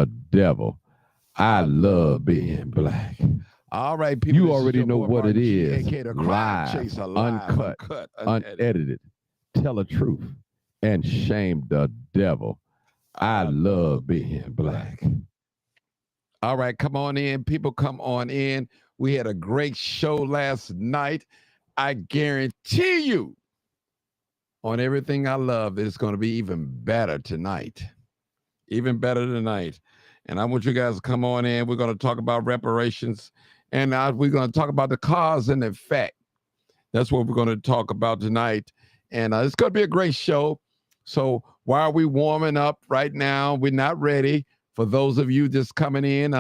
the devil. I love being black. All right, people. You already know what it is. aka the Crime Live, Chaser, uncut, unedited. unedited. Tell the truth and shame the devil. I love being black. All right, come on in, people. Come on in. We had a great show last night. I guarantee you, on everything I love, it's going to be even better tonight. Even better tonight. And I want you guys to come on in. We're going to talk about reparations, and we're going to talk about the cause and effect. That's what we're going to talk about tonight. And it's going to be a great show. So while we warming up right now, we're not ready. For those of you just coming in,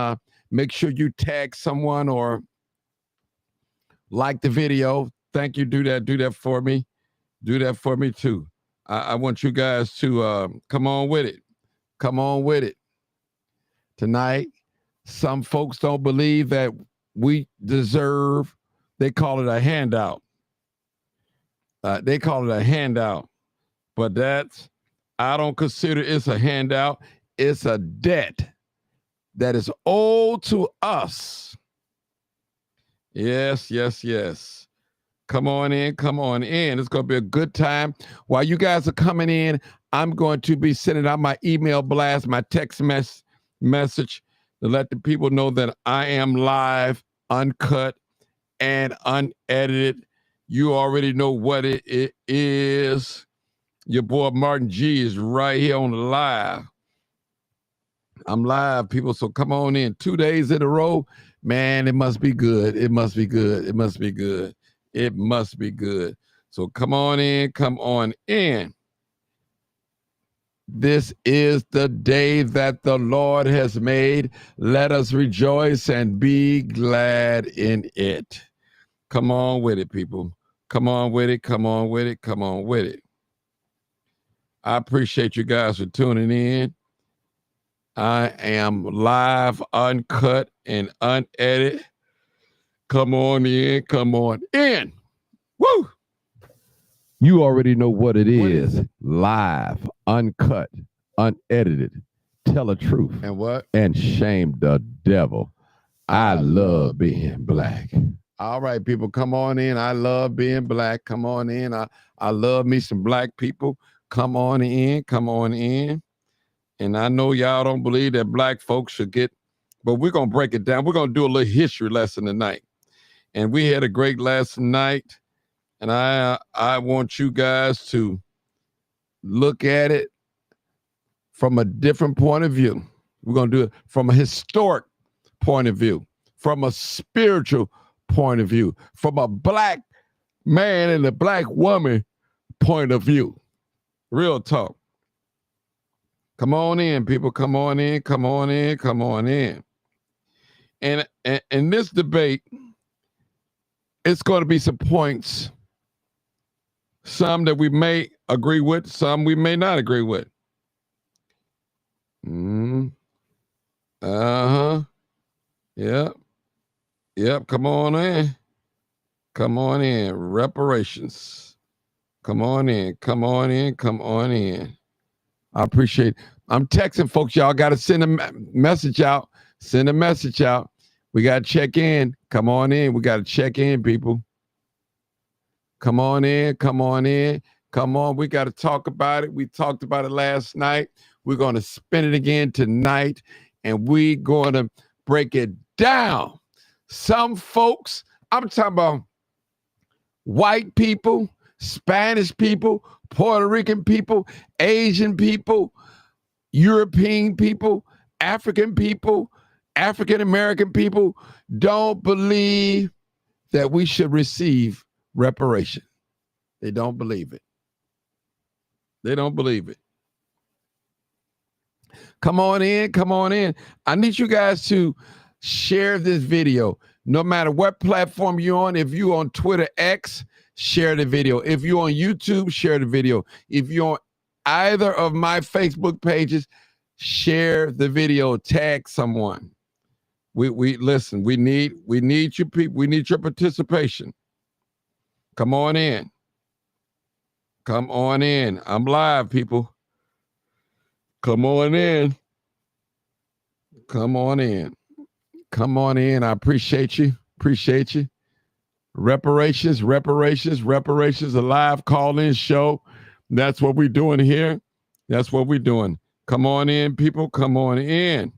make sure you tag someone or like the video. Thank you. Do that for me. Do that for me too. I want you guys to come on with it. Come on with it. Tonight, some folks don't believe that we deserve, they call it a handout. They call it a handout. But I don't consider it's a handout. It's a debt that is owed to us. Yes, yes, yes. Come on in, come on in. It's going to be a good time. While you guys are coming in, I'm going to be sending out my email blast, my text message to let the people know that I am live, uncut, and unedited. You already know what it is. Your boy Martin G is right here on the live. I'm live, people, so come on in. 2 days in a row. Man, it must be good. It must be good. It must be good. It must be good. So come on in. Come on in. This is the day that the Lord has made. Let us rejoice and be glad in it. Come on with it, people. Come on with it. Come on with it. Come on with it. I appreciate you guys for tuning in. I am live, uncut, and unedited. Come on in. Come on in. Woo! You already know what it is. Live, uncut, unedited. Tell the truth. And what? And shame the devil. I love being black. All right, people, come on in. I love being black. Come on in. I love me some black people. Come on in. Come on in. And I know y'all don't believe that black folks should get, but we're going to break it down. We're going to do a little history lesson tonight. And we had a great lesson night. And I want you guys to look at it from a different point of view. We're going to do it from a historic point of view, from a spiritual point of view, from a black man and a black woman point of view. Real talk. Come on in, people. Come on in. Come on in. Come on in. And in this debate, it's going to be some points, some that we may agree with, some we may not agree with. Yep. Yep. Come on in. Come on in. Reparations. Come on in. Come on in. Come on in. I appreciate it. I'm texting folks. Y'all got to send a message out. Send a message out. We got to check in. Come on in. We got to check in, people. Come on in. Come on in. Come on. We got to talk about it. We talked about it last night. We're going to spin it again tonight, and we're going to break it down. Some folks, I'm talking about white people, Spanish people, Puerto Rican people, Asian people, European people, African people, African American people don't believe that we should receive reparation. They don't believe it. They don't believe it. Come on in. Come on in. I need you guys to share this video. No matter what platform you're on, if you're on Twitter X, share the video. If you're on YouTube, share the video. If you're on either of my Facebook pages, share the video, tag someone. We listen, we need you people, we need your participation. Come on in. Come on in. I'm live, people. Come on in. Come on in. Come on in. I appreciate you. Appreciate you. Reparations, a live call-in show. That's what we're doing here. That's what we're doing. Come on in, people. Come on in.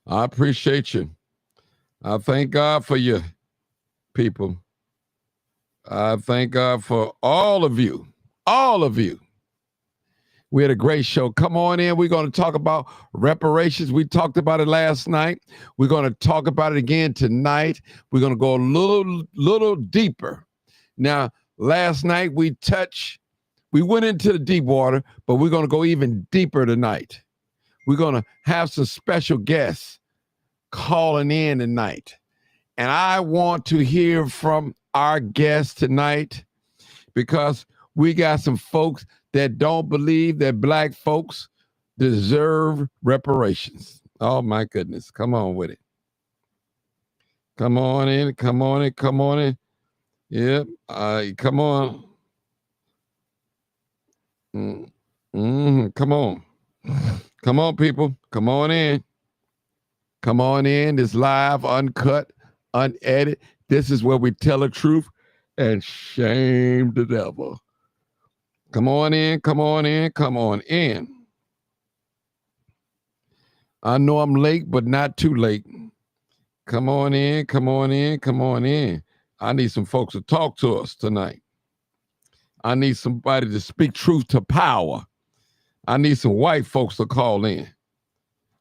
I appreciate you. I thank God for you, people. I thank God for all of you. All of you. We had a great show. Come on in. We're going to talk about reparations. We talked about it last night. We're going to talk about it again tonight. We're going to go a little deeper. Now, last night we went into the deep water, but we're going to go even deeper tonight. We're going to have some special guests calling in tonight. And I want to hear from our guests tonight because we got some folks that don't believe that black folks deserve reparations. Oh, my goodness. Come on with it. Come on in. Come on in. Come on in. Yep. Come on. Come on. Come on, people. Come on in. Come on in. It's live, uncut, unedited. This is where we tell the truth and shame the devil. Come on in, come on in, come on in. I know I'm late, but not too late. Come on in, come on in, come on in. I need some folks to talk to us tonight. I need somebody to speak truth to power. I need some white folks to call in.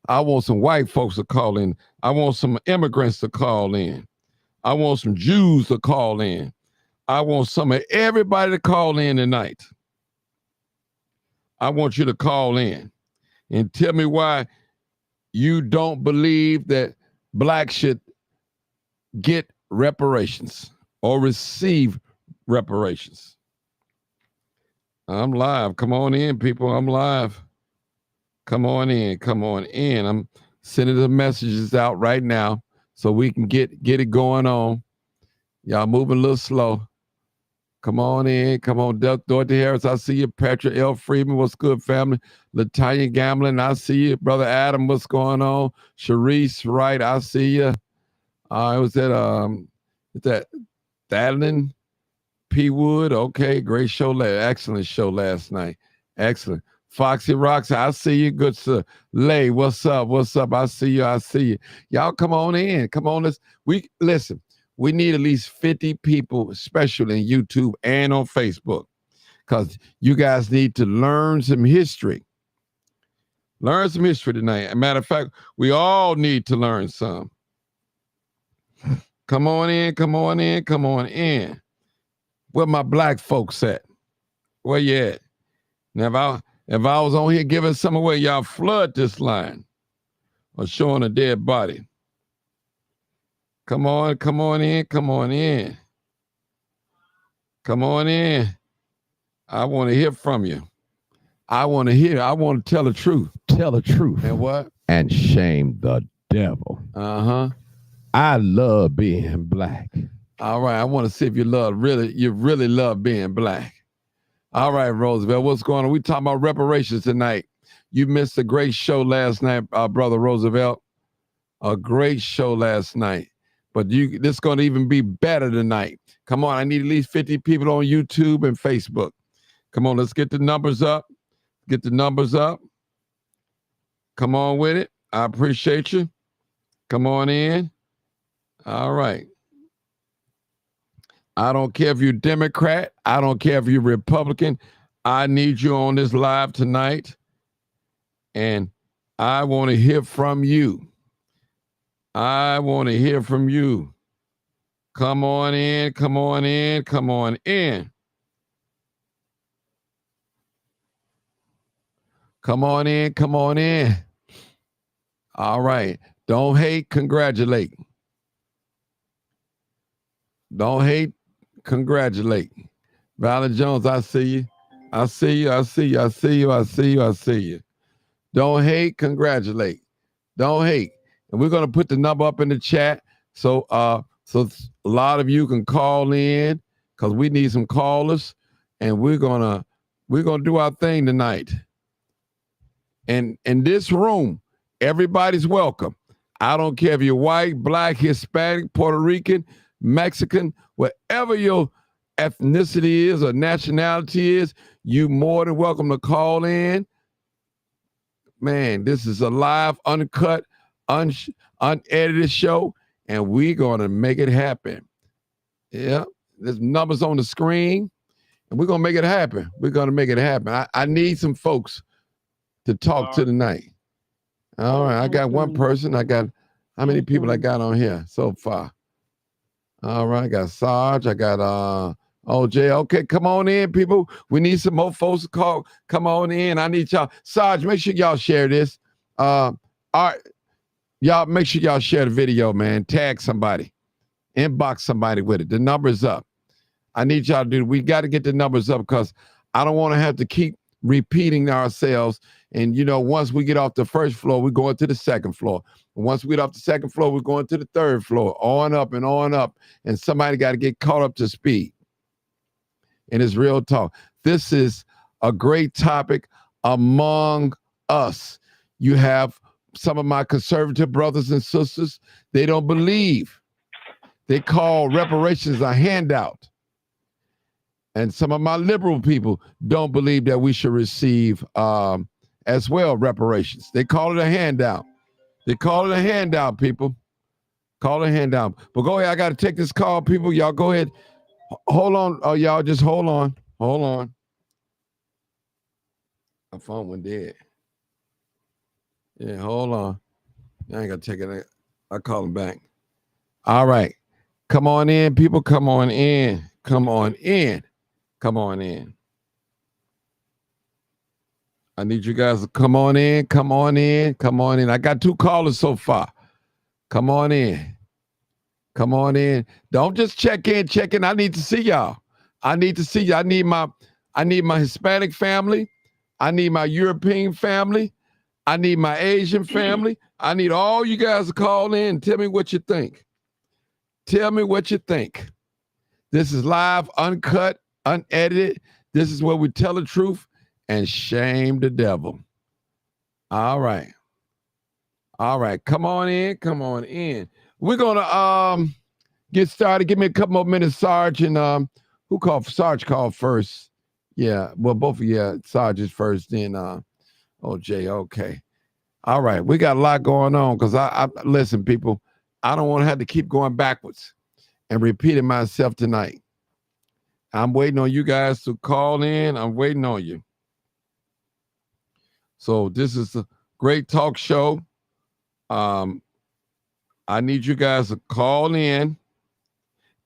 I want some white folks to call in. I want some immigrants to call in. I want some Jews to call in. I want some of everybody to call in tonight. I want you to call in and tell me why you don't believe that blacks should get reparations or receive reparations. I'm live. Come on in, people. I'm live. Come on in. Come on in. I'm sending the messages out right now so we can get it going on. Y'all moving a little slow. Come on in. Come on, Dorothy Harris. I see you. Patrick L. Freeman. What's good, family? Latanya Gamblin. I see you. Brother Adam. What's going on? Sharice Wright. I see you. Was that Thaddeus P. Wood? Okay, great show. Excellent show last night. Excellent. Foxy Rocks. I see you. Good sir. Lay. What's up? What's up? I see you. I see you. Y'all come on in. Come on. Listen. We need at least 50 people, especially in YouTube and on Facebook, because you guys need to learn some history. Learn some history tonight. As a matter of fact, we all need to learn some. Come on in, come on in, come on in. Where my black folks at? Where you at? Now, if I was on here giving some away, y'all flood this line or showing a dead body. Come on in, come on in. Come on in. I want to hear from you. I want to tell the truth. Tell the truth. And what? And shame the devil. Uh-huh. I love being black. All right. I want to see if you really love being black. All right, Roosevelt, what's going on? We talking about reparations tonight. You missed a great show last night, Brother Roosevelt. A great show last night. But this is going to even be better tonight. Come on, I need at least 50 people on YouTube and Facebook. Come on, let's get the numbers up. Get the numbers up. Come on with it. I appreciate you. Come on in. All right. I don't care if you're Democrat. I don't care if you're Republican. I need you on this live tonight. And I want to hear from you. I want to hear from you. Come on in, come on in, come on in. Come on in, come on in. All right. Don't hate, congratulate. Don't hate, congratulate. Valen Jones, I see you. I see you, I see you, I see you, I see you, I see you. Don't hate, congratulate. Don't hate. And we're going to put the number up in the chat so a lot of you can call in because we need some callers, and we're gonna do our thing tonight. And in this room, Everybody's welcome. I don't care if you're white, black, Hispanic, Puerto Rican, Mexican, whatever your ethnicity is or nationality is, you more than welcome to call in. Man, this is a live, uncut, unedited show, and we're going to make it happen. Yeah, there's numbers on the screen, and we're going to make it happen. We're going to make it happen. I need some folks to talk to tonight. All right, I got one person. I got, how many people I got on here so far? All right, I got Sarge. I got OJ. Okay, come on in, people. We need some more folks to call. Come on in. I need y'all. Sarge, make sure y'all share this. All right, y'all, make sure y'all share the video, man. Tag somebody. Inbox somebody with it. The number's up. I need y'all to do, we got to get the numbers up because I don't want to have to keep repeating ourselves. And, you know, once we get off the first floor, we're going to the second floor. Once we get off the second floor, we're going to the third floor, on up and on up. And somebody got to get caught up to speed. And it's real talk. This is a great topic among us. You have some of my conservative brothers and sisters. They don't believe. They call reparations a handout. And some of my liberal people don't believe that we should receive as well reparations. They call it a handout. They call it a handout, people. Call it a handout. But go ahead. I got to take this call, people. Y'all go ahead. Hold on. Oh, y'all just hold on. Hold on. My phone went dead. Yeah, hold on. I ain't got to take it. I'll call him back. All right. Come on in, people. Come on in. Come on in. Come on in. I need you guys to come on in. Come on in. Come on in. I got 2 callers so far. Come on in. Come on in. Don't just check in. Check in. I need to see y'all. I need to see you. I need my Hispanic family. I need my European family. I need my Asian family. I need all you guys to call in and tell me what you think. Tell me what you think. This is live, uncut, unedited. This is where we tell the truth and shame the devil. All right. All right. Come on in. Come on in. We're gonna get started. Give me a couple more minutes, Sarge. And who called? Sarge called first. Yeah. Well, both of you, Sarge is first, then OJ. Okay. All right. We got a lot going on because I listen, people, I don't want to have to keep going backwards and repeating myself tonight. I'm waiting on you guys to call in. I'm waiting on you. So this is a great talk show. I need you guys to call in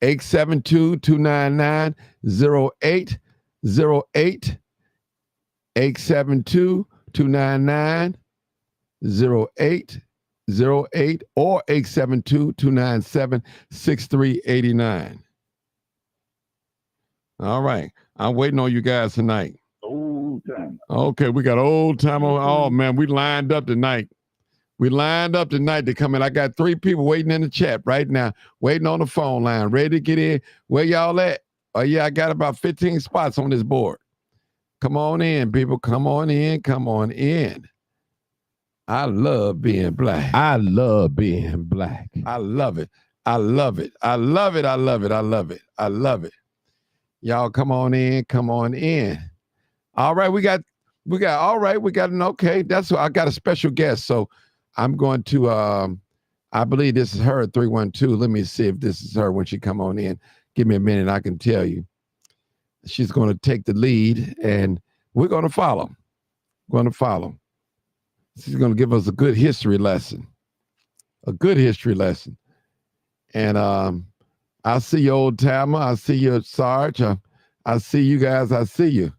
872-299-0808, 872-299-0808, or 872-297-6389. All right. I'm waiting on you guys tonight. Old time. Okay, we got old time on. Oh, man, we lined up tonight. We lined up tonight to come in. I got 3 people waiting in the chat right now, waiting on the phone line, ready to get in. Where y'all at? Oh, yeah, I got about 15 spots on this board. Come on in, people. Come on in. Come on in. I love being black. I love being black. I love it. I love it. I love it. I love it. I love it. I love it. Y'all come on in. Come on in. All right, we got all right, we got an okay. That's what I got a special guest. So I'm going to I believe this is her 312. Let me see if this is her when she come on in. Give me a minute, I can tell you. She's going to take the lead and we're going to follow. We're going to follow. She's going to give us a good history lesson. A good history lesson. And I see you, old timer. I see you, Sarge. I see you guys. I see you.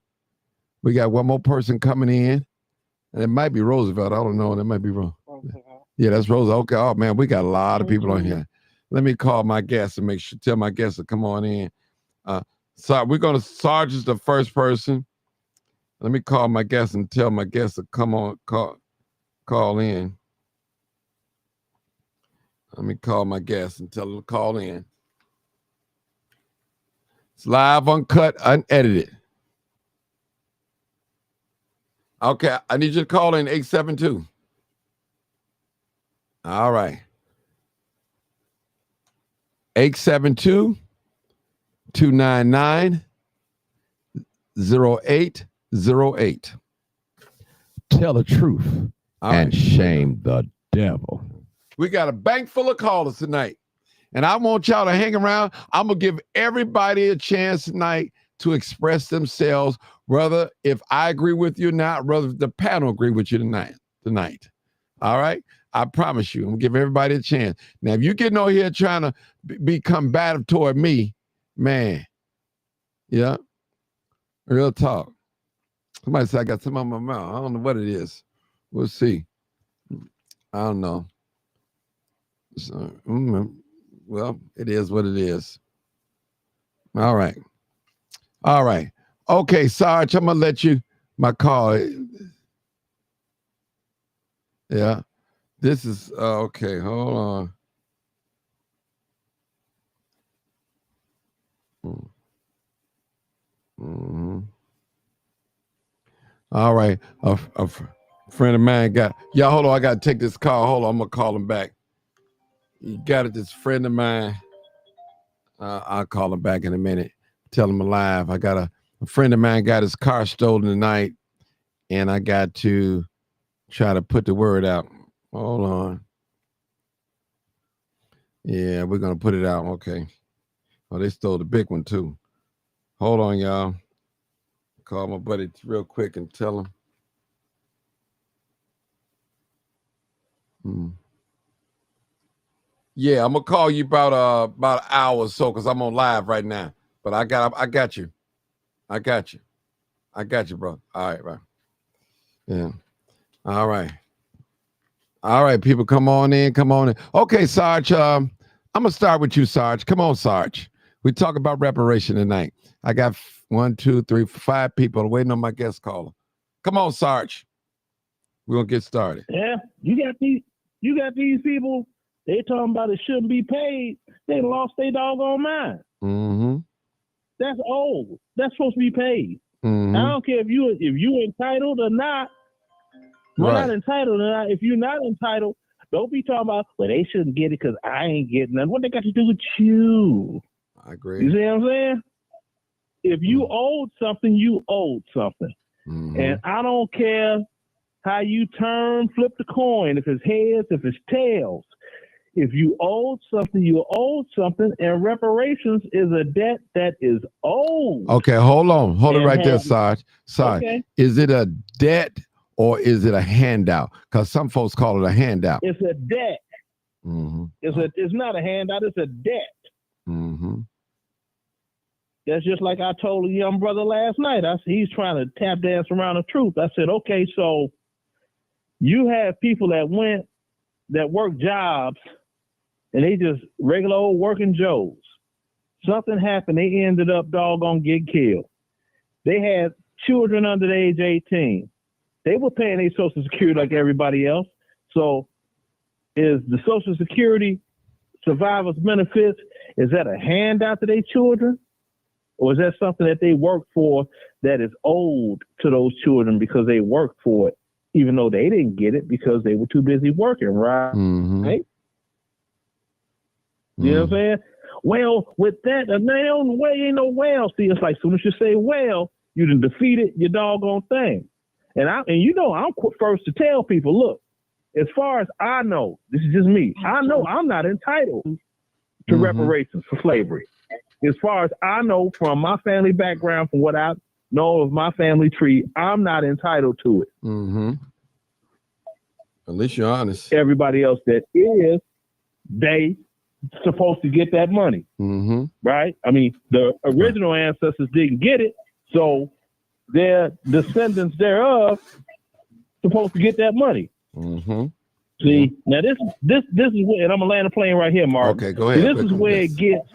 We got one more person coming in. And it might be Roosevelt. I don't know. It might be wrong. Yeah, that's Roosevelt. Okay. Oh, man, we got a lot of people on here. Let me call my guest and tell my guest to come on in. So we're going to, Sarge is the first person. Let me call my guest and tell my guest to come on, call in. Let me call my guest and tell him to call in. It's live, uncut, unedited. Okay, I need you to call in 872. All right. 872-299-0808. Tell the truth All and right. shame the devil. We got a bank full of callers tonight. And I want y'all to hang around. I'm going to give everybody a chance tonight to express themselves, whether if I agree with you or not, whether the panel agree with you tonight. All right? I promise you, I'm going to give everybody a chance. Now, if you're getting over here trying to be combative toward me, man, yeah, real talk. Somebody said I got some on my mouth. I don't know what it is. We'll see. I don't know. So, well, it is what it is. All right. Okay, Sarge, I'm going to let you, my call. Yeah. This is, okay, hold on. Mm-hmm. All right. A friend of mine y'all, hold on. I got to take this call. Hold on. I'm going to call him back. You got it. This friend of mine. I'll call him back in a minute. Tell him alive. I got a friend of mine got his car stolen tonight, and I got to try to put the word out. Hold on. Yeah, we're going to put it out. Okay. Oh, they stole the big one, too. Hold on, y'all. Call my buddy real quick and tell him. Yeah, I'm going to call you about an hour or so because I'm on live right now. But I got you. I got you, bro. All right, bro. Yeah. All right, people, come on in. Okay, Sarge, I'm going to start with you, Sarge. Come on, Sarge. We talk about reparation tonight. I got 1, 2, 3, 5 people waiting on my guest caller. Come on, Sarge. We're going to get started. Yeah, you got these people, they talking about it shouldn't be paid. They lost their doggone mind. Mm-hmm. That's old. That's supposed to be paid. Mm-hmm. I don't care if you entitled or not. We're not entitled or not. If you're not entitled, don't be talking about, well, they shouldn't get it because I ain't getting none. What they got to do with you? I agree. You see what I'm saying? If you owed something, you owed something. Mm-hmm. And I don't care how you flip the coin, if it's heads, if it's tails. If you owed something, you owed something, and reparations is a debt that is owed. Okay, hold on. Hold it right there, Sarge. Okay. Is it a debt or is it a handout? Because some folks call it a handout. It's a debt. Mm-hmm. It's not a handout, it's a debt. Mm-hmm. That's just like I told a young brother last night. He's trying to tap dance around the truth. I said, okay, so you have people that work jobs and they just regular old working Joes. Something happened. They ended up doggone getting killed. They had children under the age 18. They were paying their Social Security like everybody else. So is the Social Security survivors benefits, is that a handout to their children? Or is that something that they work for that is owed to those children because they worked for it, even though they didn't get it because they were too busy working, right? Mm-hmm. Right? You know what I'm saying? Well, with that, ain't no well. See, it's like as soon as you say well, you done defeated your doggone thing. And I'm first to tell people, look, as far as I know, this is just me. I know I'm not entitled to reparations for slavery. As far as I know from my family background, from what I know of my family tree, I'm not entitled to it. Mm-hmm. At least you're honest. Everybody else that is, they supposed to get that money, right? I mean, the original ancestors didn't get it, so their descendants thereof supposed to get that money. Mm-hmm. See, now this is where, and I'm gonna land a plane right here, Mark. Okay, go ahead. See, this is where it gets.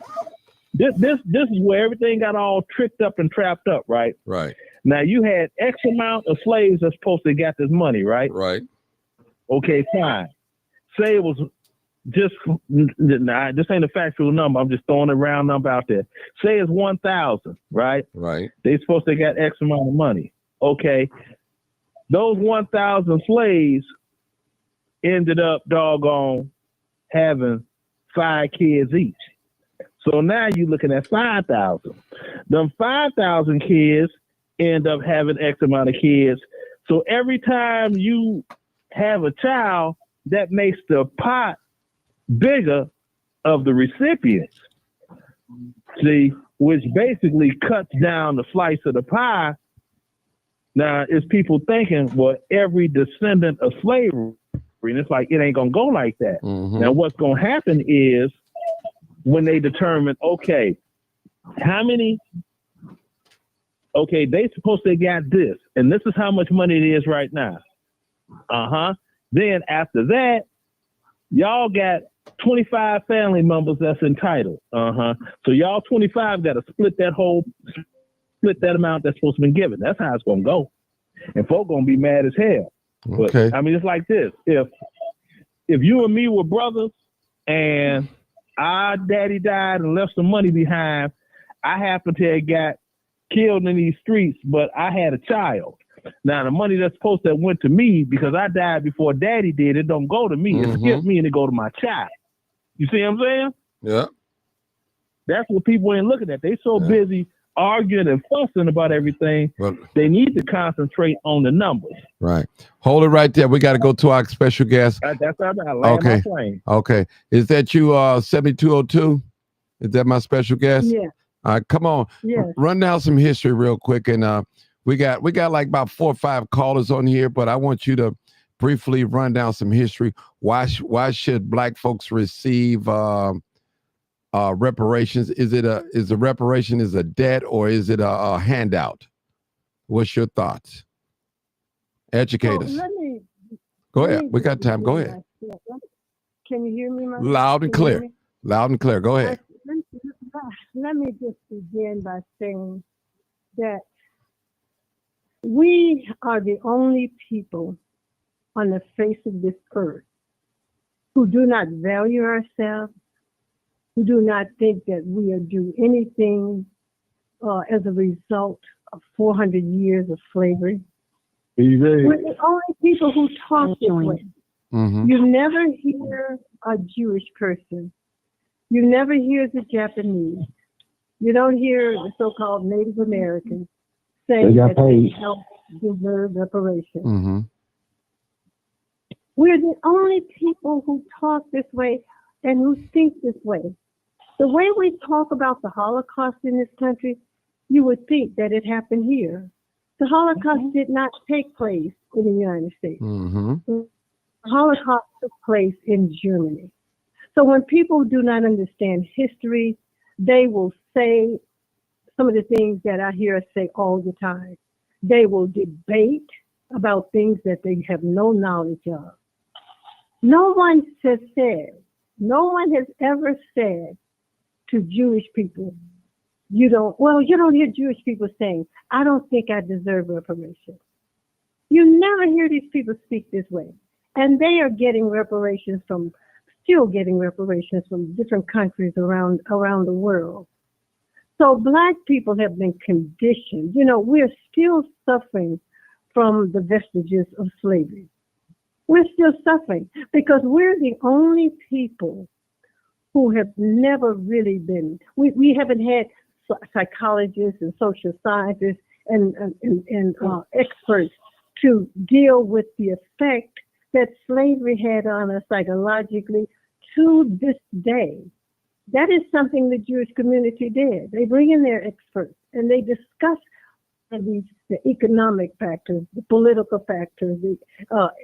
This is where everything got all tricked up and trapped up, right? Right. Now you had X amount of slaves that's supposed to get this money, right? Right. Okay, fine. Say it was just, this ain't a factual number. I'm just throwing a round number out there. Say it's 1,000, right? Right. They supposed to get X amount of money. Okay. Those 1,000 slaves ended up doggone having 5 kids each. So now you're looking at 5,000. Them 5,000 kids end up having X amount of kids. So every time you have a child, that makes the pot bigger of the recipients. See, which basically cuts down the slice of the pie. Now, it's people thinking, well, every descendant of slavery, and it's like, it ain't going to go like that. Mm-hmm. Now, what's going to happen is when they determine, okay, how many, okay, they supposed to got this, and this is how much money it is right now. Then after that, y'all got 25 family members that's entitled. So y'all 25 got to split that amount that's supposed to be given. That's how it's going to go. And folk going to be mad as hell. Okay. But I mean, it's like this. If you and me were brothers and our daddy died and left some money behind, I happen to have got killed in these streets, but I had a child. Now, the money that's supposed to have went to me because I died before daddy did, it don't go to me. Mm-hmm. It's gives me and it go to my child. You see what I'm saying? Yeah. That's what people ain't looking at. They so busy arguing and fussing about everything. Well, they need to concentrate on the numbers. Right. Hold it right there. We got to go to our special guest. That's how I land my plane. Okay. Is that you, 7202? Is that my special guest? Yeah. All right, come on. Yes. Run down some history real quick. And we got like about 4 or 5 callers on here, but I want you to briefly run down some history. Why should Black folks receive reparations? Is the reparation is a debt or is it a handout? What's your thoughts? Educate us. Go ahead. We got time. Go ahead. Can you hear me, Mama? Loud and clear. Loud and clear. Go ahead. Let me just begin by saying that we are the only people on the face of this earth who do not value ourselves, who do not think that we are due anything as a result of 400 years of slavery. We're the only people who talk this way. Mm-hmm. You never hear a Jewish person. You never hear the Japanese. You don't hear the so-called Native Americans saying that they help deserve reparations. Mm-hmm. We're the only people who talk this way and who think this way. The way we talk about the Holocaust in this country, you would think that it happened here. The Holocaust did not take place in the United States. Mm-hmm. The Holocaust took place in Germany. So when people do not understand history, they will say some of the things that I hear us say all the time. They will debate about things that they have no knowledge of. No one has ever said to Jewish people, you don't hear Jewish people saying, I don't think I deserve reparations. You never hear these people speak this way. And they are still getting reparations from different countries around the world. So Black people have been conditioned. We're still suffering from the vestiges of slavery. We're still suffering because we're the only people who have never really been, we haven't had psychologists and social scientists and experts to deal with the effect that slavery had on us psychologically to this day. That is something the Jewish community did. They bring in their experts and they discuss the economic factors, the political factors, the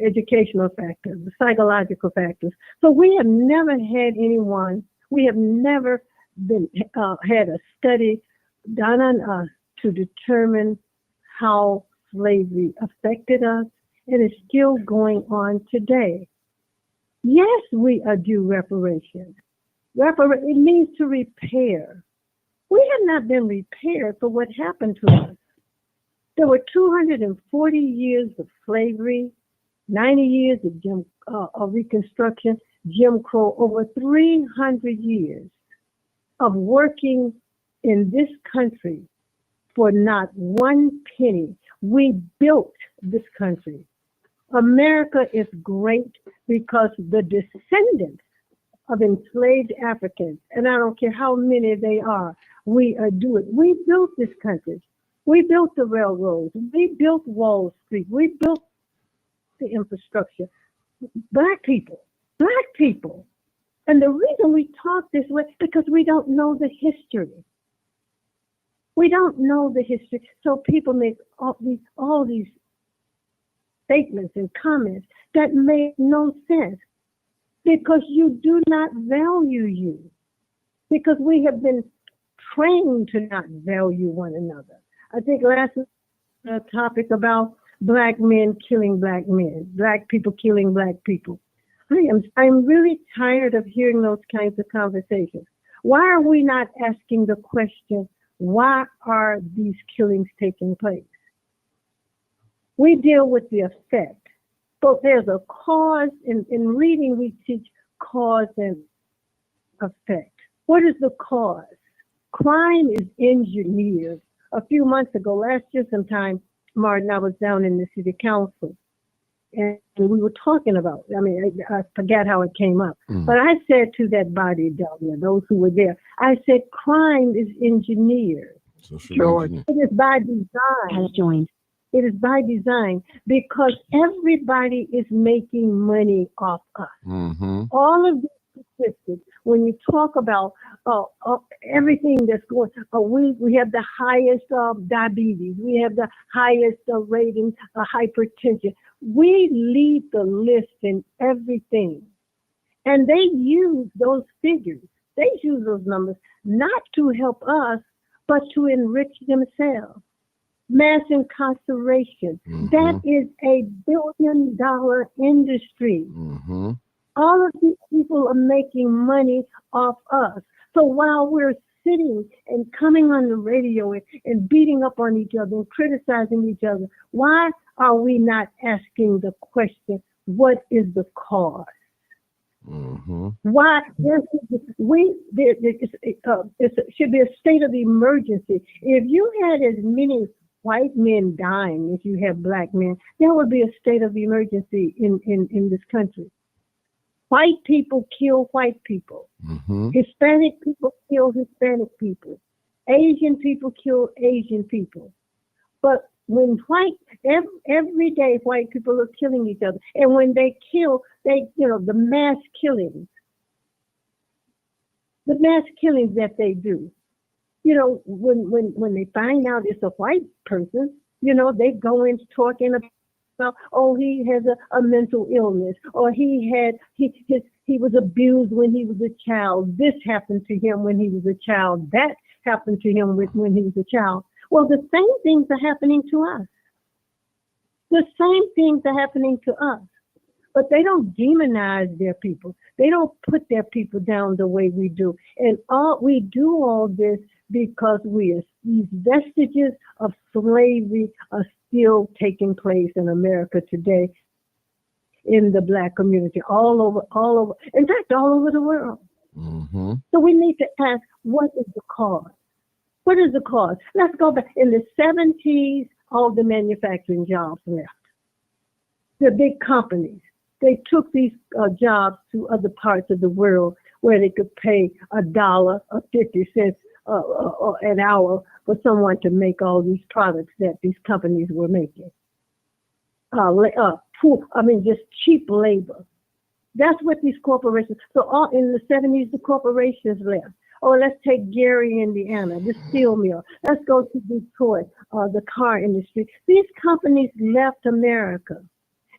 educational factors, the psychological factors. So we have never had we have never had a study done on us to determine how slavery affected us. It is still going on today. Yes, we are due reparations. It means to repair. We have not been repaired for what happened to us. There were 240 years of slavery, 90 years of Reconstruction, Jim Crow, over 300 years of working in this country for not one penny. We built this country. America is great because the descendants of enslaved Africans, and I don't care how many they are, we do it. We built this country. We built the railroads. We built Wall Street. We built the infrastructure. Black people. And the reason we talk this way is because we don't know the history. We don't know the history. So people make all these statements and comments that make no sense because you do not value you. Because we have been trained to not value one another. I think last topic about black men killing black men, black people killing black people. I'm really tired of hearing those kinds of conversations. Why are we not asking the question, why are these killings taking place? We deal with the effect, but there's a cause. In reading, we teach cause and effect. What is the cause? Crime is engineered. A few months ago, last year sometime, Martin, I was down in the city council, and we were talking about, I forget how it came up, but I said to that body down there, those who were there, I said, crime is engineered. George. It is by design. Has joined. It is by design because everybody is making money off us. All of these statistics, when you talk about everything that's going on, we have the highest diabetes, we have the highest rating of hypertension. We lead the list in everything. And they use those figures, they use those numbers not to help us, but to enrich themselves. Mass incarceration, that is a billion-dollar industry. All of these people are making money off us. So while we're sitting and coming on the radio and beating up on each other and criticizing each other, why are we not asking the question, what is the cause? Why? It should be a state of emergency. If you had as many white men dying as you have black men, there would be a state of emergency in this country. White people kill white people. Hispanic people kill Hispanic people. Asian people kill Asian people. But when every day white people are killing each other, and when they kill, the mass killings that they do, when they find out it's a white person, they go into talking about, oh, he has a mental illness, or he was abused when he was a child. This happened to him when he was a child. That happened to him when he was a child. Well, the same things are happening to us. The same things are happening to us. But they don't demonize their people. They don't put their people down the way we do. And we do all this because these vestiges of slavery are still taking place in America today, in the black community, all over, in fact, all over the world. So we need to ask, what is the cause? What is the cause? Let's go back. In the 70s, all the manufacturing jobs left. The big companies, they took these jobs to other parts of the world where they could pay $1 or 50 cents an hour for someone to make all these products that these companies were making. Just cheap labor. That's what these corporations, so in the 70s, the corporations left. Oh, let's take Gary, Indiana, the steel mill. Let's go to Detroit, the car industry. These companies left America.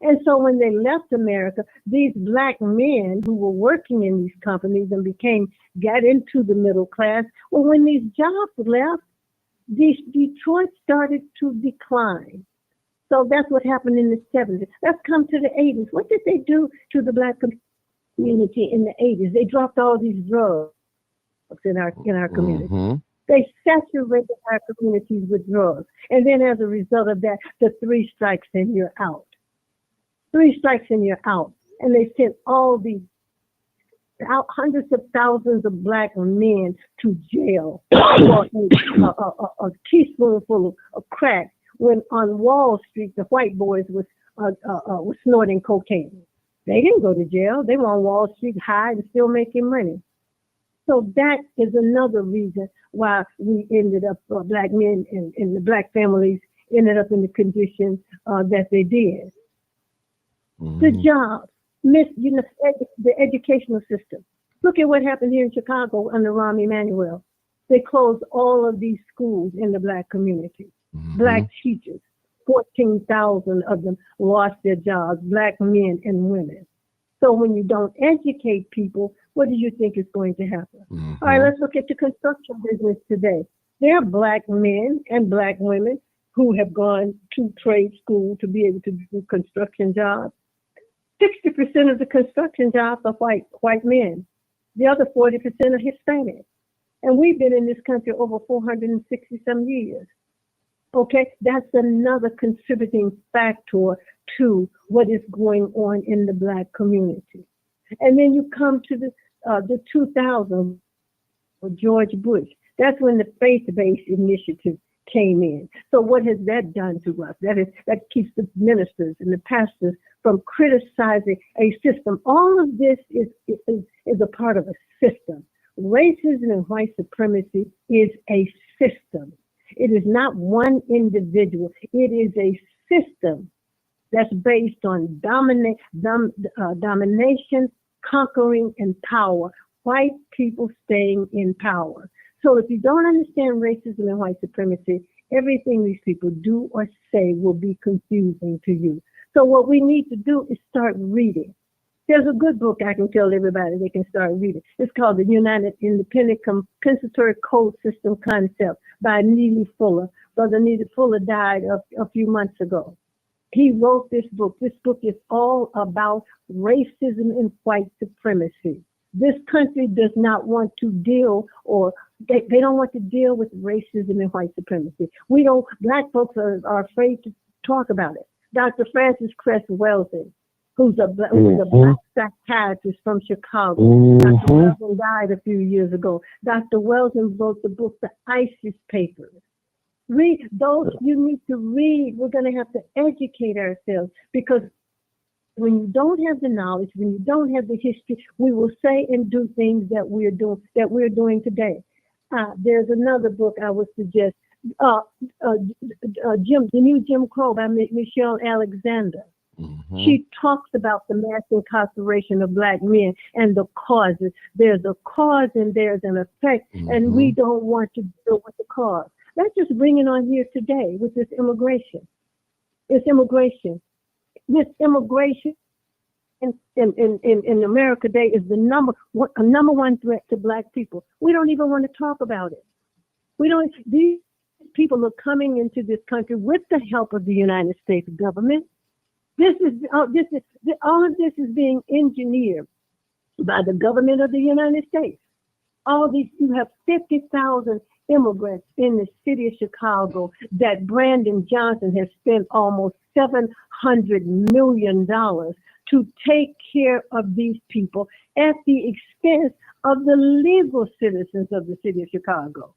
And so when they left America, these black men who were working in these companies and got into the middle class, well, when these jobs left, Detroit started to decline. So that's what happened in the 70s. Let's come to the 80s. What did they do to the black community in the 80s? They dropped all these drugs in our community. They saturated our communities with drugs. And then as a result of that, the 3 strikes and you're out. 3 strikes and you're out. And they sent all these hundreds of thousands of black men to jail for a teaspoonful of crack, when on Wall Street, the white boys was was snorting cocaine. They didn't go to jail. They were on Wall Street high and still making money. So that is another reason why we ended up, black men and the black families ended up in the conditions that they did. The jobs, the educational system. Look at what happened here in Chicago under Rahm Emanuel. They closed all of these schools in the black community. Black teachers, 14,000 of them lost their jobs, black men and women. So when you don't educate people, what do you think is going to happen? All right, let's look at the construction business today. There are black men and black women who have gone to trade school to be able to do construction jobs. 60% of the construction jobs are white men. The other 40% are Hispanic. And we've been in this country over 460 some years. Okay, that's another contributing factor to what is going on in the black community. And then you come to the 2000s with George Bush. That's when the faith-based initiative came in. So what has that done to us? That keeps the ministers and the pastors from criticizing a system. All of this is a part of a system. Racism and white supremacy is a system. It is not one individual. It is a system that's based on domination, conquering, and power. White people staying in power. So if you don't understand racism and white supremacy, everything these people do or say will be confusing to you. So what we need to do is start reading. There's a good book I can tell everybody they can start reading. It's called The United Independent Compensatory Code System Concept by Neely Fuller. Brother Neely Fuller died a few months ago. He wrote this book. This book is all about racism and white supremacy. This country does not want to deal, or they don't want to deal with racism and white supremacy. Black folks are afraid to talk about it. Dr. Francis Cress Welsing, who's a black psychiatrist from Chicago. Dr. Welsing died a few years ago. Dr. Welsing wrote the book, The ISIS Papers. Read those. You need to read. We're going to have to educate ourselves, because when you don't have the knowledge, when you don't have the history, we will say and do things that we're doing today. There's another book I would suggest, the new Jim Crow by Michelle Alexander. She talks about the mass incarceration of black men and the causes. There's a cause and there's an effect, and we don't want to deal with the cause. Let's just bring it on here today with this immigration. It's immigration. This immigration in America today is the number one threat to black people. We don't even want to talk about it. These people are coming into this country with the help of the United States government. All of this is being engineered by the government of the United States. You have 50,000 immigrants in the city of Chicago that Brandon Johnson has spent almost $700 million to take care of these people at the expense of the legal citizens of the city of Chicago,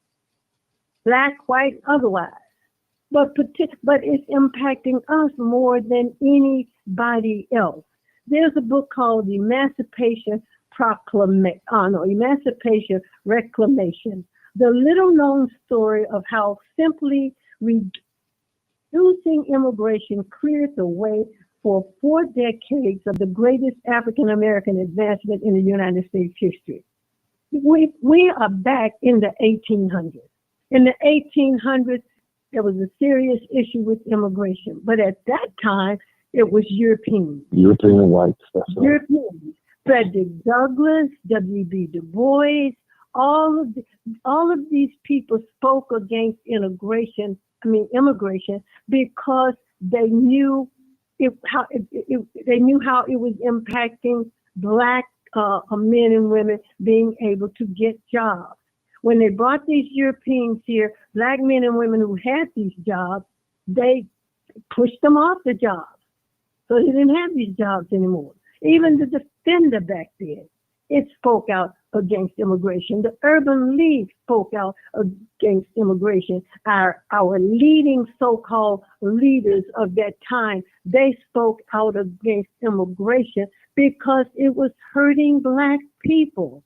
black, white, otherwise. But it's impacting us more than anybody else. There's a book called Emancipation Reclamation. The little known story of how simply reducing immigration cleared the way for 4 decades of the greatest African American advancement in the United States history. We are back in the 1800s. In the 1800s, there was a serious issue with immigration, but at that time, it was Europeans. European whites, that's right. Europeans. Frederick Douglass, W.B. Du Bois, all of these people spoke against immigration because they knew how it was impacting black men and women being able to get jobs. When they brought these Europeans here, black men and women who had these jobs, they pushed them off the jobs. So they didn't have these jobs anymore. Even the defender back then, It spoke out against immigration. The Urban League spoke out against immigration. Our leading so-called leaders of that time, they spoke out against immigration because it was hurting Black people.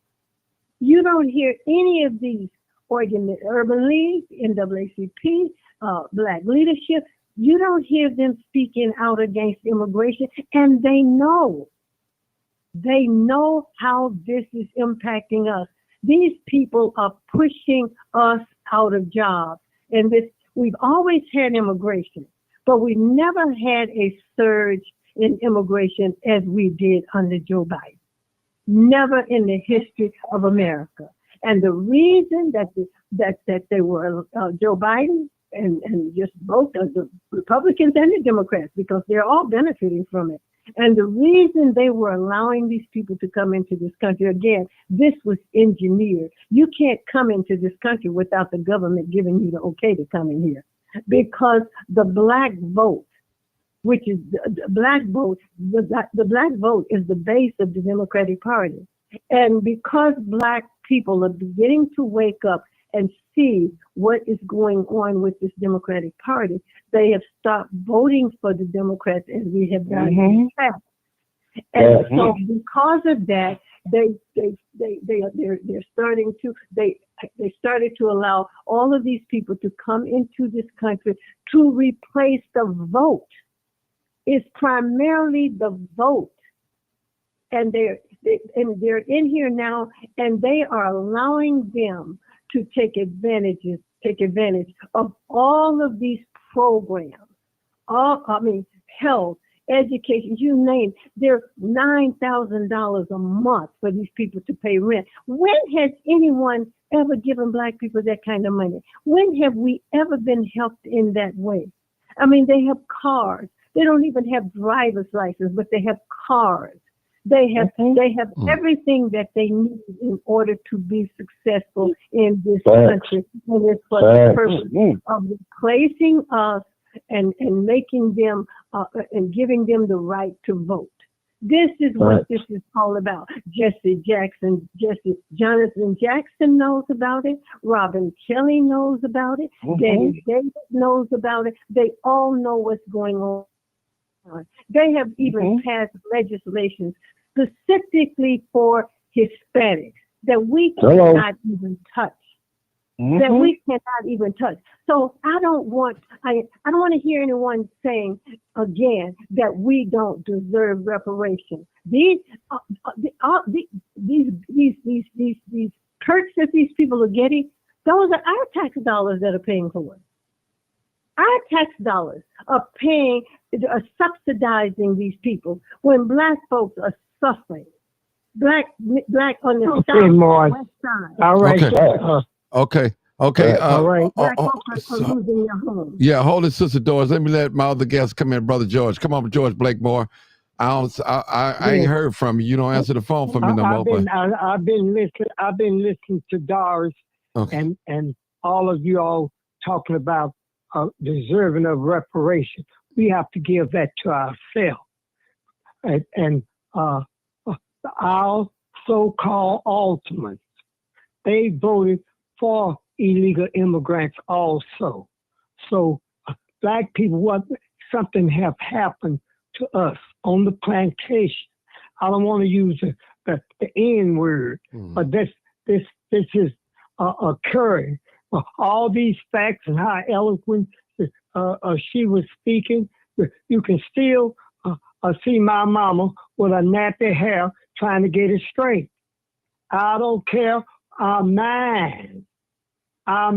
You don't hear any of these Urban League, NAACP, Black leadership. You don't hear them speaking out against immigration, and they know. They know how this is impacting us. These people are pushing us out of jobs. And we've always had immigration, but we never had a surge in immigration as we did under Joe Biden. Never in the history of America. And the reason that they were Joe Biden and just both the Republicans and the Democrats, because they're all benefiting from it. And the reason they were allowing these people to come into this country, again, this was engineered. You can't come into this country without the government giving you the okay to come in here. Because the Black vote, which is the Black vote, the Black vote is the base of the Democratic Party. And because Black people are beginning to wake up and see what is going on with this Democratic Party, they have stopped voting for the Democrats as we have done in the past. And so because of that, they started to allow all of these people to come into this country to replace the vote. It's primarily the vote. And they're in here now, and they are allowing them to take advantage of all of these programs. Health, education, you name it. They're $9,000 a month for these people to pay rent. When has anyone ever given Black people that kind of money? When have we ever been helped in that way? I mean, they have cars. They don't even have driver's license, but they have cars. They have everything that they need in order to be successful in this country. And it's for the purpose of replacing us and making them and giving them the right to vote. This is what this is all about. Jonathan Jackson knows about it. Robin Kelly knows about it. Danny Davis knows about it. They all know what's going on. They have even passed legislation specifically for Hispanics that we cannot even touch. That we cannot even touch. So I don't want to hear anyone saying again that we don't deserve reparations. These perks that these people are getting, those are our tax dollars that are paying for it. Our tax dollars are subsidizing these people when Black folks are suffering. Black on the west side. All right. Okay. All right. Black folks are losing their homes. Yeah, hold it, Sister Doris. Let me let my other guests come in, Brother George. Come on, George Blakemore. I ain't heard from you. You don't answer the phone for me no more. I've been listening to Doris and all of you all talking about deserving of reparation. We have to give that to ourselves. And our so-called ultimates, they voted for illegal immigrants also. So Black people, something have happened to us on the plantation. I don't want to use the N word, but this is occurring. All these facts and how eloquent she was speaking, you can still see my mama with a nappy hair trying to get it straight. I don't care. Our minds are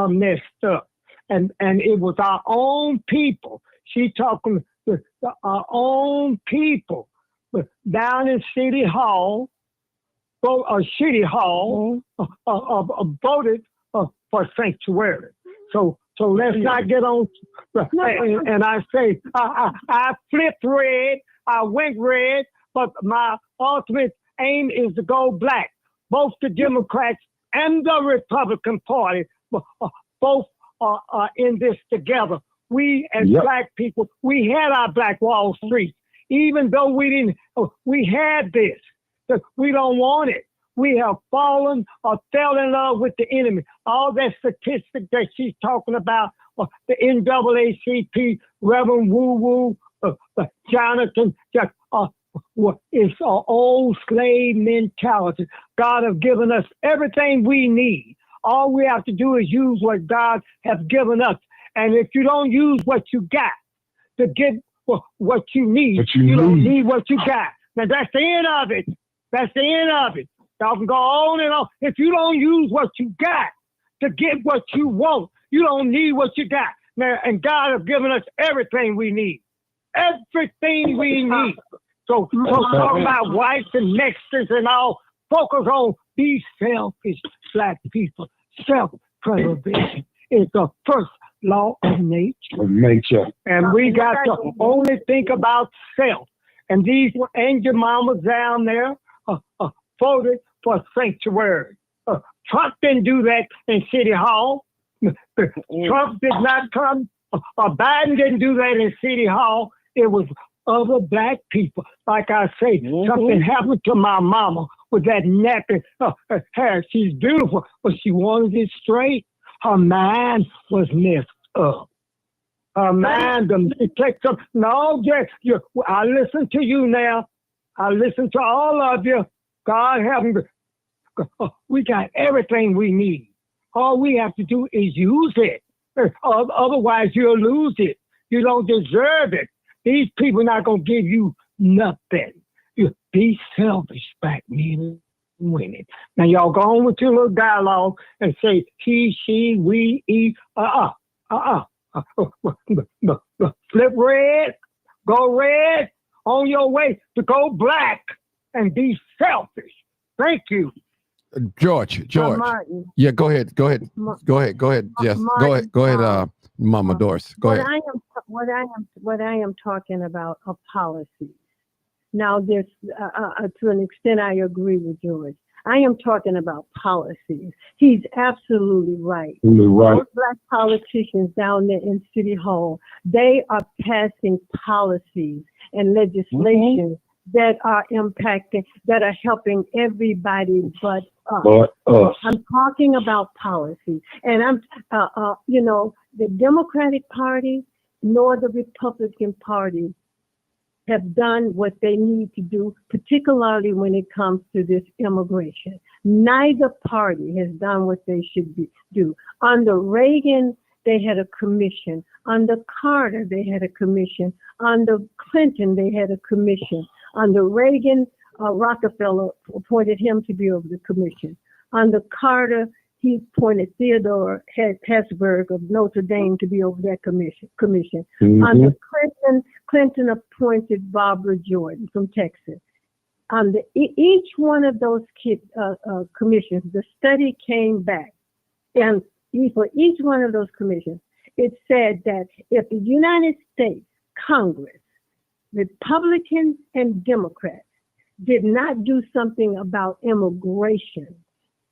messed up. And it was our own people. She talking to our own people down in City Hall, voted for sanctuary. So let's not get on. And I say, I flipped red, I went red, but my ultimate aim is to go Black. Both the Democrats and the Republican Party, both are in this together. We as Black people, we had our Black Wall Street. Even though we didn't, we had this. We don't want it. We have fallen or fell in love with the enemy. All that statistic that she's talking about, the NAACP, Reverend Woo Woo, Jonathan, it's an old slave mentality. God has given us everything we need. All we have to do is use what God has given us. And if you don't use what you got to get what you need, you don't need what you got. Now, that's the end of it. That's the end of it. Y'all can go on and on. If you don't use what you got to get what you want, you don't need what you got. Now, and God has given us everything we need. Everything we need. So talk about whites and Mexicans and all. Focus on these selfish black people. Self-preservation is the first law of nature. And we got to only think about self. And these angel mamas down there voted for sanctuary. Trump didn't do that in City Hall. Trump did not come. Biden didn't do that in City Hall. It was other black people. Like I say, something happened to my mama with that nappy hair. She's beautiful, but she wanted it straight. Her mind was messed up. Her mind, no, I listen to you now. I listen to all of you. God help me. We got everything we need. All we have to do is use it. Otherwise, you'll lose it. You don't deserve it. These people are not going to give you nothing. You be selfish, black men and women. Now, y'all go on with your little dialogue and say he, she, we, he, flip red, go red, on your way to go black and be selfish. Thank you. George. Yeah, go ahead. Yes, Martin, go ahead, Mama Doris. Go ahead. What I am talking about are policies. Now, there's to an extent I agree with George. I am talking about policies. He's absolutely right. Those black politicians down there in City Hall, they are passing policies and legislation that are impacting, that are helping everybody but us. I'm talking about policy. And I'm, the Democratic Party nor the Republican Party have done what they need to do, particularly when it comes to this immigration. Neither party has done what they should do. Under Reagan, they had a commission. Under Carter, they had a commission. Under Clinton, they had a commission. Under Reagan, Rockefeller appointed him to be over the commission. Under Carter, he appointed Theodore Hesburgh of Notre Dame to be over that commission. Under Clinton appointed Barbara Jordan from Texas. Under each one of those commissions, the study came back, and for each one of those commissions, it said that if the United States Congress, Republicans and Democrats, did not do something about immigration,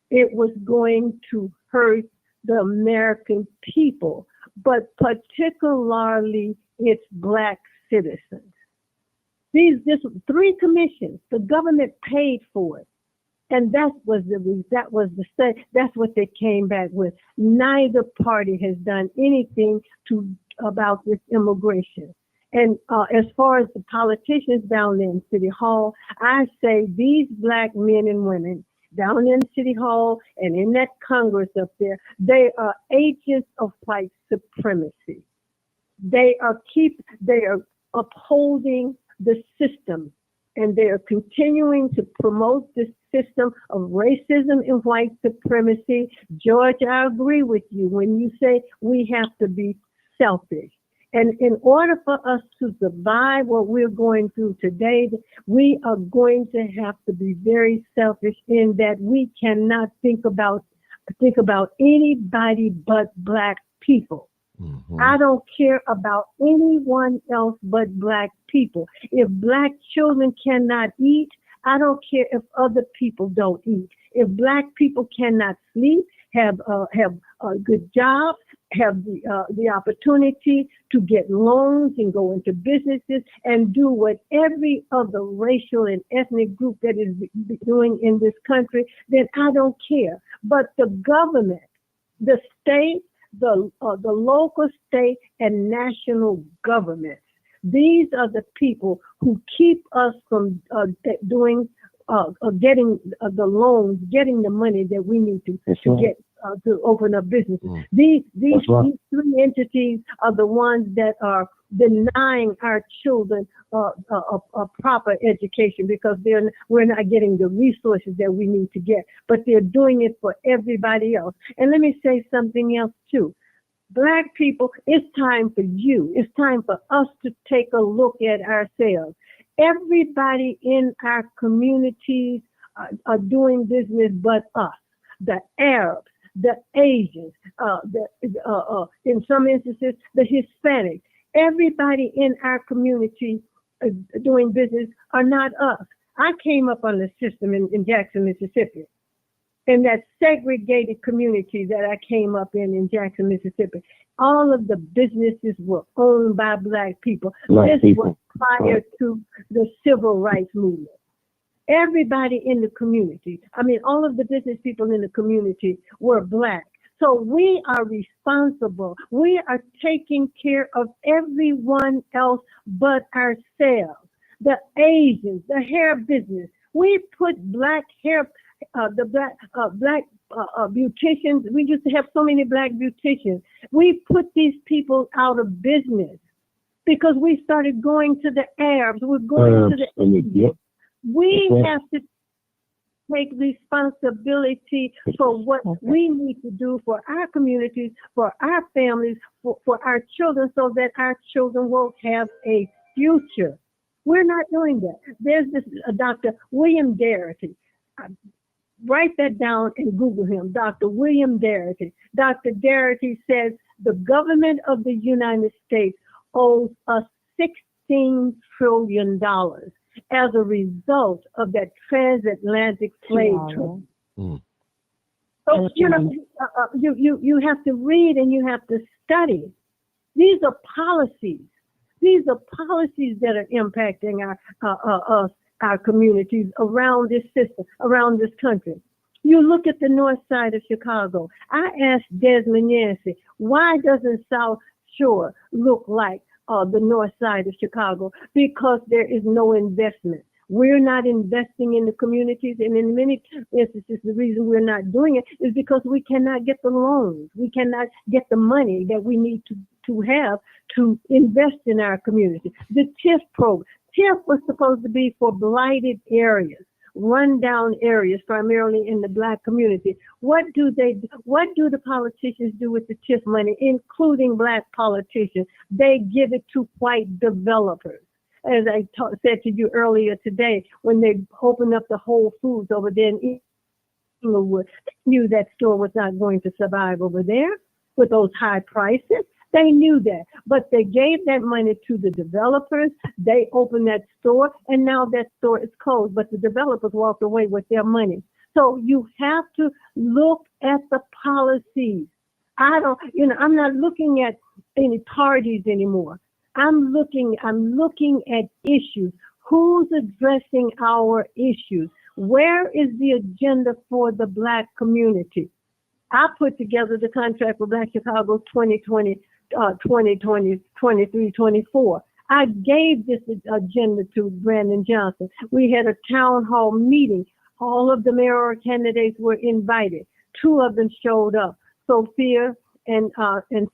it was going to hurt the American people, but particularly its black citizens. These 3 commissions, the government paid for it. And that was the study. That's what they came back with. Neither party has done anything about this immigration. And as far as the politicians down there in City Hall, I say these black men and women down in City Hall and in that Congress up there, they are agents of white supremacy. They are upholding the system, and they are continuing to promote this system of racism and white supremacy. George, I agree with you when you say we have to be selfish. And in order for us to survive what we're going through today, we are going to have to be very selfish in that we cannot think about anybody but black people. Mm-hmm. I don't care about anyone else but black people. If black children cannot eat, I don't care if other people don't eat. If black people cannot sleep, have good jobs, have the opportunity to get loans and go into businesses and do what every other racial and ethnic group that is doing in this country, then I don't care. But the government, the state, the local, state, and national governments, these are the people who keep us from getting the loans, getting the money that we need to get to open up businesses. These three entities are the ones that are denying our children a proper education because we're not getting the resources that we need to get, but they're doing it for everybody else. And let me say something else too. Black people, it's time for you. It's time for us to take a look at ourselves. Everybody in our communities are doing business but us. The Arabs, the Asians, in some instances, the Hispanics. Everybody in our community doing business are not us. I came up on the system in Jackson, Mississippi. In that segregated community that I came up in Jackson, Mississippi, all of the businesses were owned by Black people. This was prior to the civil rights movement. Everybody in the community, all of the business people in the community were Black. So we are responsible. We are taking care of everyone else but ourselves. The Asians, the hair business, we put Black hair, Black beauticians. We used to have so many Black beauticians. We put these people out of business because we started going to the Arabs. We're going to the Indians. We have to take responsibility for what we need to do for our communities, for our families, for our children, so that our children will have a future. We're not doing that. There's this Dr. William Darity. Write that down and Google him, Dr. William Darity. Dr. Darity says the government of the United States owes us $16 trillion as a result of that transatlantic slave trade. So, you have to read and you have to study. These are policies. These are policies that are impacting our communities around this system, around this country. You look at the north side of Chicago. I asked Desmond Yancey, why doesn't South Shore look like the north side of Chicago? Because there is no investment. We're not investing in the communities, and in many instances, the reason we're not doing it is because we cannot get the loans. We cannot get the money that we need to have to invest in our community. The TIF program. TIF was supposed to be for blighted areas, rundown areas, primarily in the Black community. What do the politicians do with the TIF money, including Black politicians? They give it to white developers. As I said to you earlier today, when they opened up the Whole Foods over there in Inglewood, they knew that store was not going to survive over there with those high prices. They knew that, but they gave that money to the developers. They opened that store, and now that store is closed, but the developers walked away with their money. So you have to look at the policies. I'm not looking at any parties anymore. I'm looking at issues. Who's addressing our issues? Where is the agenda for the Black community? I put together the contract for Black Chicago 2020, 23, 24. I gave this agenda to Brandon Johnson. We had a town hall meeting. All of the mayoral candidates were invited. 2 of them showed up, Sophia and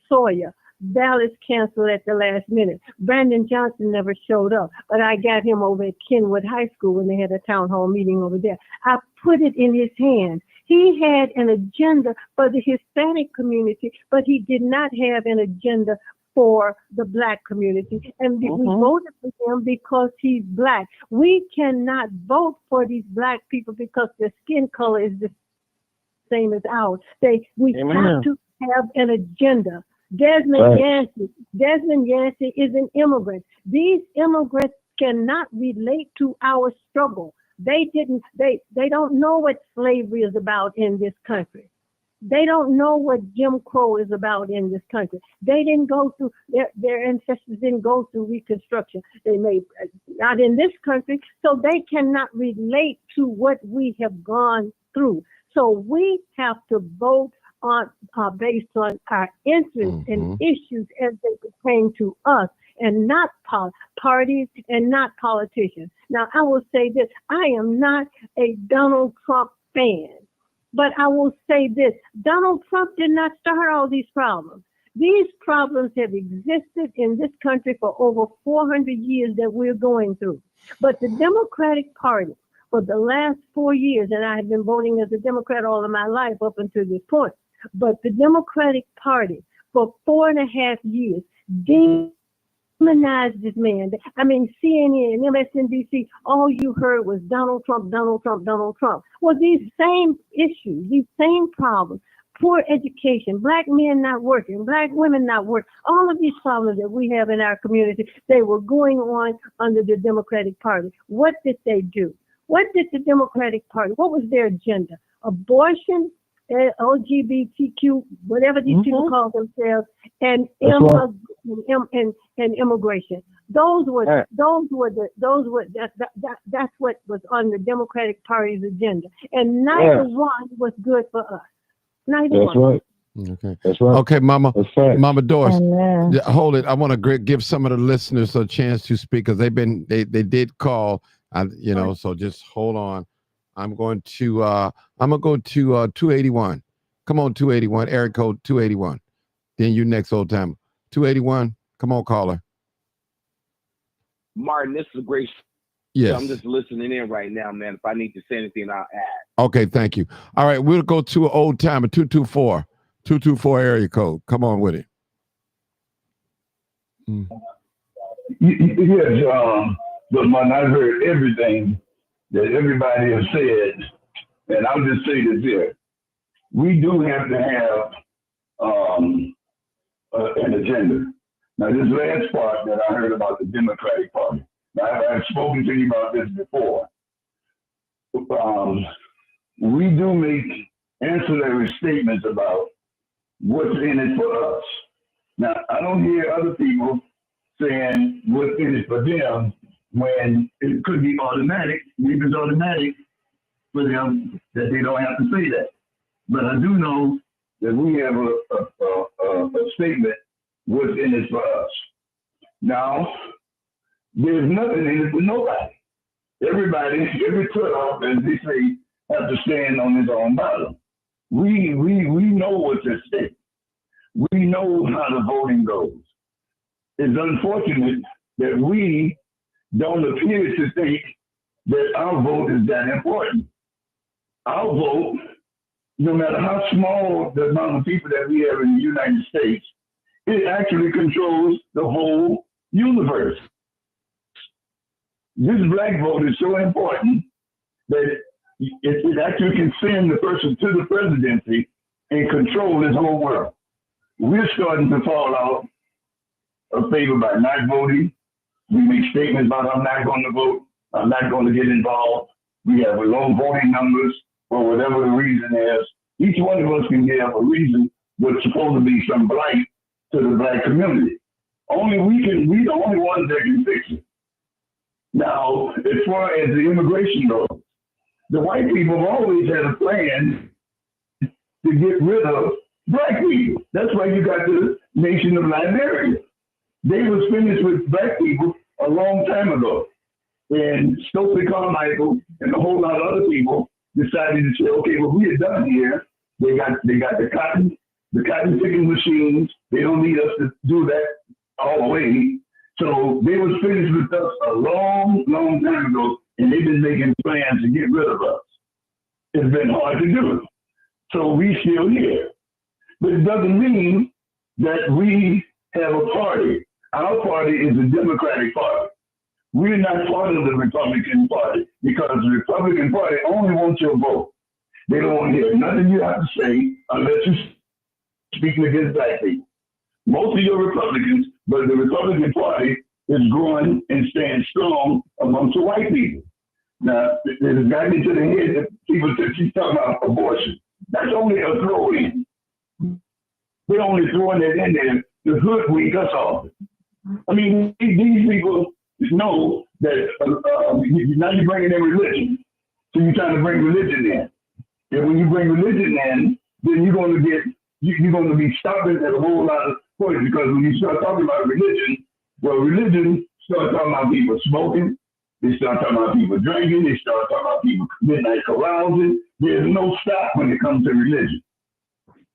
Sawyer. Dallas canceled at the last minute. Brandon Johnson never showed up, but I got him over at Kenwood High School when they had a town hall meeting over there. I put it in his hands. He had an agenda for the Hispanic community, but he did not have an agenda for the Black community. And we voted for him because he's Black. We cannot vote for these Black people because their skin color is the same as ours. We have to have an agenda. Desmond Yancey is an immigrant. These immigrants cannot relate to our struggle. They don't know what slavery is about in this country. They don't know what Jim Crow is about in this country. They didn't go through, their ancestors didn't go through Reconstruction. They made, not in this country, so they cannot relate to what we have gone through. So we have to vote on based on our interests and issues as they pertain to us, and not parties and not politicians. Now, I will say this, I am not a Donald Trump fan, but I will say this, Donald Trump did not start all these problems. These problems have existed in this country for over 400 years that we're going through. But the Democratic Party, for the last 4 years, and I have been voting as a Democrat all of my life up until this point, but the Democratic Party for 4.5 years demonized this man. I mean, CNN, MSNBC, all you heard was Donald Trump, Donald Trump, Donald Trump. Well, these same issues, these same problems, poor education, black men not working, black women not working, all of these problems that we have in our community, they were going on under the Democratic Party. What did they do? What did the Democratic Party, what was their agenda? Abortion, LGBTQ, whatever these people call themselves, and immigration. That's what was on the Democratic Party's agenda, and neither one was good for us. Neither one. Right. Okay. That's right. Okay, Mama. That's right. Mama Doris, hold it. I want to give some of the listeners a chance to speak because they did call. So just hold on. I'm going to go to 281. Come on, 281, area code 281. Then you next, old timer. 281. Come on, caller. Martin, this is a great. Yes. I'm just listening in right now, man. If I need to say anything, I'll add. Okay, thank you. All right, we'll go to an old timer, 224 area code. Come on with it. Yes, but man, I've heard everything that everybody has said, and I'll just say this here. We do have to have an agenda. Now, this last part that I heard about the Democratic Party, now, I've spoken to you about this before. We do make ancillary statements about what's in it for us. Now, I don't hear other people saying what's in it for them when it could be automatic. Maybe it's automatic for them that they don't have to say that. But I do know that we have a statement, what's in it for us. Now, there's nothing in it for nobody. Everybody, every cutoff, as they say, have to stand on his own bottom. We know what's at stake. We know how the voting goes. It's unfortunate that we don't appear to think that our vote is that important. Our vote, no matter how small the amount of people that we have in the United States, it actually controls the whole universe. This black vote is so important that it actually can send the person to the presidency and control this whole world. We're starting to fall out of favor by not voting. We make statements about I'm not going to vote, I'm not going to get involved. We have low voting numbers for whatever the reason is. Each one of us can give a reason what's supposed to be some blight to the black community. Only we're the only ones that can fix it. Now, as far as the immigration goes, the white people have always had a plan to get rid of black people. That's why you got the nation of Liberia. They was finished with black people a long time ago. And Stokely Carmichael and a whole lot of other people decided to say, okay, well, we are done here. They got the cotton picking machines. They don't need us to do that all the way. So they was finished with us a long, long time ago, and they've been making plans to get rid of us. It's been hard to do. So we still here. But it doesn't mean that we have a party. Our party is the Democratic Party. We're not part of the Republican Party because the Republican Party only wants your vote. They don't want to hear nothing you have to say unless you're speaking against black people. Most of your Republicans, but the Republican Party is growing and staying strong amongst the white people. Now, it has gotten into the head that people keep talking about abortion. That's only a throw-in. They're only throwing that in there to hoodwink us off. I mean, these people know that now you're bringing in religion. So you're trying to bring religion in. And when you bring religion in, then you're going to be stopping at a whole lot of points, because when you start talking about religion, well, religion starts talking about people smoking, they start talking about people drinking, they start talking about people midnight carousing. There's no stop when it comes to religion.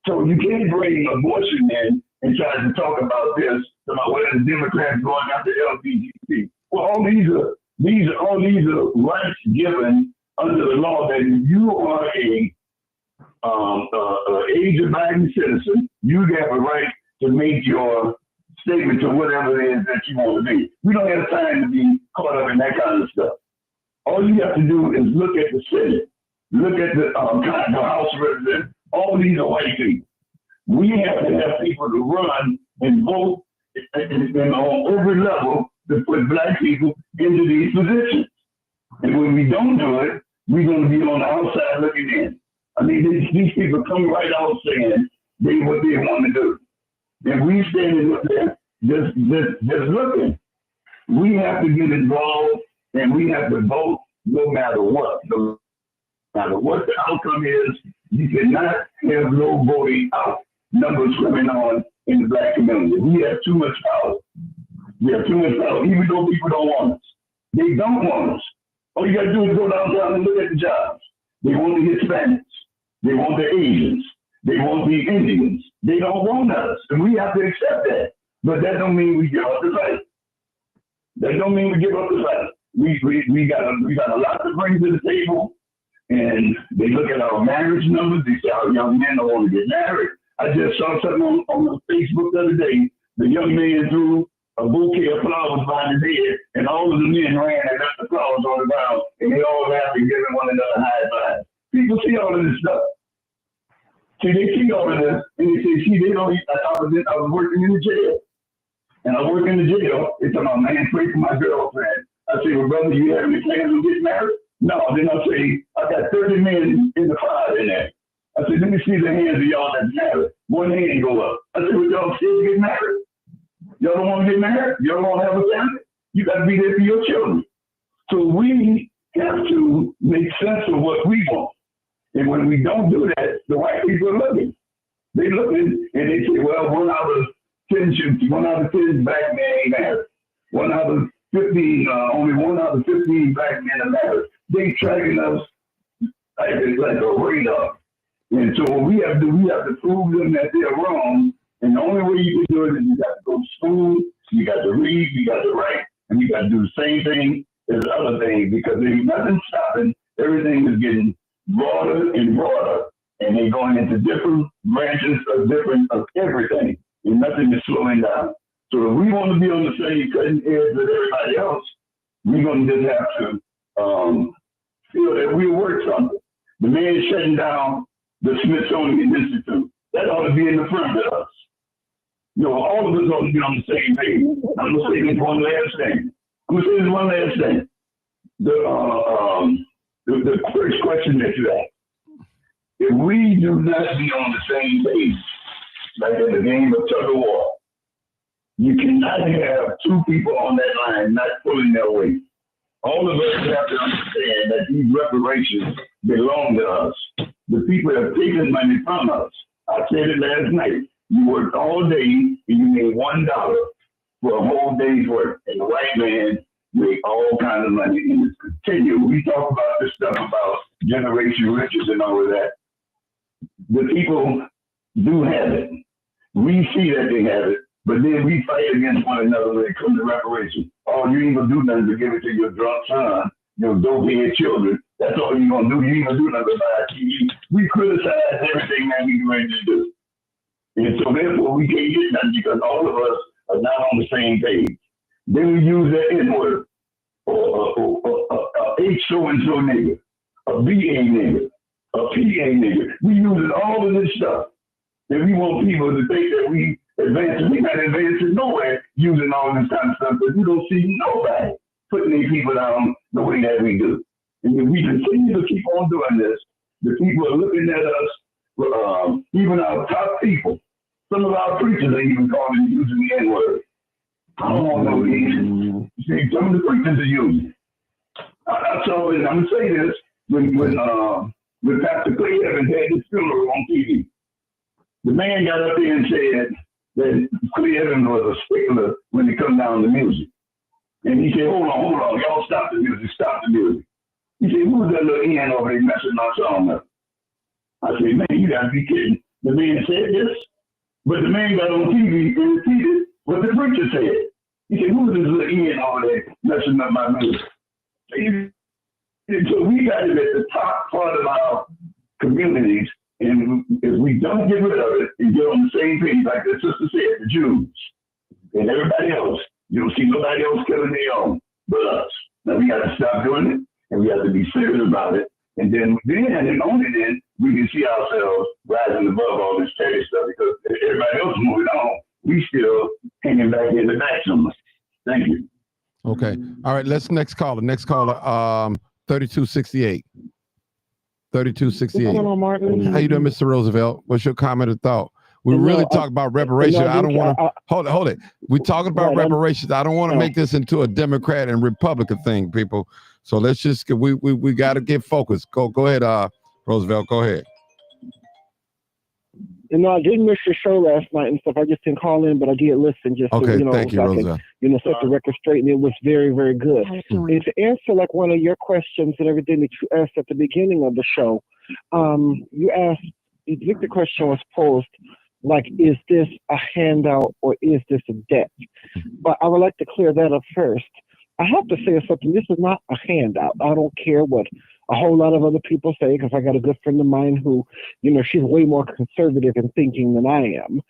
So you can't bring abortion in and try to talk about this, about whether the Democrats going after LGBT. Well, all these are rights given under the law that if you are a age-abiding citizen, you have a right to make your statement to whatever it is that you want to be. We don't have time to be caught up in that kind of stuff. All you have to do is look at the Senate, look at the House of Representatives. All these are white people. We have to have people to run and vote on every level to put black people into these positions. And when we don't do it, we're going to be on the outside looking in. I mean, these people come right out saying what they want to do. And we standing up there just looking. We have to get involved, and we have to vote no matter what. No matter what the outcome is, you cannot have low voting out numbers coming on in the black community. We have too much power. We have too much power, even though people don't want us. They don't want us. All you got to do is go downtown and look at the jobs. They want the Hispanics. They want the Asians. They want the Indians. They don't want us, and we have to accept that. But that don't mean we give up the fight. That don't mean we give up the fight. We got a lot to bring to the table, and they look at our marriage numbers. They say our young men don't want to get married. I just saw something on Facebook the other day. The young man threw a bouquet of flowers by his head, and all of the men ran and left the flowers on the ground, and they all laughed and giving one another high five. People see all of this stuff. See, they see all of this, and they say, see, they don't. I was working in the jail, and I work in the jail. They tell my man, pray for my girlfriend. I say, well, brother, you have any plans on getting married? No. Then I say, I got 30 men in the fire in there. I said, let me see the hands of y'all that's married. One hand go up. I said, well, y'all scared to get married? Y'all don't want to get married? Y'all don't want to have a family? You got to be there for your children. So we have to make sense of what we want. And when we don't do that, the white people are looking. They looking and they say, well, 1 out of 10 black men ain't married. 1 out of 15, only 1 out of 15 black men are married. They tracking us like a radar. And so what we have to do, we have to prove them that they're wrong. And the only way you can do it is you got to go to school, you got to read, you got to write, and you got to do the same thing as other things, because there's nothing stopping. Everything is getting broader and broader, and they're going into different branches of everything, and nothing is slowing down. So if we want to be on the same cutting edge with everybody else, we're going to just have to feel that we work something. The man shutting down the Smithsonian Institute, that ought to be in the front of us. You know, all of us ought to be on the same page. I'm going to say this one last thing. The first question that you asked, if we do not be on the same page, like in the game of tug of war, you cannot have two people on that line not pulling their weight. All of us have to understand that these reparations belong to us. The people have taken money from us. I said it last night. You worked all day and you made $1 for a whole day's work. And the white man made all kinds of money. And it's continued. We talk about this stuff about generation riches and all of that. The people do have it. We see that they have it, but then we fight against one another when it comes to reparations. Oh, you ain't gonna do nothing to give it to your drunk son, your dope-head children. That's all you're gonna do. You ain't gonna do nothing about TV. We criticize everything that we ready to do. And so therefore we can't get nothing because all of us are not on the same page. Then we use that N-word, or H so-and-so nigga, a BA nigga, a PA nigga. We using all of this stuff. And we want people to think that we advancing. We're not advancing nowhere using all this kind of stuff because we don't see nobody putting these people down the way that we do. And if we continue to keep on doing this, the people are looking at us, even our top people Some of our preachers ain't even calling using the N-word. I don't want no N. See, some of the preachers are using. So I'm gonna say this when Pastor Clay Evans had his funeral on TV. The man got up there and said that Clay Evans was a stickler when it comes down to music. And he said, hold on, y'all stop the music. He said, who's that little N over there messing my song up? I said, man, you gotta be kidding. The man said this, but the man got on TV and repeated what the preacher said. He said, who's this little N over there messing up my music? So we got it at the top part of our communities, and if we don't get rid of it and get on the same page, like the sister said, the Jews and everybody else, you don't see nobody else killing their own but us. Now we got to stop doing it, and we have to be serious about it. And then and only then, we can see ourselves rising above all this petty stuff, because everybody else moving on, we still hanging back in the back somewhere. Thank you. Okay. All right. Next caller. 3268. 3268. What's going on, Martin? How you doing, Mr. Roosevelt? What's your comment or thought? We really talk about reparations. I don't want to hold it. We're talking about reparations. I don't want to make this into a Democrat and Republican thing, people. So let's just we got to get focused. Go ahead, Roosevelt. Go ahead. I didn't miss your show last night and stuff. I just didn't call in, but I did listen. Just okay, to, thank you, Roosevelt. Set the record straight, and it was very, very good. And to answer like one of your questions and everything that you asked at the beginning of the show, you asked. I think the question was posed like, is this a handout or is this a debt? But I would like to clear that up first. I have to say something. This is not a handout. I don't care what a whole lot of other people say, because I got a good friend of mine who, she's way more conservative in thinking than I am.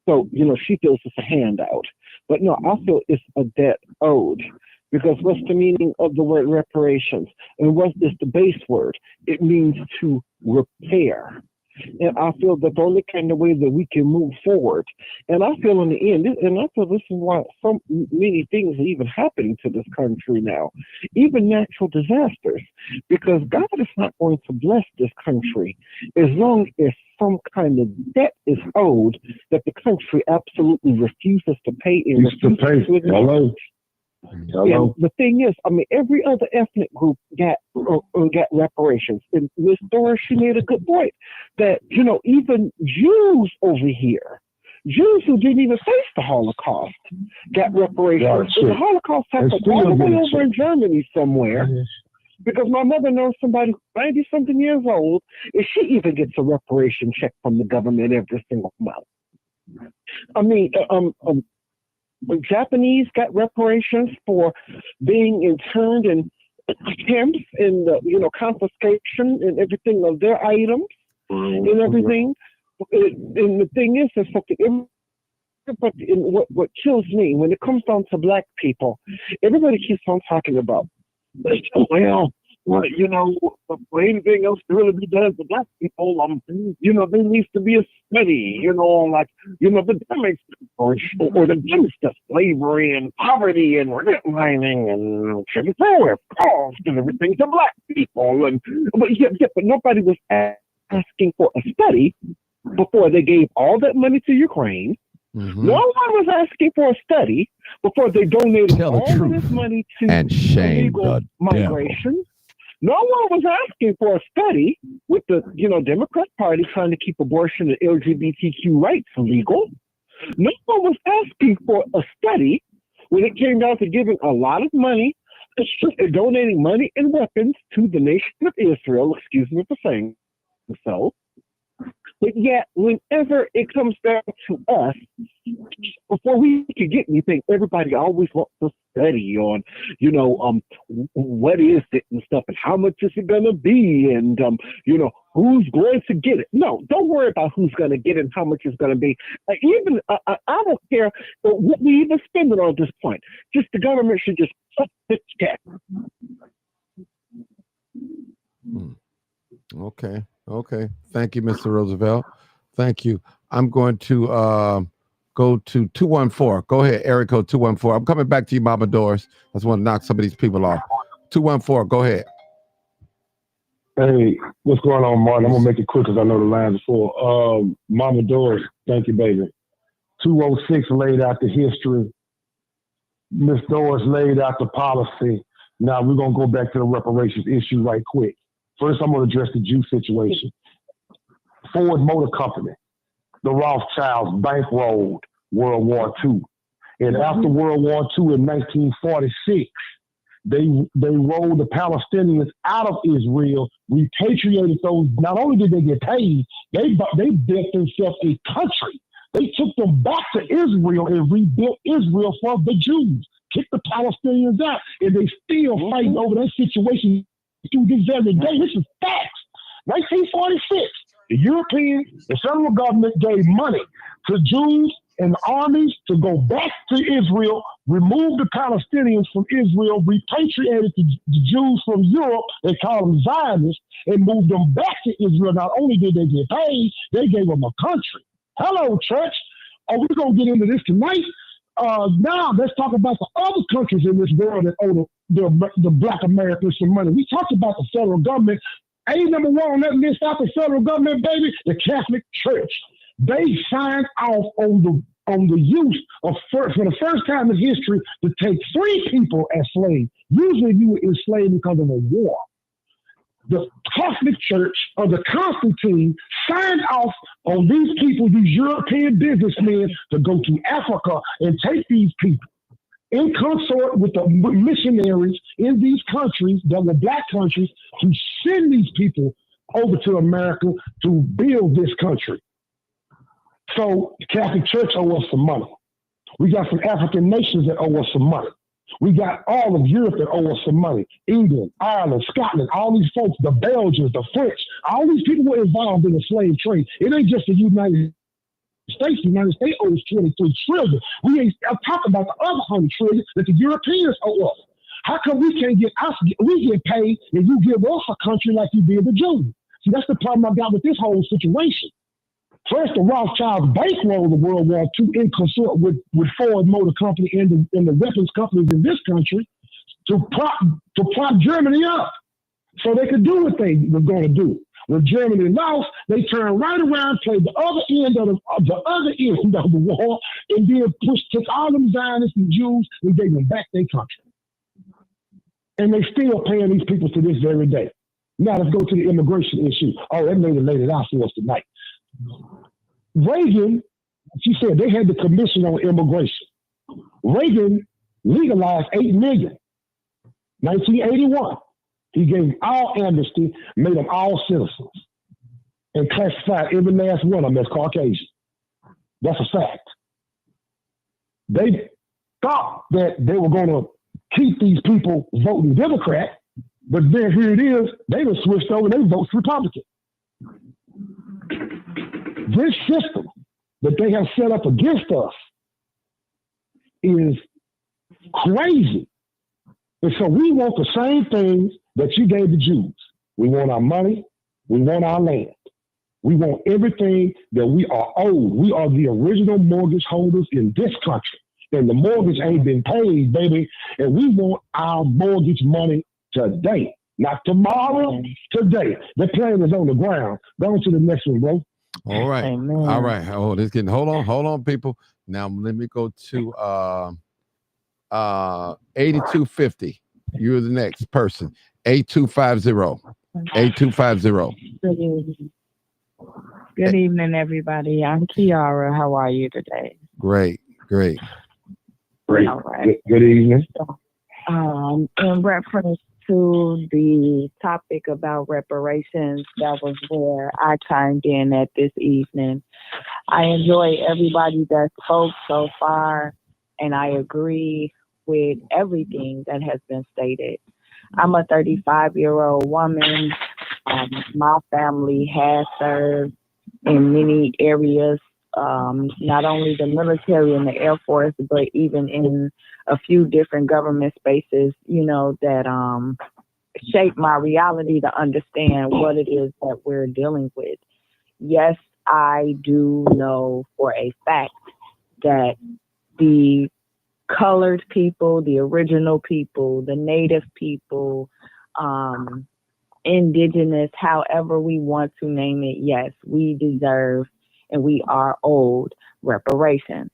So, she feels it's a handout. But no, I feel it's a debt owed. Because what's the meaning of the word reparations? And what is the base word? It means to repair. And I feel that the only kind of way that we can move forward, and I feel in the end, and I feel this is why so many things are even happening to this country now, even natural disasters, because God is not going to bless this country as long as some kind of debt is owed that the country absolutely refuses to pay. Hello. And the thing is, every other ethnic group got reparations. And Ms. Doris, she made a good point that, even Jews over here, Jews who didn't even face the Holocaust, got reparations. The Holocaust happened all the way over in Germany somewhere. Because my mother knows somebody who's 90-something years old, and she even gets a reparation check from the government every single month. Japanese got reparations for being interned in camps and confiscation and everything of their items and everything. And the thing is something. But what kills me when it comes down to black people, everybody keeps on talking about, for anything else to really be done for black people, there needs to be a study, the damage or the damage to slavery and poverty and redlining and power cost and everything to black people. But nobody was asking for a study before they gave all that money to Ukraine. Mm-hmm. No one was asking for a study before they donated all of this money to illegal migration. No one was asking for a study with the Democrat Party trying to keep abortion and LGBTQ rights legal. No one was asking for a study when it came down to giving a lot of money, donating money and weapons to the nation of Israel, excuse me for saying so. But yet, whenever it comes down to us, before we can get anything, everybody always wants to study on, what is it and stuff, and how much is it going to be, and, who's going to get it. No, don't worry about who's going to get it and how much it's going to be. I don't care what we even spend it on at this point. Just the government should just cut this check. Okay. Thank you, Mr. Roosevelt. Thank you. I'm going to go to 214. Go ahead, area code 214. I'm coming back to you, Mama Doris. I just want to knock some of these people off. 214, go ahead. Hey, what's going on, Martin? I'm going to make it quick because I know the lines are full. Mama Doris, thank you, baby. 206 laid out the history. Miss Doris laid out the policy. Now we're going to go back to the reparations issue right quick. First, I'm going to address the Jew situation. Ford Motor Company, the Rothschilds bankrolled World War II. And after World War II in 1946, they rolled the Palestinians out of Israel, repatriated those. Not only did they get paid, they built themselves a country. They took them back to Israel and rebuilt Israel for the Jews, kicked the Palestinians out, and they still fighting over that situation to this very day. This is facts. 1946, the federal government gave money to Jews and the armies to go back to Israel, remove the Palestinians from Israel, repatriated the Jews from Europe, they call them Zionists, and moved them back to Israel. Not only did they get paid, they gave them a country. Hello, church. Are we going to get into this tonight? Now, let's talk about the other countries in this world that owe the Black Americans some money. We talked about the federal government. Number one on that list out the federal government, baby, the Catholic Church. They signed off on the use of, for the first time in history, to take 3 people as slaves. Usually you were enslaved because of a war. The Catholic Church of the Constantine signed off on these people, these European businessmen, to go to Africa and take these people in consort with the missionaries in these countries that were black countries to send these people over to America to build this country. So the Catholic Church owe us some money. We got some African nations that owe us some money. We got all of Europe that owe us some money. England, Ireland, Scotland, all these folks, the Belgians, the French, all these people were involved in the slave trade. It ain't just the United States. The United States owes $23 trillion. I'm talking about the other $100 trillion that the Europeans owe us. How come we can't we get paid and you give us a country like you did the Jews? See, that's the problem I got with this whole situation. First, the Rothschilds bankrolled the World War II in consort with Ford Motor Company and the weapons companies in this country to prop Germany up so they could do what they were going to do. When Germany lost, they turned right around, played the other end of the war, and then took all them Zionists and Jews and gave them back their country. And they still paying these people to this very day. Now let's go to the immigration issue. Oh, that lady laid it out for us tonight. Reagan, she said they had the Commission on Immigration. Reagan legalized 8 million. 1981, he gave all amnesty, made them all citizens, and classified every last one of them as Caucasian. That's a fact. They thought that they were going to keep these people voting Democrat, but then here it is, they were switched over, they vote Republican. This system that they have set up against us is crazy. And so we want the same things that you gave the Jews. We want our money. We want our land. We want everything that we are owed. We are the original mortgage holders in this country. And the mortgage ain't been paid, baby. And we want our mortgage money today. Not tomorrow, today. The plane is on the ground. Go to the next one, bro. All right. Amen. All right. Oh, this getting hold on, people. Now let me go to 8250. You're the next person. 8250. 8250. Good evening. Good evening, everybody. I'm Kiara. How are you today? Great. Great. All right. Good evening. In reference to the topic about reparations, that was where I chimed in at this evening. I enjoy everybody that spoke so far, and I agree with everything that has been stated. I'm a 35-year-old woman. My family has served in many areas, not only the military and the Air Force, but even in a few different government spaces, that shape my reality to understand what it is that we're dealing with. Yes, I do know for a fact that the colored people, the original people, the native people, indigenous, however we want to name it, yes, we deserve and we are owed reparations,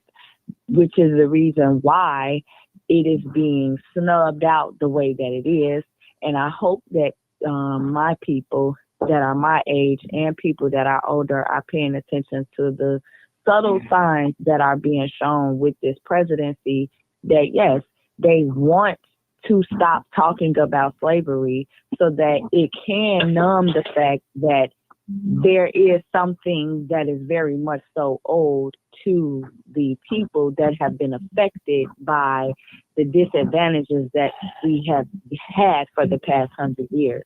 which is the reason why it is being snubbed out the way that it is. And I hope that my people that are my age and people that are older are paying attention to the subtle signs that are being shown with this presidency, that yes, they want to stop talking about slavery so that it can numb the fact that there is something that is very much so owed to the people that have been affected by the disadvantages that we have had for the past 100 years.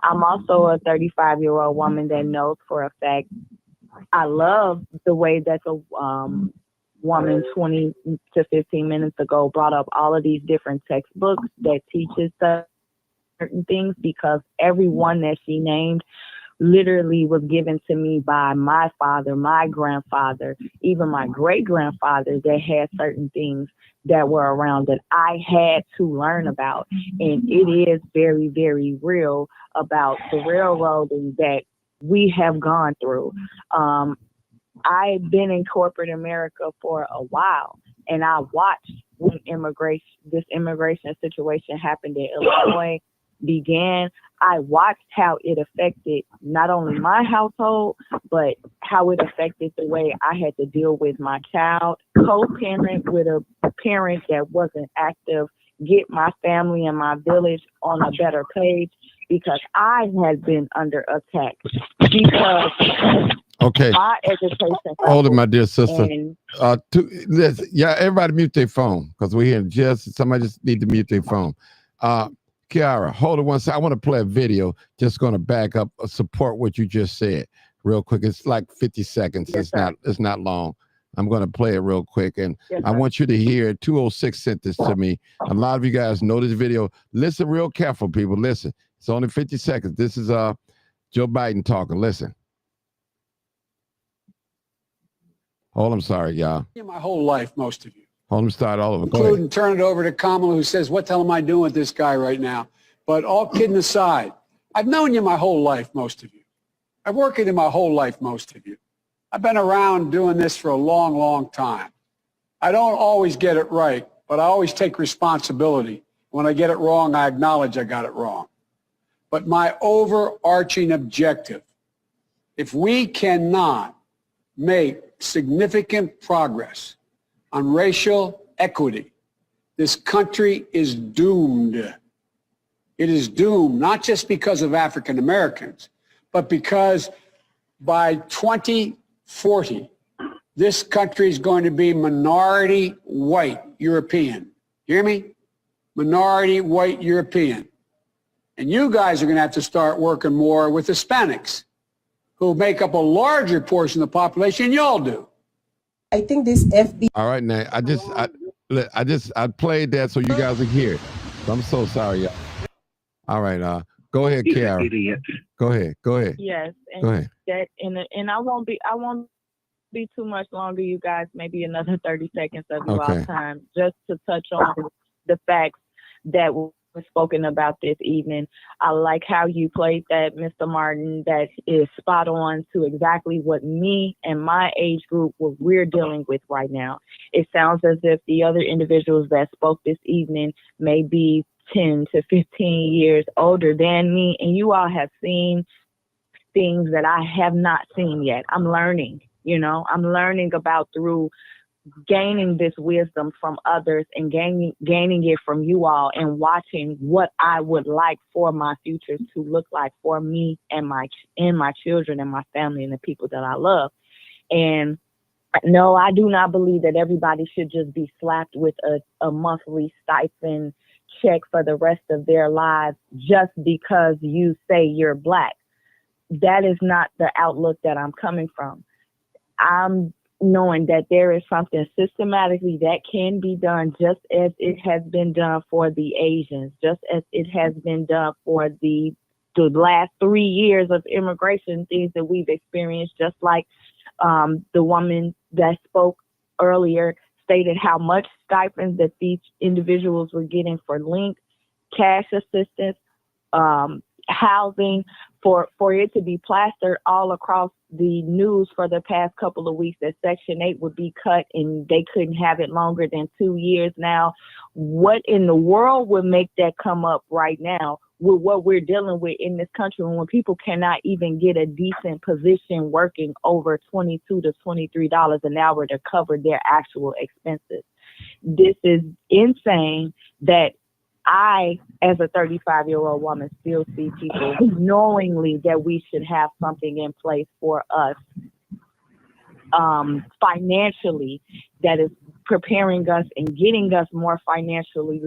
I'm also a 35-year-old woman that knows for a fact I love the way that the woman 20 to 15 minutes ago brought up all of these different textbooks that teaches certain things, because every one that she named literally was given to me by my father, my grandfather, even my great-grandfather, that had certain things that were around that I had to learn about. And it is very, very real about the railroading that we have gone through. I've been in corporate America for a while, and I watched when this immigration situation happened in Illinois began. I watched how it affected not only my household, but how it affected the way I had to deal with my child, co-parent with a parent that wasn't active, get my family and my village on a better page, because I had been under attack. Because okay, my education. Hold it, my dear sister. And Listen, yeah, everybody mute their phone, because we're here. Somebody just need to mute their phone. Kiara, hold it one second. I want to play a video. Just going to back up, support what you just said real quick. It's like 50 seconds. Yes, It's not long. I'm going to play it real quick, and yes, I want you to hear. 206 sent this to me. A lot of you guys know this video. Listen real careful, people. Listen. It's only 50 seconds. This is Joe Biden talking. Listen. Hold, I'm sorry, y'all. My whole life, most of you. Hold them, start all over. Go Including ahead. turn it over to Kamala, who says, what the hell am I doing with this guy right now? But all kidding aside, I've known you my whole life, most of you. I've worked with you my whole life, most of you. I've been around doing this for a long, long time. I don't always get it right, but I always take responsibility. When I get it wrong, I acknowledge I got it wrong. But my overarching objective, if we cannot make significant progress on racial equity, this country is doomed. It is doomed, not just because of African Americans, but because by 2040, this country is going to be minority white European. Hear me? Minority white European. And you guys are going to have to start working more with Hispanics, who make up a larger portion of the population than y'all do. I think this FB. All right, now I played that so you guys can hear it. So I'm so sorry, y'all. All right, go ahead, Kiara. Go ahead. yes, and Go ahead. that and I won't be too much longer, you guys. Maybe another 30 seconds of you all time, just to touch on the facts that were spoken about this evening. I like how you played that, Mr. Martin. That is spot on to exactly what me and my age group, what we're dealing with right now. It sounds as if the other individuals that spoke this evening may be 10 to 15 years older than me, and you all have seen things that I have not seen yet. I'm learning, I'm learning about through gaining this wisdom from others and gaining it from you all, and watching what I would like for my future to look like for me and my children and my family and the people that I love. And no, I do not believe that everybody should just be slapped with a monthly stipend check for the rest of their lives just because you say you're Black. That is not the outlook that I'm coming from. I'm knowing that there is something systematically that can be done, just as it has been done for the Asians, just as it has been done for the last 3 years of immigration, things that we've experienced, just like the woman that spoke earlier stated how much stipends that these individuals were getting for link, cash assistance, housing, for it to be plastered all across the news for the past couple of weeks that Section 8 would be cut and they couldn't have it longer than 2 years now. What in the world would make that come up right now with what we're dealing with in this country when people cannot even get a decent position working over $22 to $23 an hour to cover their actual expenses? This is insane that I, as a 35-year-old woman, still see people knowingly that we should have something in place for us financially that is preparing us and getting us more financially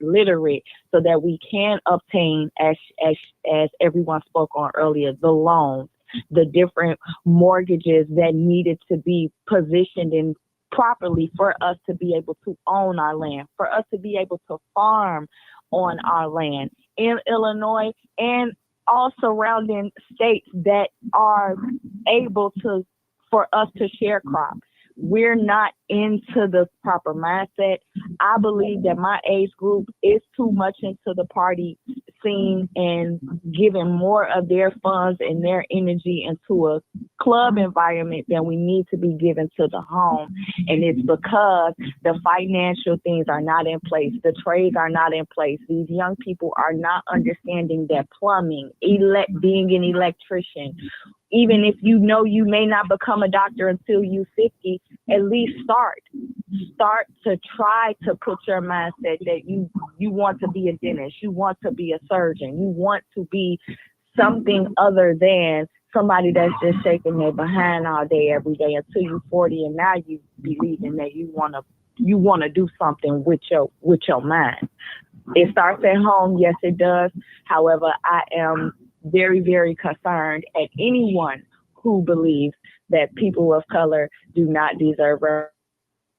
literate so that we can obtain, as everyone spoke on earlier, the loans, the different mortgages that needed to be positioned in properly for us to be able to own our land, for us to be able to farm on our land in Illinois and all surrounding states that are able to, for us to share crops. We're not into the proper mindset. I believe that my age group is too much into the party scene and giving more of their funds and their energy into a club environment than we need to be given to the home. And it's because the financial things are not in place. The trades are not in place. These young people are not understanding that plumbing, being an electrician, even if you know you may not become a doctor until you're 50, at least start to try to put your mindset that you want to be a dentist, you want to be a surgeon, you want to be something other than somebody that's just shaking their behind all day, every day until you're 40, and now you believing that you want to do something with your mind. It starts at home, yes, it does. However, I am very, very concerned at anyone who believes that people of color do not deserve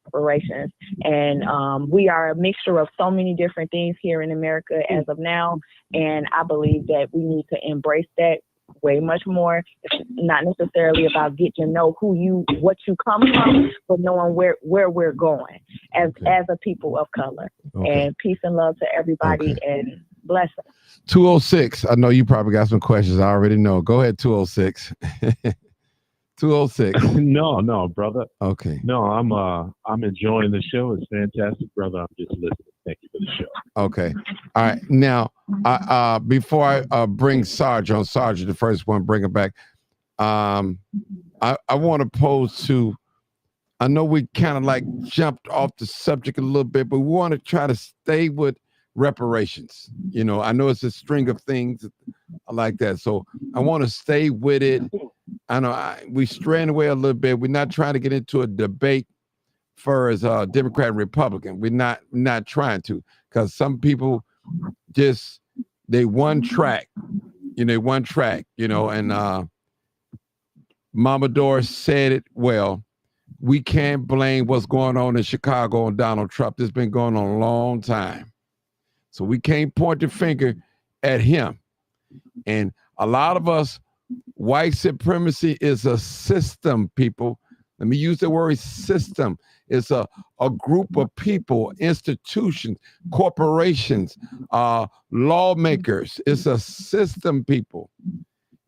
reparations. And we are a mixture of so many different things here in America as of now. And I believe that we need to embrace that way much more. It's not necessarily about getting to know what you come from, but knowing where we're going as a people of color. Okay. And peace and love to everybody and blessings. 206. I know you probably got some questions. I already know. Go ahead, 206. 206. No, brother. Okay. No, I'm enjoying the show. It's fantastic, brother. I'm just listening. Thank you for the show. Okay. All right. Now, before I bring Sarge on, Sarge, the first one, bring it back. I want to pose to. I know we kind of like jumped off the subject a little bit, but we want to try to stay with reparations. You know, I know it's a string of things like that, so I want to stay with it. I know we straying away a little bit. We're not trying to get into a debate for as Democrat and Republican. We're not trying to, because some people just they one track, and Mama Doris said it well. We can't blame what's going on in Chicago on Donald Trump. This has been going on a long time. So we can't point the finger at him. And a lot of us, white supremacy is a system, people. Let me use the word system. It's a group of people, institutions, corporations, lawmakers. It's a system, people.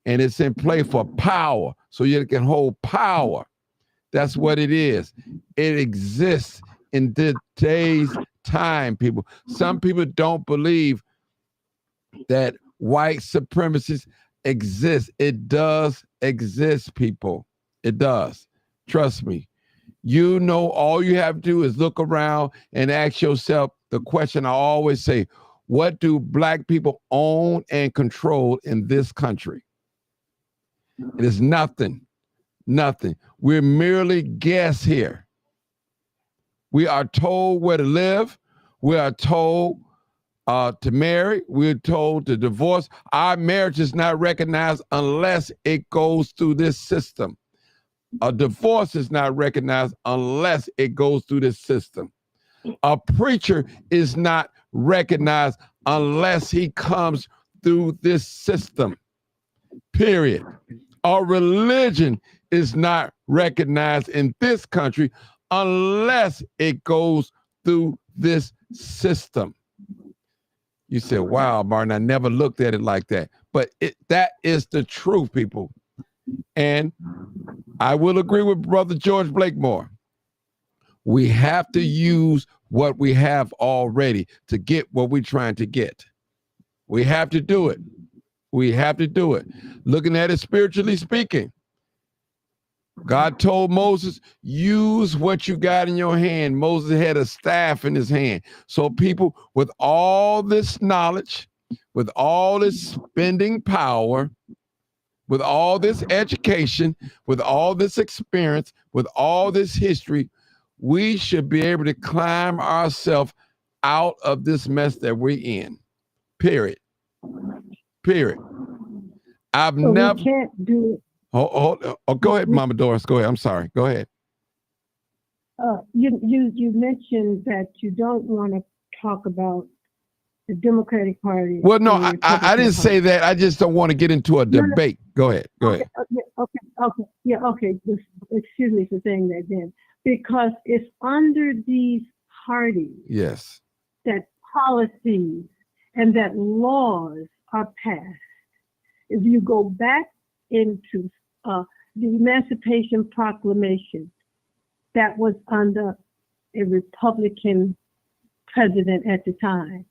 And it's in play for power, so you can hold power. That's what it is. It exists in today's time, people. Some people don't believe that white supremacists exist. It does exist, people. It does. Trust me. You know, all you have to do is look around and ask yourself the question I always say: what do black people own and control in this country? It is nothing. Nothing. We're merely guests here. We are told where to live. We are told to marry. We're told to divorce. Our marriage is not recognized unless it goes through this system. A divorce is not recognized unless it goes through this system. A preacher is not recognized unless he comes through this system. Period. Our religion is not recognized in this country unless it goes through this system. You said, wow, Martin, I never looked at it like that. but that is the truth, people. And I will agree with Brother George Blakemore. We have to use what we have already to get what we're trying to get. We have to do it. We have to do it. Looking at it spiritually speaking, God told Moses, use what you got in your hand. Moses had a staff in his hand. So people with all this knowledge, with all this spending power, with all this education, with all this experience, with all this history, we should be able to climb ourselves out of this mess that we're in. Period. Period. I've never. We can't do it. Oh, go ahead, Mama Doris. Go ahead. I'm sorry. Go ahead. You mentioned that you don't want to talk about the Democratic Party. Well, no, I didn't say that. I just don't want to get into a debate. Go ahead. Go ahead. Okay. Yeah. Okay. Excuse me for saying that then, because it's under these parties. Yes. That policies and that laws are passed. If you go back into the Emancipation Proclamation, that was under a Republican president at the time.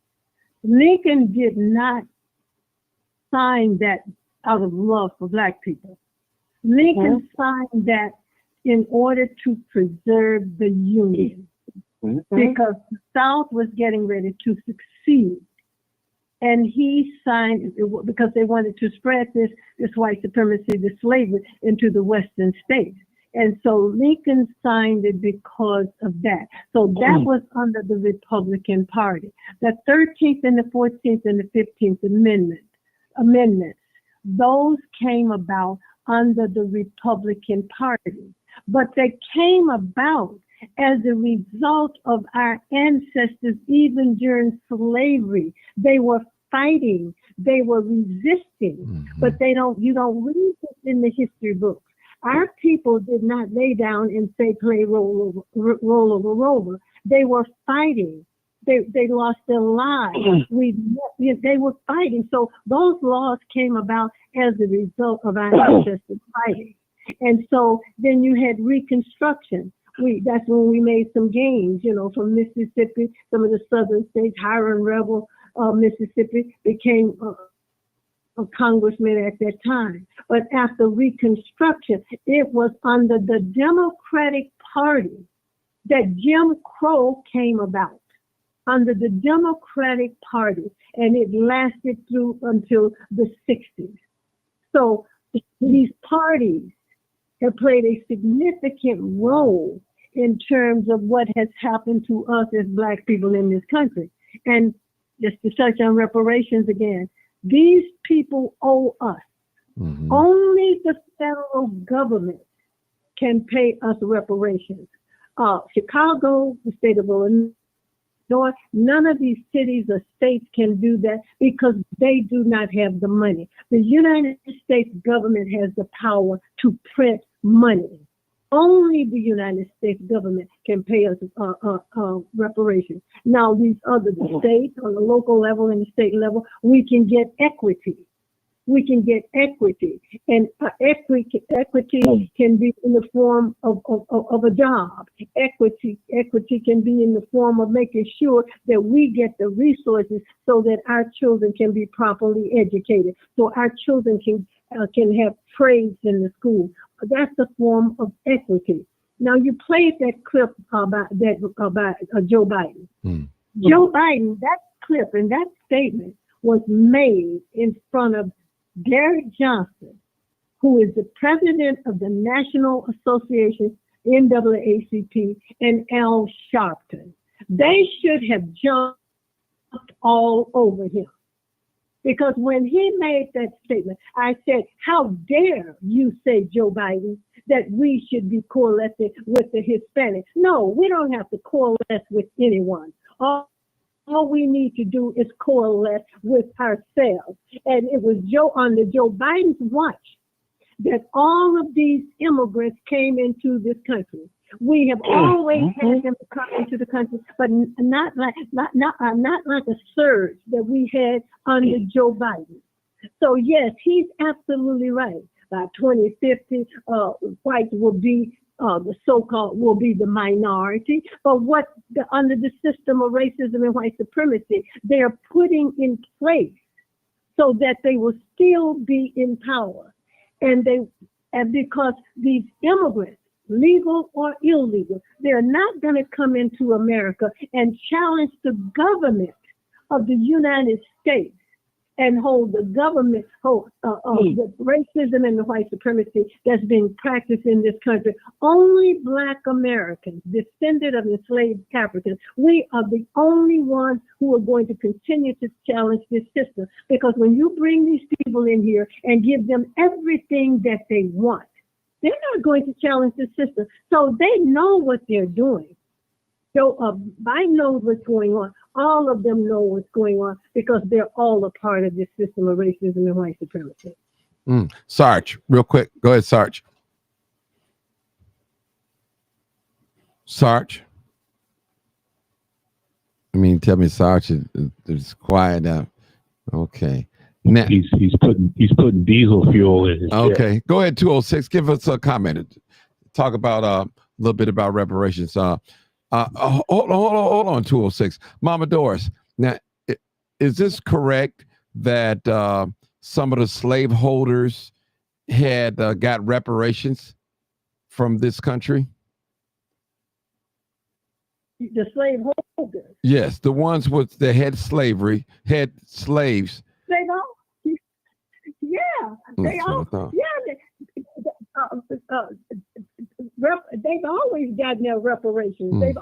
Lincoln did not sign that out of love for Black people. Lincoln signed that in order to preserve the Union, because the South was getting ready to succeed. And he signed it because they wanted to spread this white supremacy, this slavery into the Western states. And so Lincoln signed it because of that. So that was under the Republican Party. The 13th and the 14th and the 15th amendments, those came about under the Republican Party. But they came about as a result of our ancestors, even during slavery. They were fighting, they were resisting, but you don't read this in the history books. Our people did not lay down and say, play roll over. They were fighting. They lost their lives. They were fighting. So those laws came about as a result of our ancestors fighting. And so then you had Reconstruction. That's when we made some gains, from Mississippi, some of the southern states. Hiram Rebel, Mississippi, became a congressman at that time. But after Reconstruction, it was under the Democratic Party that Jim Crow came about, under the Democratic Party, and it lasted through until the 60s. So these parties have played a significant role in terms of what has happened to us as Black people in this country. And just to touch on reparations again, these people owe us. Only the federal government can pay us reparations. Chicago, the state of Illinois, none of these cities or states can do that because they do not have the money. The United States government has the power to print money. Only the United States government can pay us reparations. Now, these other states, on the local level and the state level, we can get equity. We can get equity, and equity can be in the form of a job. Equity can be in the form of making sure that we get the resources so that our children can be properly educated, so our children can have trades in the school. That's a form of equity. Now, you played that clip about Joe Biden. Joe Biden, that clip and that statement was made in front of Derek Johnson, who is the president of the National Association, NAACP, and Al Sharpton. They should have jumped all over him. Because when he made that statement, I said, how dare you say, Joe Biden, that we should be coalescing with the Hispanics? No, we don't have to coalesce with anyone. All we need to do is coalesce with ourselves. And it was on Joe Biden's watch that all of these immigrants came into this country. We have always had them come into the country, but not like a surge that we had under Joe Biden. So yes, he's absolutely right. By 2050, whites will be the so-called will be the minority. But under the system of racism and white supremacy, they are putting in place so that they will still be in power, and because these immigrants, legal or illegal, they're not going to come into America and challenge the government of the United States and hold the government, the racism and the white supremacy that's being practiced in this country. Only Black Americans, descended of enslaved Africans, we are the only ones who are going to continue to challenge this system. Because when you bring these people in here and give them everything that they want, they're not going to challenge the system. So they know what they're doing. So Biden knows what's going on. All of them know what's going on because they're all a part of this system of racism and white supremacy. Sarge, real quick. Go ahead, Sarge. Sarge. I mean, tell me, Sarge is quiet now. Okay. Now, he's putting diesel fuel in his okay. jet. Go ahead, 206. Give us a comment. Talk about a little bit about reparations. Hold on, 206. Mama Doris. Now, is this correct that some of the slaveholders had got reparations from this country? The slaveholders? Yes, the ones that had slavery, had slaves. They all, yeah, they all, yeah. They've always gotten their reparations. They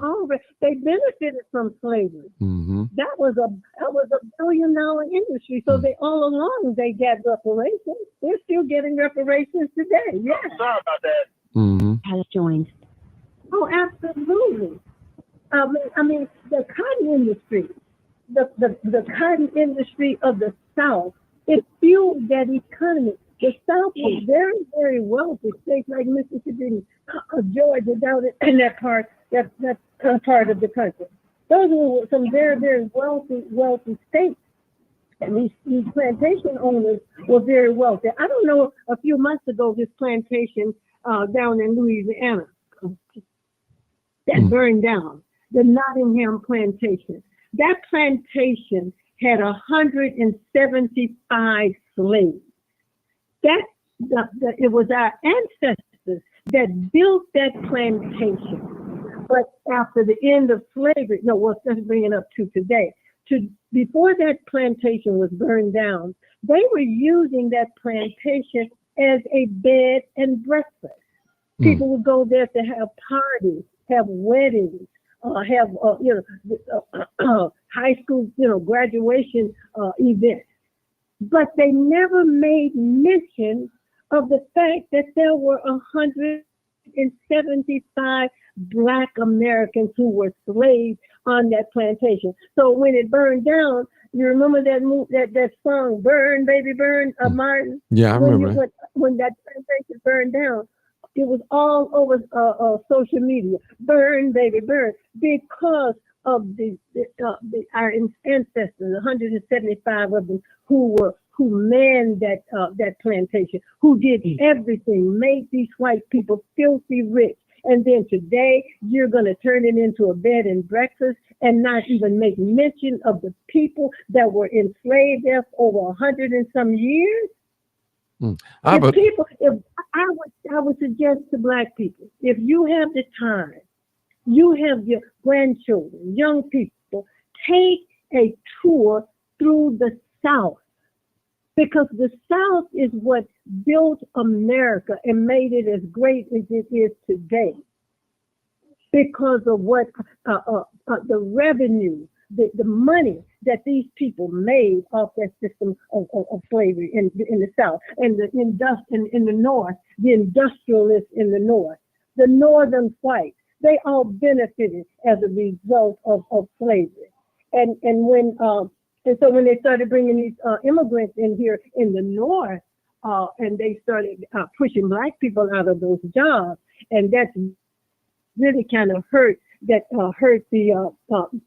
benefited from slavery. That was a $1 billion industry. So they all along they got reparations. They're still getting reparations today. Yeah. Sorry about that. Has joined. Oh, absolutely. I mean, the cotton industry, the cotton industry of the South, it fueled that economy. The South was very, very wealthy. States like Mississippi, Georgia, down in that part of the country. Those were some very, very wealthy states. And these plantation owners were very wealthy. I don't know, a few months ago, this plantation down in Louisiana that burned down, the Nottingham plantation. That plantation had 175 slaves. It was our ancestors that built that plantation. But after the end of slavery, let's bring it up to today. Before that plantation was burned down, they were using that plantation as a bed and breakfast. People would go there to have parties, have weddings, have high school, graduation events. But they never made mention of the fact that there were 175 Black Americans who were slaves on that plantation. So when it burned down, you remember that song, "Burn, Baby, Burn," of Martin? Yeah, I remember. When that plantation burned down, it was all over social media. "Burn, baby, burn," because of our ancestors, 175 of them who manned that plantation, who did everything, made these white people filthy rich. And then today you're going to turn it into a bed and breakfast and not even make mention of the people that were enslaved there for over 100 and some years. I would suggest to Black people, if you have the time, you have your grandchildren, young people, take a tour through the South, because the South is what built America and made it as great as it is today, because of what the revenue, the money that these people made off that system of slavery in the South, and in the North, the industrialists in the North, the Northern whites, they all benefited as a result of slavery. And so when they started bringing these immigrants in here in the North, and they started pushing Black people out of those jobs, and that's really kind of hurt the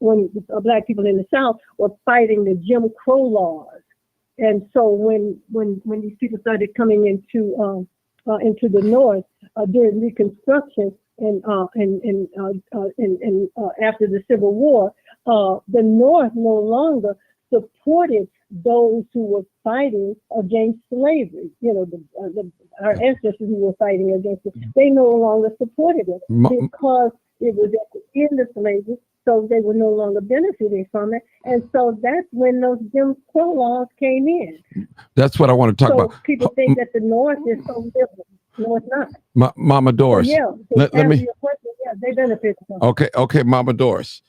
when Black people in the South were fighting the Jim Crow laws And so when these people started coming into the North during Reconstruction and after the Civil War, the North no longer supported those who were fighting against slavery. You know, our ancestors who were fighting against it, they no longer supported it because it was at the end of slavery, so they were no longer benefiting from it. And so that's when those Jim Crow laws came in. That's what I want to talk about. People think that the North is so liberal. No, it's not. Mama Doris. So, yeah, let me. Yeah, they benefit from it. Okay, Mama Doris.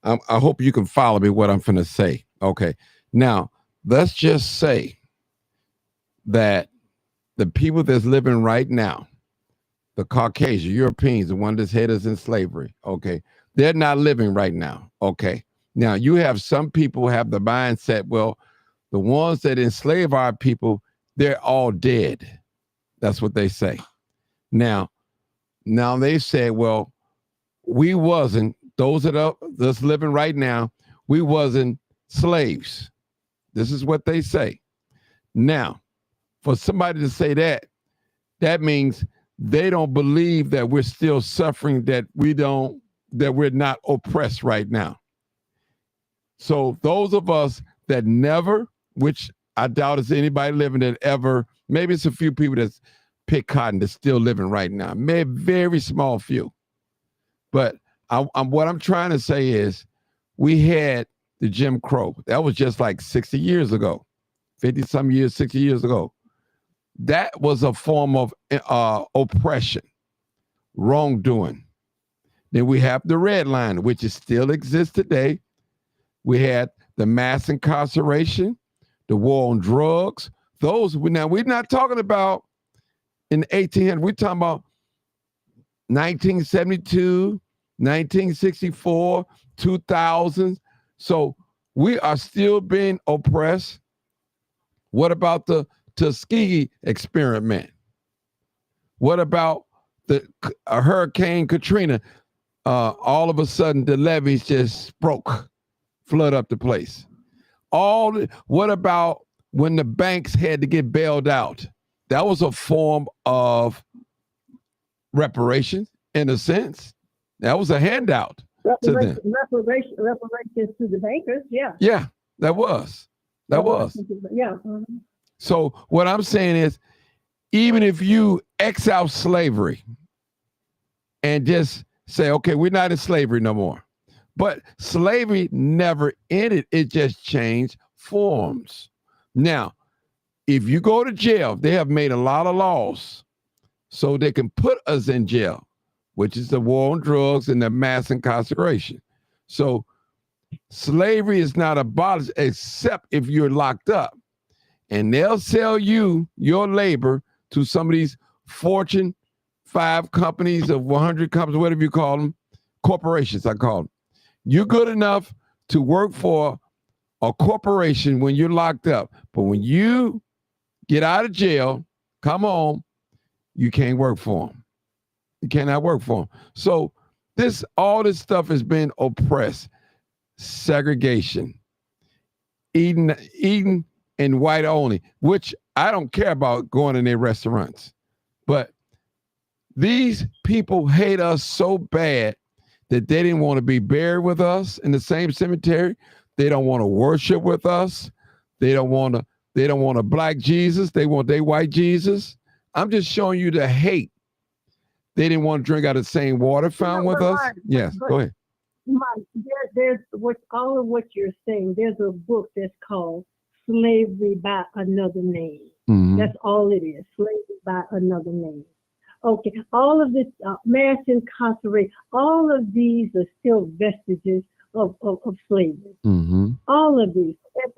I hope you can follow me what I'm finna say. Okay, now let's just say that the people that's living right now, the Caucasian, Europeans, the one that's had us in slavery, okay, they're not living right now. Okay, now you have some people have the mindset, well, the ones that enslave our people, they're all dead. That's what they say. Now they say, well, we wasn't, those that are that's living right now, we wasn't slaves. This is what they say. Now, for somebody to say that, that means they don't believe that we're still suffering, that we're not oppressed right now. So those of us that never, which I doubt is anybody living that ever, maybe it's a few people that's pick cotton that's still living right now, maybe very small few. But what I'm trying to say is we had the Jim Crow. That was just like 60 years ago, 50 some years, 60 years ago. That was a form of oppression, wrongdoing. Then we have the red line, which is still exists today. We had the mass incarceration, the war on drugs. Those, now we're not talking about in the 1800s. We're talking about 1972, 1964, 2000. So we are still being oppressed. What about the Tuskegee experiment? What about the Hurricane Katrina? All of a sudden, the levees just broke, flood up the place. What about when the banks had to get bailed out? That was a form of reparations, in a sense. That was a handout to them. Reparations to the bankers, yeah. Yeah, that was. Yeah. So what I'm saying is, even if you X out slavery and just say, okay, we're not in slavery no more. But slavery never ended. It just changed forms. Now, if you go to jail, they have made a lot of laws so they can put us in jail, which is the war on drugs and the mass incarceration. So slavery is not abolished except if you're locked up. And they'll sell you your labor to some of these Fortune 5 companies of 100 companies, whatever you call them, corporations, I call them. You're good enough to work for a corporation when you're locked up. But when you get out of jail, come on, you can't work for them. You cannot work for them. So all this stuff has been oppressed, segregation, eating and white only, which I don't care about going in their restaurants. But these people hate us so bad that they didn't want to be buried with us in the same cemetery. They don't want to worship with us. They don't want a black Jesus. They want their white Jesus. I'm just showing you the hate. They didn't want to drink out of the same water fountain with us. Yes, go ahead. There's all of what you're saying. There's a book that's called Slavery by Another Name. Mm-hmm. That's all it is. Slavery by Another Name. Okay, all of this mass incarceration, all of these are still vestiges of slavery. Mm-hmm. All of these. And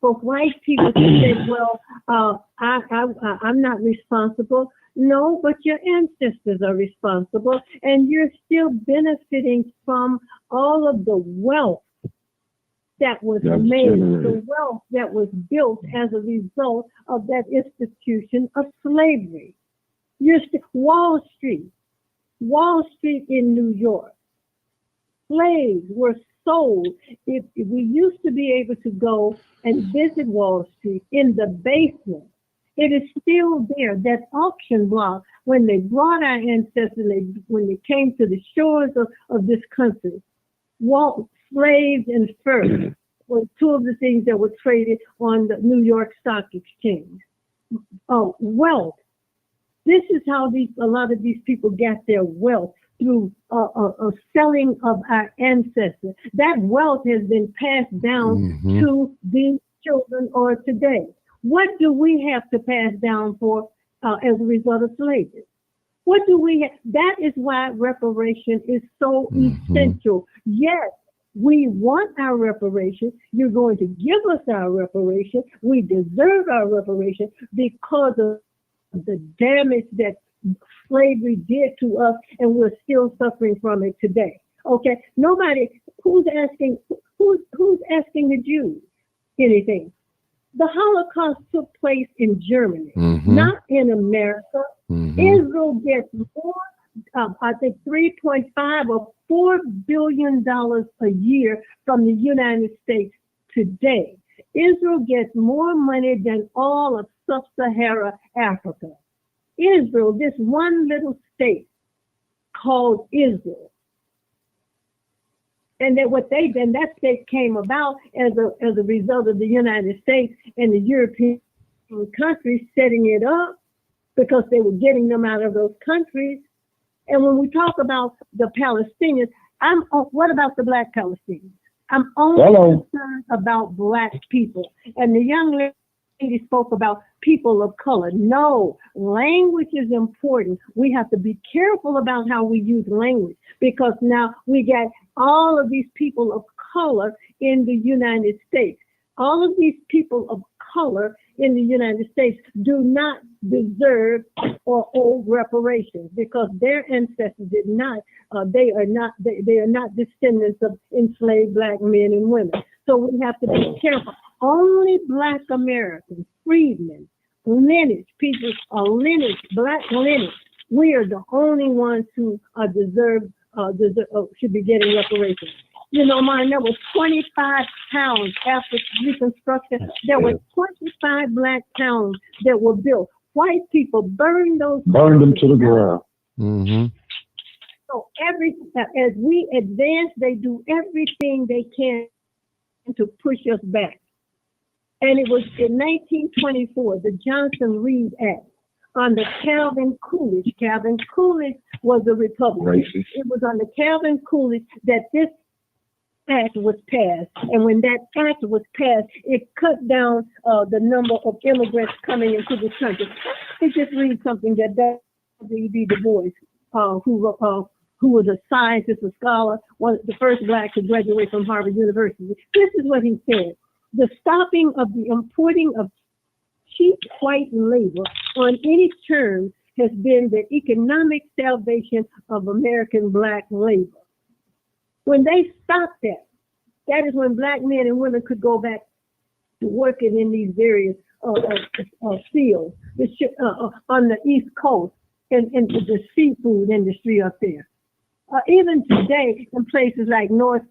for white people to say, well, I'm not responsible. No, but your ancestors are responsible, and you're still benefiting from all of the wealth that was made, the wealth that was built as a result of that institution of slavery. Wall Street in New York. Slaves were sold. If we used to be able to go and visit Wall Street in the basement, it is still there. That auction block, when they brought our ancestors, when they came to the shores of this country, slaves and furs were two of the things that were traded on the New York Stock Exchange. Wealth. This is how a lot of these people got their wealth, through selling of our ancestors. That wealth has been passed down to these children or today. What do we have to pass down for as a result of slavery? What do we have? That is why reparation is so essential. Yes, we want our reparation. You're going to give us our reparation. We deserve our reparation because of the damage that slavery did to us, and we're still suffering from it today. Okay, who's asking the Jews anything? The Holocaust took place in Germany, not in America. Israel gets more, I think 3.5 or $4 billion a year from the United States today. Israel gets more money than all of sub-Saharan Africa. Israel, this one little state called Israel. And then that state came about as a result of the United States and the European countries setting it up because they were getting them out of those countries. And when we talk about the Palestinians, what about the Black Palestinians? I'm only concerned about Black people. And the young lady spoke about people of color. No, language is important. We have to be careful about how we use language, because now we got all of these people of color in the United States. All of these people of color in the United States do not deserve or owe reparations because their ancestors did not. They are not descendants of enslaved Black men and women. So we have to be careful. Only Black Americans, freedmen, lineage, people are lineage, Black lineage. We are the only ones who should be getting reparations. You know, there was 25 towns after Reconstruction. There were 25 Black towns that were built. White people burned them to the ground. So as we advance, they do everything they can to push us back. And it was in 1924, the Johnson-Reed Act under Calvin Coolidge. Calvin Coolidge was a Republican. Racist. It was under Calvin Coolidge that this act was passed. And when that act was passed, it cut down the number of immigrants coming into the country. It just read something that W.E.B. Du Bois, who was a scientist, a scholar, was the first Black to graduate from Harvard University. This is what he said. The stopping of the importing of cheap white labor on any terms has been the economic salvation of American Black labor. When they stopped that is when Black men and women could go back to working in these various fields on the East Coast and the seafood industry up there. Even today, in places like North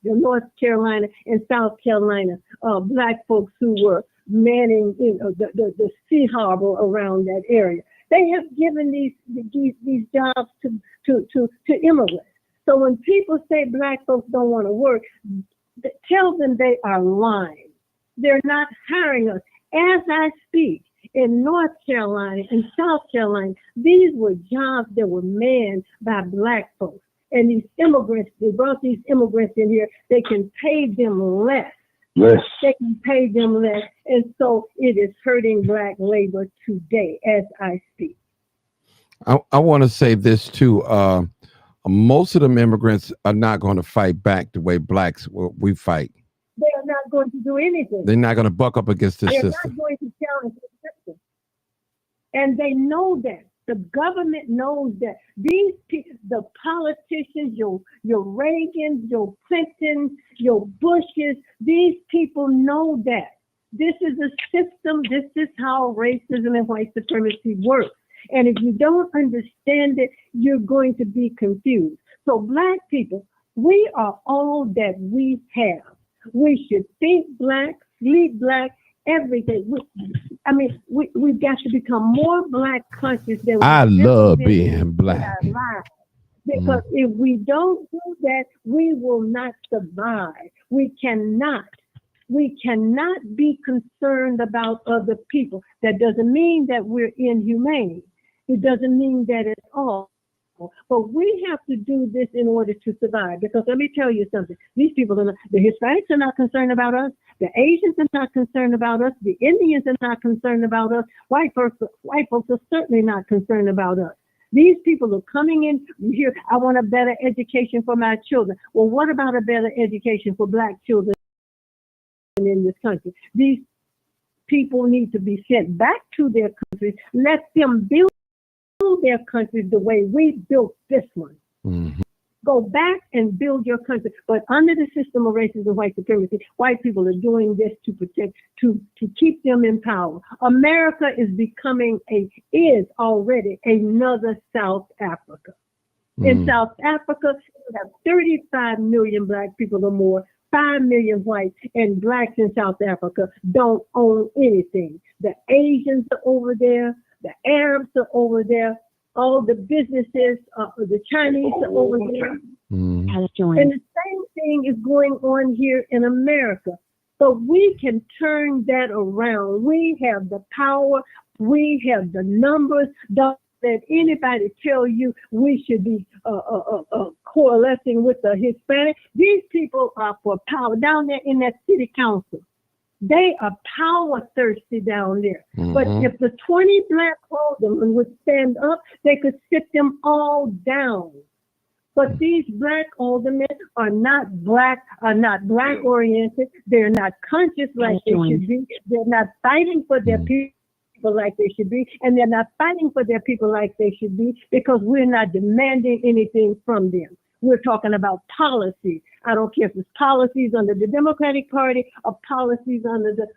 Carolina and South Carolina, Black folks who were manning, the sea harbor around that area, they have given these jobs to immigrants. So when people say Black folks don't want to work, tell them they are lying. They're not hiring us. As I speak, in North Carolina and South Carolina, these were jobs that were manned by Black folks. And these immigrants, they brought these immigrants in here, they can pay them less. Yes. They can pay them less. And so it is hurting Black labor today as I speak. I want to say this too. Most of them immigrants are not going to fight back the way Blacks we fight. They are not going to do anything. They're not going to buck up against the system. They're not going to challenge the system. And they know that. The government knows that. These people, the politicians, your Reagans, your Clintons, your Bushes, these people know that. This is a system. This is how racism and white supremacy works. And if you don't understand it, you're going to be confused. So Black people, We are all that we have. We should think black, sleep black, everything. We've got to become more black conscious than I we love in being black. our lives. Because if we don't do that, we will not survive. We cannot be concerned about other people. That doesn't mean that we're inhumane. It doesn't mean that at all. But we have to do this in order to survive. Because let me tell you something. These people, the Hispanics are not concerned about us. The Asians are not concerned about us. The Indians are not concerned about us. White folks are certainly not concerned about us. These people are coming in here. I want a better education for my children. Well, what about a better education for black children in this country? These people need to be sent back to their countries. Let them build their countries the way we built this one. Mm-hmm. Go back and build your country. But under the system of racism and white supremacy, white people are doing this to protect, to keep them in power. America is already another South Africa. In South Africa, you have 35 million black people or more, 5 million whites, and blacks in South Africa don't own anything. The Asians are over there, the Arabs are over there, all the businesses, the Chinese are over there. And the same thing is going on here in America. But we can turn that around. We have the power. We have the numbers. Don't let anybody tell you we should be coalescing with the Hispanic. These people are for power down there in that city council. They are power thirsty down there. But if the 20 black aldermen would stand up, they could sit them all down. But these black aldermen are not black oriented. They're not conscious like they should be. They're not fighting for their people like they should be. And they're not fighting for their people like they should be because we're not demanding anything from them. We're talking about policy. I don't care if it's policies under the Democratic Party or policies under the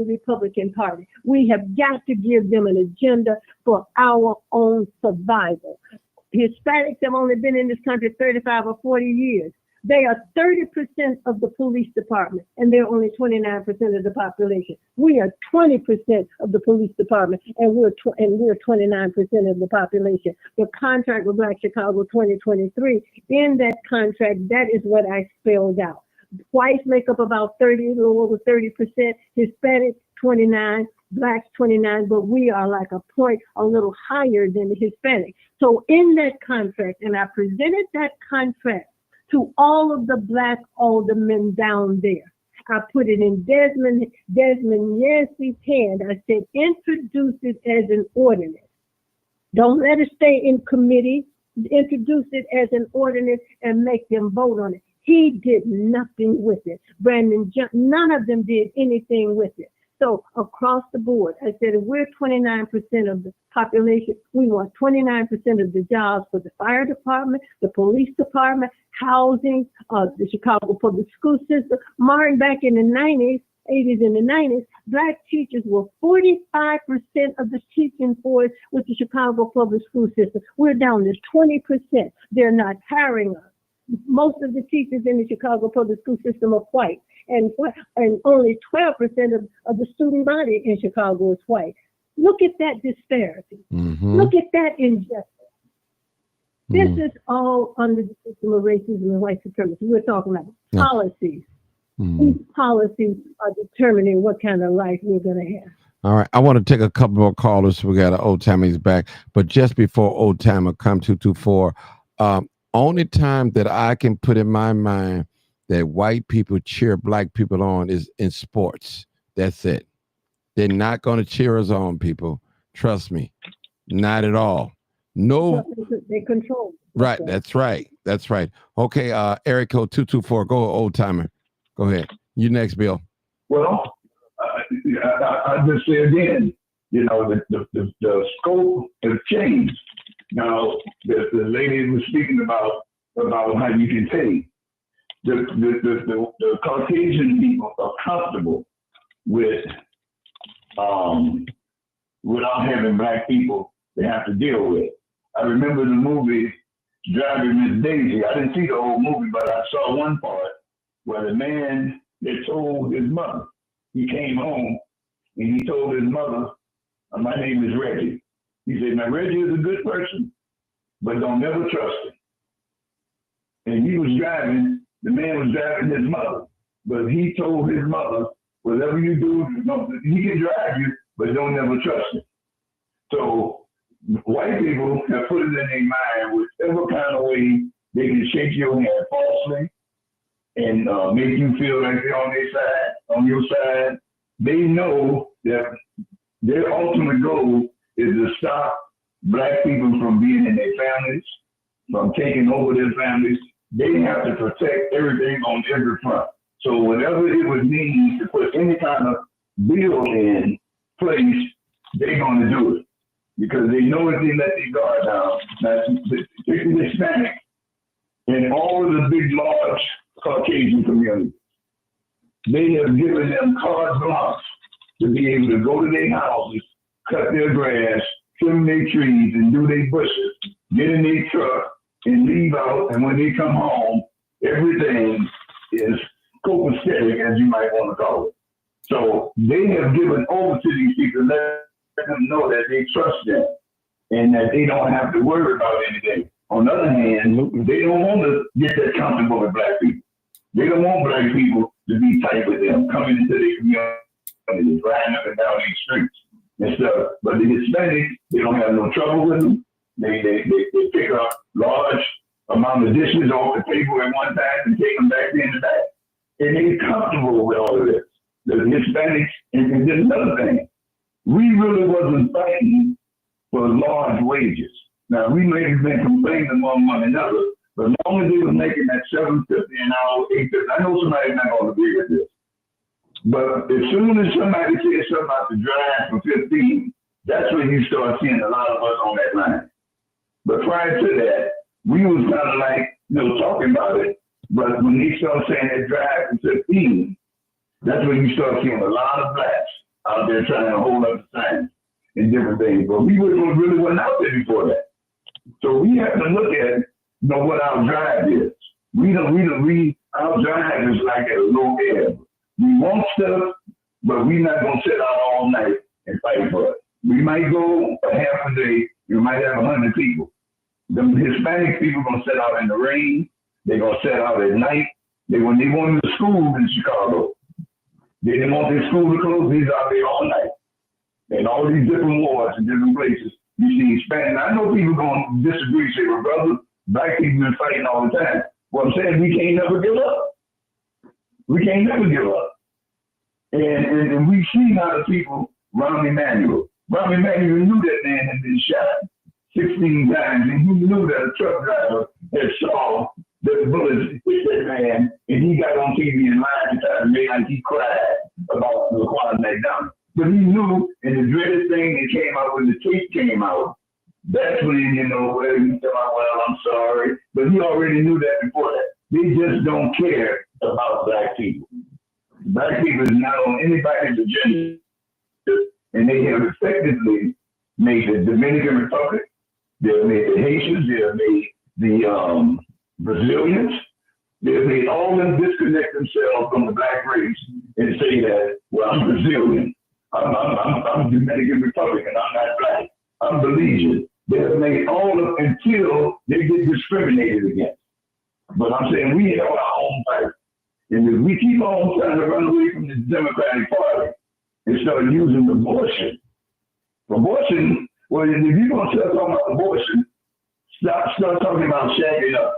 Republican Party. We have got to give them an agenda for our own survival. Hispanics have only been in this country 35 or 40 years. They are 30% of the police department, and they're only 29% of the population. We are 20% of the police department, and we're 29% of the population. The contract with Black Chicago 2023, in that contract, that is what I spelled out. Whites make up about 30, a little over 30%, Hispanics 29, blacks 29, but we are like a point a little higher than the Hispanic. So in that contract, and I presented that contract to all of the black aldermen down there. I put it in Desmond Yancey's hand. I said, introduce it as an ordinance. Don't let it stay in committee. Introduce it as an ordinance and make them vote on it. He did nothing with it. Brandon Johnson, none of them did anything with it. So across the board, I said, if we're 29% of the population, we want 29% of the jobs for the fire department, the police department, housing, the Chicago public school system. Martin, back in the 90s, 80s and the 90s, black teachers were 45% of the teaching force with the Chicago public school system. We're down to 20%. They're not hiring us. Most of the teachers in the Chicago public school system are white, and only 12% of the student body in Chicago is white. Look at that disparity. Look at that injustice. This is all under the system of racism and white supremacy. We're talking about policies. These policies are determining what kind of life we're going to have. All right. I want to take a couple more callers. We got an old timer's back. But just before old timer come 224, only time that I can put in my mind that white people cheer black people on is in sports. That's it. They're not going to cheer us on, people. Trust me. Not at all. No. They control. Right. That's right. That's right. Okay. Eric code 224. Go old timer. Go ahead. You next, Bill. Well, I just say again, you know, the scope has changed. Now, the lady was speaking about how you can pay. The Caucasian people are comfortable with without having black people they have to deal with. I remember the movie driving Miss Daisy. I didn't see the whole movie, but I saw one part where the man that told his mother, he came home and he told his mother, my name is Reggie. He said, now Reggie is a good person, but don't never trust him. And he was driving, the man was driving his mother, but he told his mother, whatever you do, he can drive you, but don't never trust him. So white people have put it in their mind, whichever kind of way they can shake your hand falsely and make you feel like they're on their side, on your side. They know that their ultimate goal is to stop black people from being in their families, from taking over their families. They have to protect everything on every front. So whatever it would mean to put any kind of bill in place, they're going to do it because they know if they let their guard down. That's particularly Hispanic and all of the big, large Caucasian communities. They have given them carte blanche to be able to go to their houses, cut their grass, trim their trees, and do their bushes, get in their truck, and leave out. And when they come home, everything is copacetic, as you might want to call it. So they have given over to these people, let them know that they trust them and that they don't have to worry about anything. On the other hand, they don't want to get that comfortable with black people. They don't want black people to be tight with them, coming into their community, riding up and down these streets and stuff. But the Hispanics, they don't have no trouble with them. They pick up large amount of dishes off the table at one time and take them back in the back. And they're comfortable with all of this. The Hispanics, and there's another thing. We really wasn't fighting for large wages. Now, we may have been complaining among one another, but as long as they were making that $7.50 an hour, $8.50, I know somebody's not going to agree with this. But as soon as somebody says something about the drive for 15, that's when you start seeing a lot of us on that line. But prior to that, we was kind of like, talking about it. But when they start saying that drive for 15, that's when you start seeing a lot of blacks out there trying to hold up the signs and different things. But we really wasn't out there before that. So we have to look at what our drive is. Our drive is like a low ebb. We want stuff, but we're not gonna sit out all night and fight for it. We might go a half a day. We might have 100 people. The Hispanic people gonna sit out in the rain. They're gonna sit out at night. When they wanted to school in Chicago, they didn't want their school to close. These out there all night. And all these different wards in different places. You see Hispanic. I know people gonna disagree, say, well, brother, black people been fighting all the time. Well, I'm saying we can't never give up. We can't never give up. And we've seen how the people, Rahm Emanuel knew that man had been shot 16 times, and he knew that a truck driver had saw the bullets hit that man, and he got on TV and lied and made like he cried about the Laquan McDonald. But he knew, and the dreaded thing that came out when the tape came out, that's when, he said, well, I'm sorry. But he already knew that before that. They just don't care about black people. Black people is not on anybody's agenda, and they have effectively made the Dominican Republic, they have made the Haitians, they have made the Brazilians, they have made all them disconnect themselves from the black race and say that, well, I'm Brazilian, I'm Dominican Republican, I'm not black, I'm Belizean. They have made all of until they get discriminated against. But I'm saying we have our own fight. And if we keep on trying to run away from the Democratic Party and start using abortion, well, if you're going to start talking about abortion, start talking about shagging up.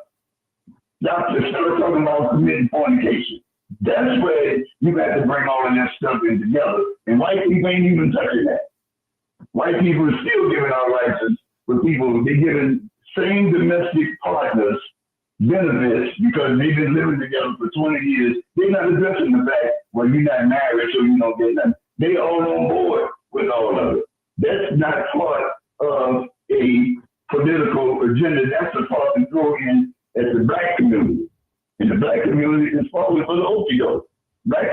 Start talking about committing fornication. That's where you got to bring all of that stuff in together. And white people ain't even touching that. White people are still giving out license for people. They're giving same domestic partners benefits because they've been living together for 20 years. They're not addressing the fact, well, you're not married, so you don't get nothing. They all on board with all of it. That's not part of a political agenda. That's the part to throw in as the black community. And the black community is falling for the opioid. Black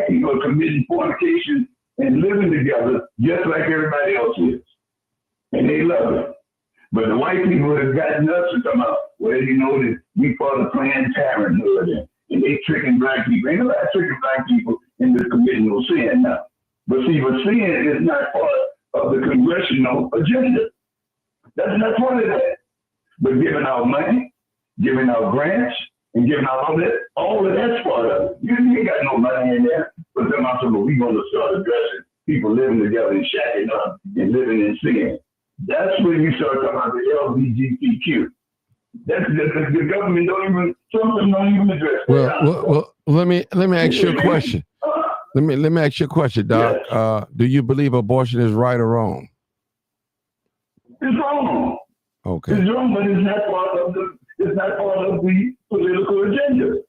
people are committing fornication and living together just like everybody else is. And they love it. But the white people have gotten us to come out. Well, you know that we part of Planned Parenthood and they tricking black people. Ain't nobody tricking black people into committing no sin now. But see, sin is not part of the congressional agenda. That's not part of that. But giving out money, giving out grants, and giving out all of that's part of it. You ain't got no money in there. But them out we're going to start addressing people living together and shacking up and living in sin. That's when you start talking about the LGBTQ. That's the government don't even, some of them don't even address that. Well, let me ask you a question. Let me ask you a question, Doc. Yes. Do you believe abortion is right or wrong? It's wrong. Okay. It's wrong, but it's not part of the political agenda.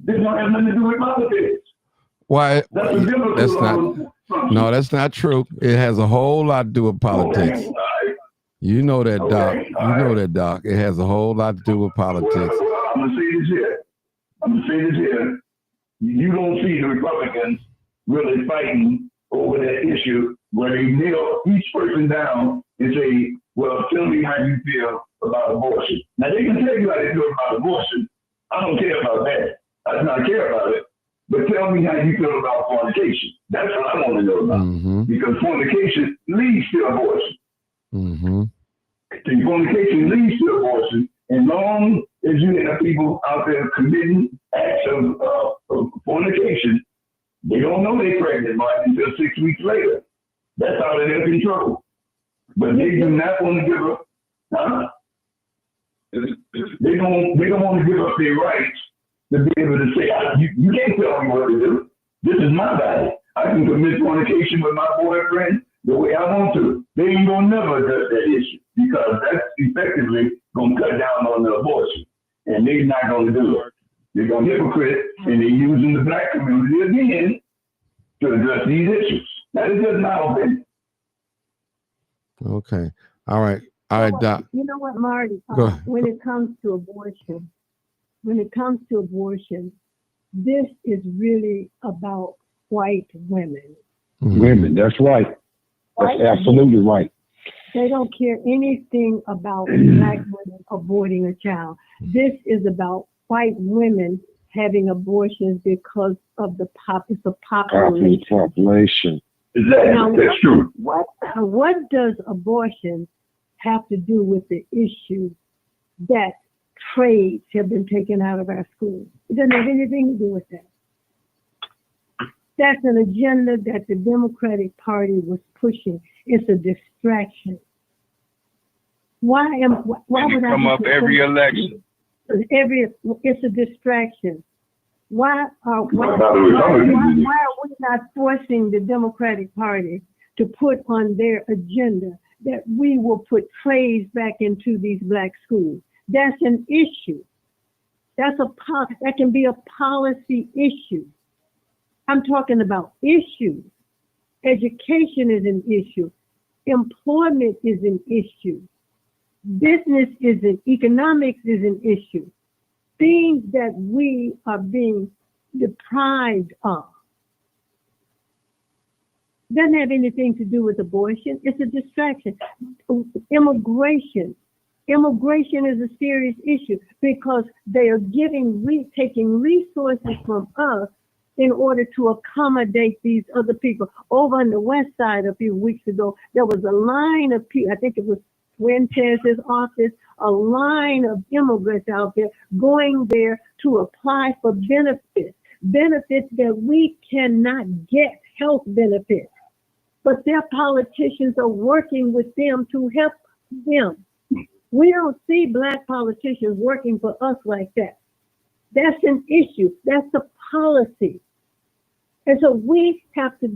It don't have nothing to do with politics. Why? That's not true. It has a whole lot to do with politics. Okay. You know that, Doc. That, Doc. It has a whole lot to do with politics. Well, I'm gonna say this here. You don't see the Republicans really fighting over that issue where they nail each person down and say, well, tell me how you feel about abortion. Now, they can tell you how they feel about abortion. I don't care about that. I do not care about it. But tell me how you feel about fornication. That's what I want to know about. Mm-hmm. Because fornication leads to abortion. Mm-hmm. And fornication leads to abortion. And long as you have people out there committing acts of fornication, they don't know they're pregnant, Mark, until 6 weeks later. That's out of their control. But they do not want to give up. They don't want to give up their rights to be able to say, you can't tell me what to do. This is my body. I can commit fornication with my boyfriend the way I want to. They ain't going to never address that issue because that's effectively going to cut down on the abortion. And they're not going to do it. They're going to hypocrite and they're using the black community again to address these issues. That is just my opinion. Okay. All right, Doc. You know what, Marty? When it comes to abortion, this is really about white women. Mm-hmm. Women, that's right. That's absolutely right. They don't care anything about black women aborting a child. This is about white women having abortions because of the population. Now, that's true. What does abortion have to do with the issue that trades have been taken out of our schools? It doesn't have anything to do with that. That's an agenda that the Democratic Party was pushing. It's a distraction. Why would I come up every election? It's a distraction. Why are we not forcing the Democratic Party to put on their agenda that we will put trays back into these black schools? That's an issue. That can be a policy issue. I'm talking about issues. Education is an issue. Employment is an issue. Business is economics is an issue. Things that we are being deprived of. Doesn't have anything to do with abortion. It's a distraction. Immigration is a serious issue because they are taking resources from us in order to accommodate these other people. Over on the west side a few weeks ago, there was a line of people, I think it was Fuentes' office, a line of immigrants out there going there to apply for benefits that we cannot get, health benefits. But their politicians are working with them to help them. We don't see black politicians working for us like that. That's an issue. That's a policy. And so we have to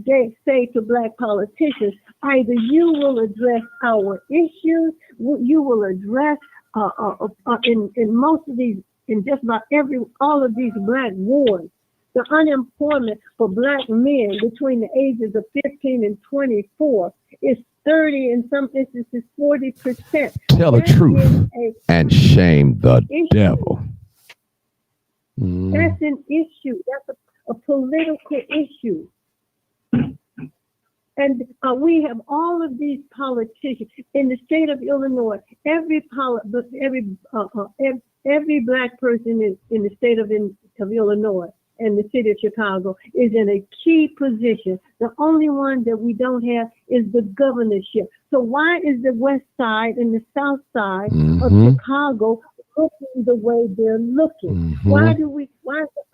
say to black politicians, either you will address our issues, you will address in most of these, in just about all of these black wards, the unemployment for black men between the ages of 15 and 24 is 30, in some instances 40%. Tell the truth and shame the devil. That's an issue. That's a political issue. And we have all of these politicians in the state of Illinois. Every black person in the state of Illinois and the city of Chicago is in a key position. The only one that we don't have is the governorship. So why is the west side and the south side of Chicago looking the way they're looking? Why is the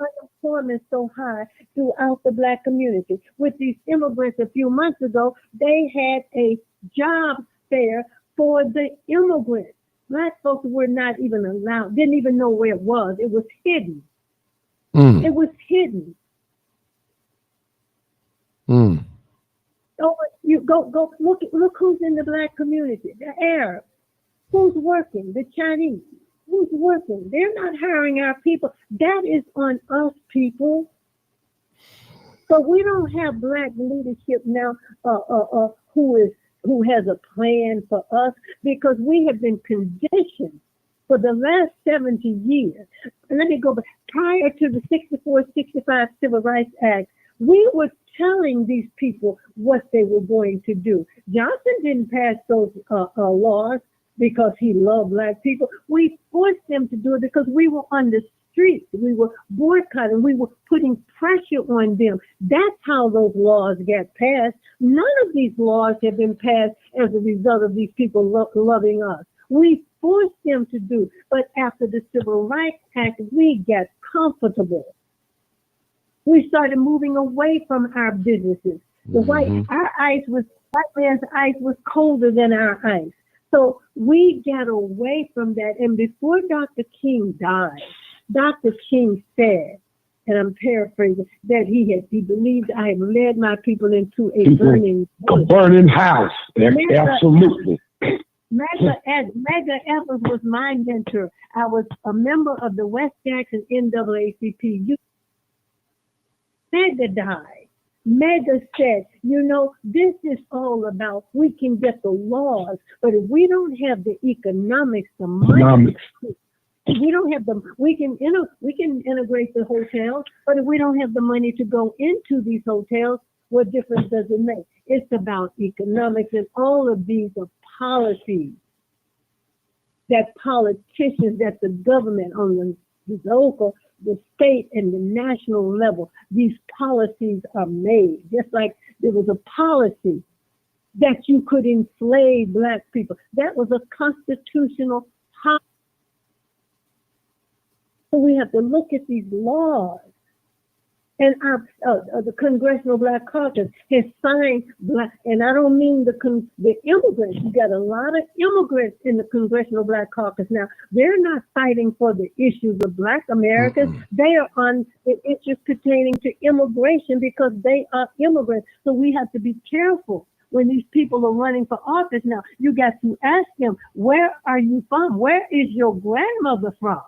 unemployment so high throughout the black community? With these immigrants a few months ago, they had a job fair for the immigrants. Black folks were not even allowed, didn't even know where it was. It was hidden. It was hidden. So you go look who's in the black community. The Arabs. Who's working? The Chinese. Who's working? They're not hiring our people. That is on us, people. So we don't have black leadership now who has a plan for us, because we have been conditioned for the last 70 years. And let me go back. Prior to the 64, 65 Civil Rights Act, we were telling these people what they were going to do. Johnson didn't pass those laws because he loved black people. We forced them to do it because we were on the streets. We were boycotting. We were putting pressure on them. That's how those laws got passed. None of these laws have been passed as a result of these people loving us. We forced them to do. But after the Civil Rights Act, we got comfortable. We started moving away from our businesses. White man's ice was colder than our ice. So we got away from that. And before Dr. King died, Dr. King said, and I'm paraphrasing, that he believed I have led my people into a burning house. Absolutely. Medgar Evers was my mentor. I was a member of the West Jackson NAACP. Medgar died. Medgar said, this is all about, we can get the laws, but if we don't have the economics, the money, we don't have them. We can integrate the hotels, but if we don't have the money to go into these hotels, what difference does it make? It's about economics, and all of these are policies that politicians, that the government on the local, the state, and the national level, these policies are made. Just like there was a policy that you could enslave black people. That was a constitutional policy. So we have to look at these laws. And the Congressional Black Caucus has signed black, and I don't mean the immigrants. You got a lot of immigrants in the Congressional Black Caucus now. They're not fighting for the issues of Black Americans. They are on the issues pertaining to immigration because they are immigrants. So we have to be careful when these people are running for office now. You got to ask them, where are you from? Where is your grandmother from?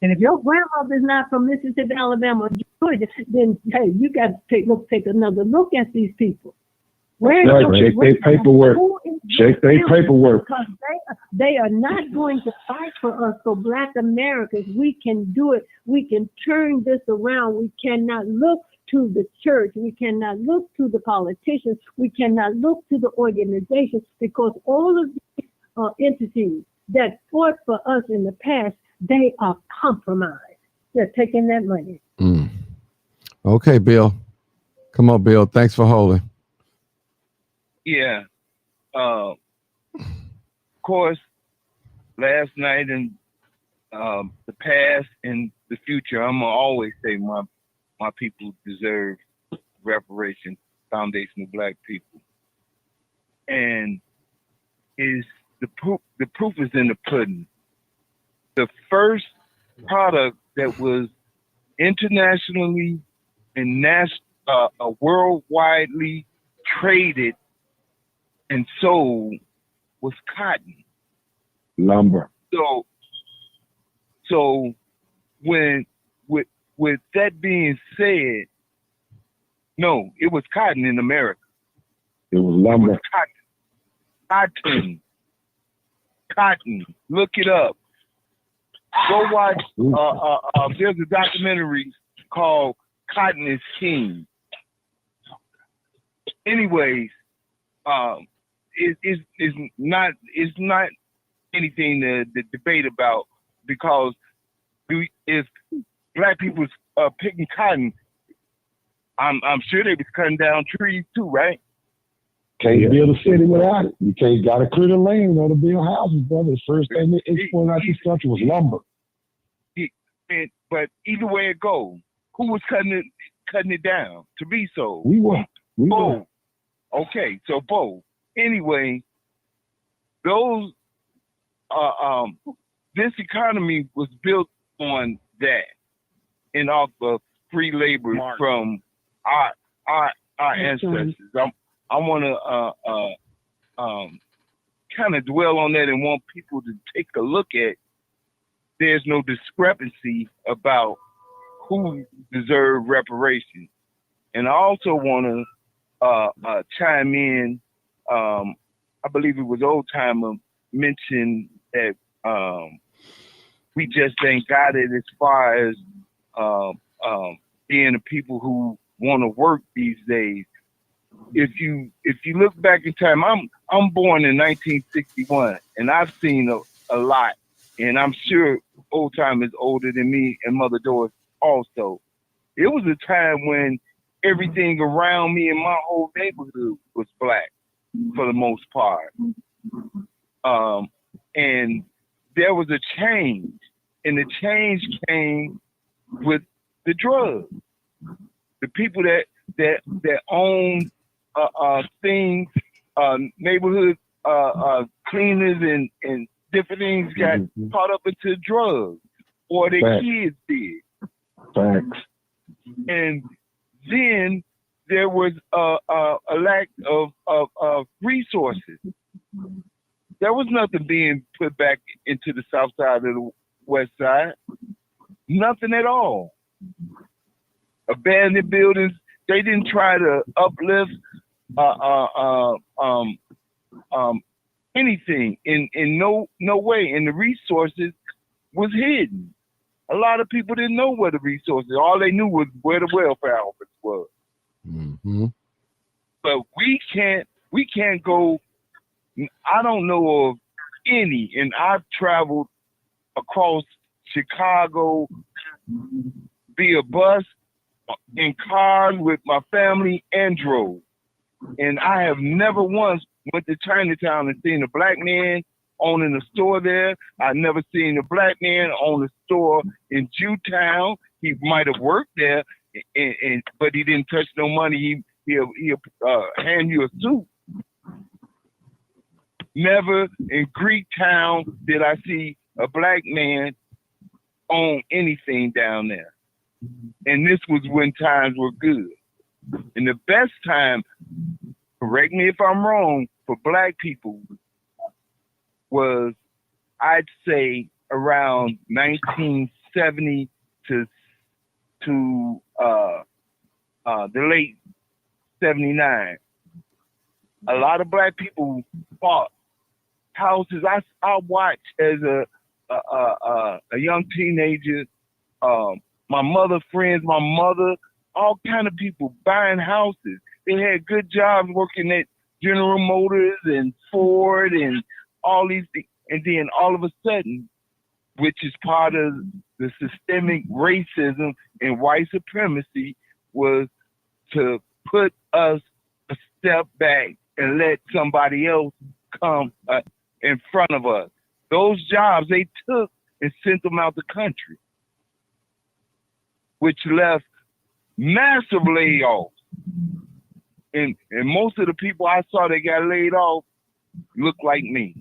And if your grandmother's not from Mississippi, Alabama, or Georgia, then hey, you got to take another look at these people. Check their paperwork. Check their paperwork. Because they are not going to fight for us. So Black Americans, we can do it. We can turn this around. We cannot look to the church. We cannot look to the politicians. We cannot look to the organizations, because all of these entities that fought for us in the past, they are compromised. They're taking that money. Okay, Bill. Come on, Bill. Thanks for holding. Yeah. Of course, last night and the past and the future, I'm going to always say my people deserve reparations, foundational Black people. And the proof is in the pudding. The first product that was internationally and worldwidely traded and sold was cotton. Lumber. So when with that being said, no, it was cotton in America. It was lumber. It was cotton. Look it up. Go watch. There's a documentary called "Cotton is King." anyways, it's not anything to debate about, because if black people picking cotton, I'm sure they was cutting down trees too, right? Can't build a city without it. You can't gotta clear the land or to build houses, brother. The first thing they exported out this country was lumber. But either way it goes, who was cutting it down to be sold? We were. Okay, so both. Anyway, those this economy was built on that and off of free labor from our ancestors. I want to kind of dwell on that and want people to take a look at. There's no discrepancy about who deserve reparations. And I also want to chime in. I believe it was Old Timer mentioned that we just ain't got it as far as being the people who want to work these days. If you look back in time, I'm born in 1961, and I've seen a lot, and I'm sure Old Time is older than me and Mother Doris also. It was a time when everything around me and my whole neighborhood was black for the most part. And there was a change, and the change came with the drugs. The people that owned things, neighborhood cleaners and different things got caught up into drugs, or their kids did. Facts. And then there was a lack of resources. There was nothing being put back into the south side of the west side. Nothing at all. Abandoned buildings. They didn't try to uplift anything in no way. And the resources was hidden. A lot of people didn't know where the resources. All they knew was where the welfare office was. Mm-hmm. But we can't go. I don't know of any, and I've traveled across Chicago via bus, in cars with my family, and drove. And I have never once went to Chinatown and seen a black man owning a store there. I've never seen a black man own a store in Jewtown. He might have worked there, but he didn't touch no money. He'll hand you a suit. Never in Greektown did I see a black man own anything down there. And this was when times were good. And the best time, correct me if I'm wrong, for black people was, I'd say, around 1970 to the late 79. A lot of black people bought houses. I watched as a young teenager, my mother friends, my mother, all kind of people buying houses. They had good jobs working at General Motors and Ford and all these things. And then all of a sudden, which is part of the systemic racism and white supremacy, was to put us a step back and let somebody else come in front of us. Those jobs they took and sent them out the country, which left massive layoffs. And most of the people I saw that got laid off looked like me.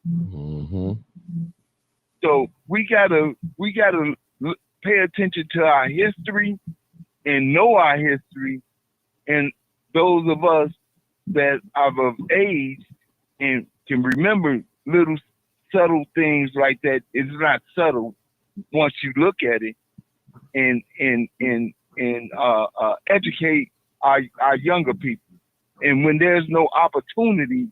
Mm-hmm. So we gotta pay attention to our history and know our history. And those of us that are of age and can remember little subtle things like that, it's not subtle once you look at it, and educate our younger people. And when there's no opportunity,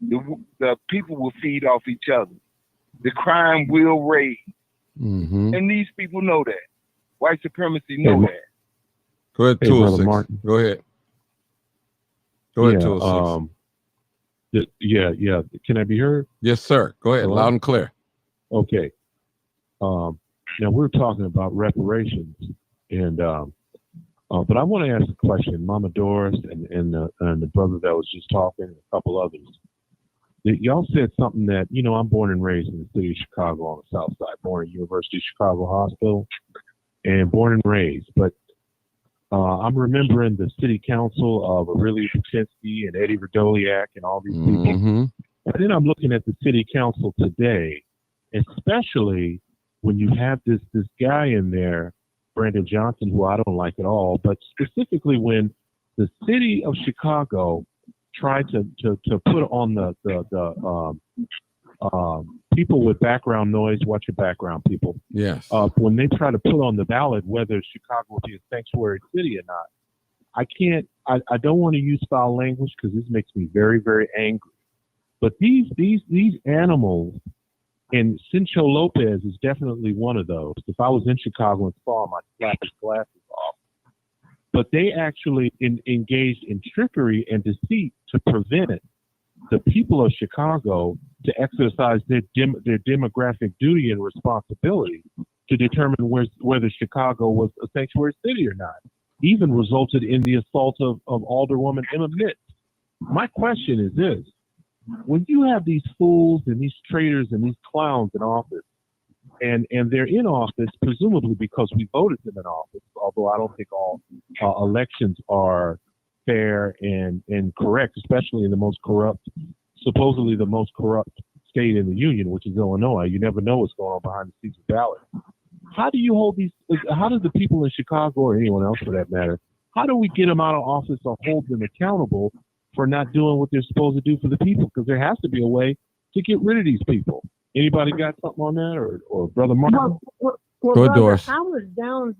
the people will feed off each other. The crime will raise. Mm-hmm. And these people know that. White supremacy know that. Go ahead, Hey, Tool Brother 6. Martin. Go ahead. Go ahead, Tool 6. Yeah. Can I be heard? Yes, sir. Go ahead, Hello? loud and clear. Okay. Now we're talking about reparations, and but I want to ask a question. Mama Doris and the brother that was just talking, and a couple others. Y'all said something that, I'm born and raised in the city of Chicago on the South Side, born at University of Chicago Hospital, and born and raised. But I'm remembering the city council of Aurelia Puchinsky and Eddie Radoliak and all these people. Mm-hmm. And then I'm looking at the city council today, especially when you have this guy in there, Brandon Johnson, who I don't like at all, but specifically when the city of Chicago tried to put on the people with background noise. Watch your background, people. Yes. When they try to put on the ballot whether Chicago will be a sanctuary city or not, I don't want to use foul language because this makes me very, very angry. But these animals, and Cincho Lopez is definitely one of those. If I was in Chicago and saw him, I'd slap his glasses off. But they actually engaged in trickery and deceit to prevent the people of Chicago to exercise their demographic duty and responsibility to determine whether Chicago was a sanctuary city or not. Even resulted in the assault of Alderwoman Emma Mitz. My question is this: when you have these fools and these traitors and these clowns in office, and they're in office presumably because we voted them in office, although I don't think all elections are fair and correct, especially in the most corrupt, supposedly the most corrupt state in the union, which is Illinois. You never know what's going on behind the scenes of ballot. How do you hold these? How do the people in Chicago, or anyone else for that matter, how do we get them out of office or hold them accountable for not doing what they're supposed to do for the people? Because there has to be a way to get rid of these people. Anybody got something on that, or Brother Martin? Well, Go ahead, brother, Doris. I was down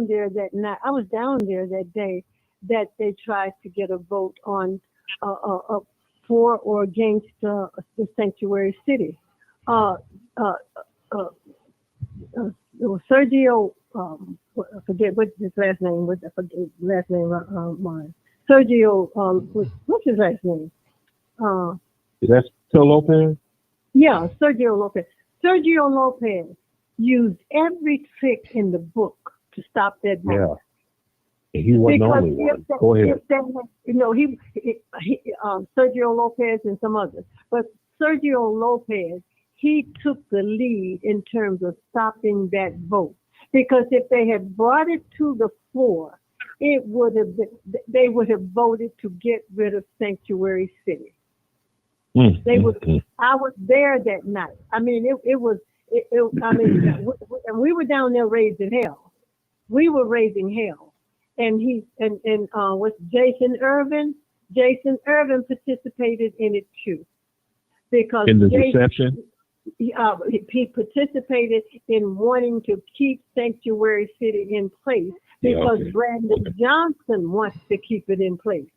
there that night. I was down there that day that they tried to get a vote on for or against the sanctuary city. Sergio, I forget what his last name was. I forget his last name. Mine. Sergio, what's his last name? Is that still Lopez? Yeah, Sergio Lopez. Sergio Lopez used every trick in the book to stop that vote. Yeah, he wasn't the only one. Go ahead. Sergio Lopez and some others, but Sergio Lopez, he took the lead in terms of stopping that vote, because if they had brought it to the floor, it would have been, they would have voted to get rid of sanctuary city. They would. I was there that night. I mean, it was. And we were down there raising hell. We were raising hell, and with Jason Irvin. Jason Irvin participated in it too, because in the deception. He participated in wanting to keep sanctuary city in place because Brandon Johnson wants to keep it in place.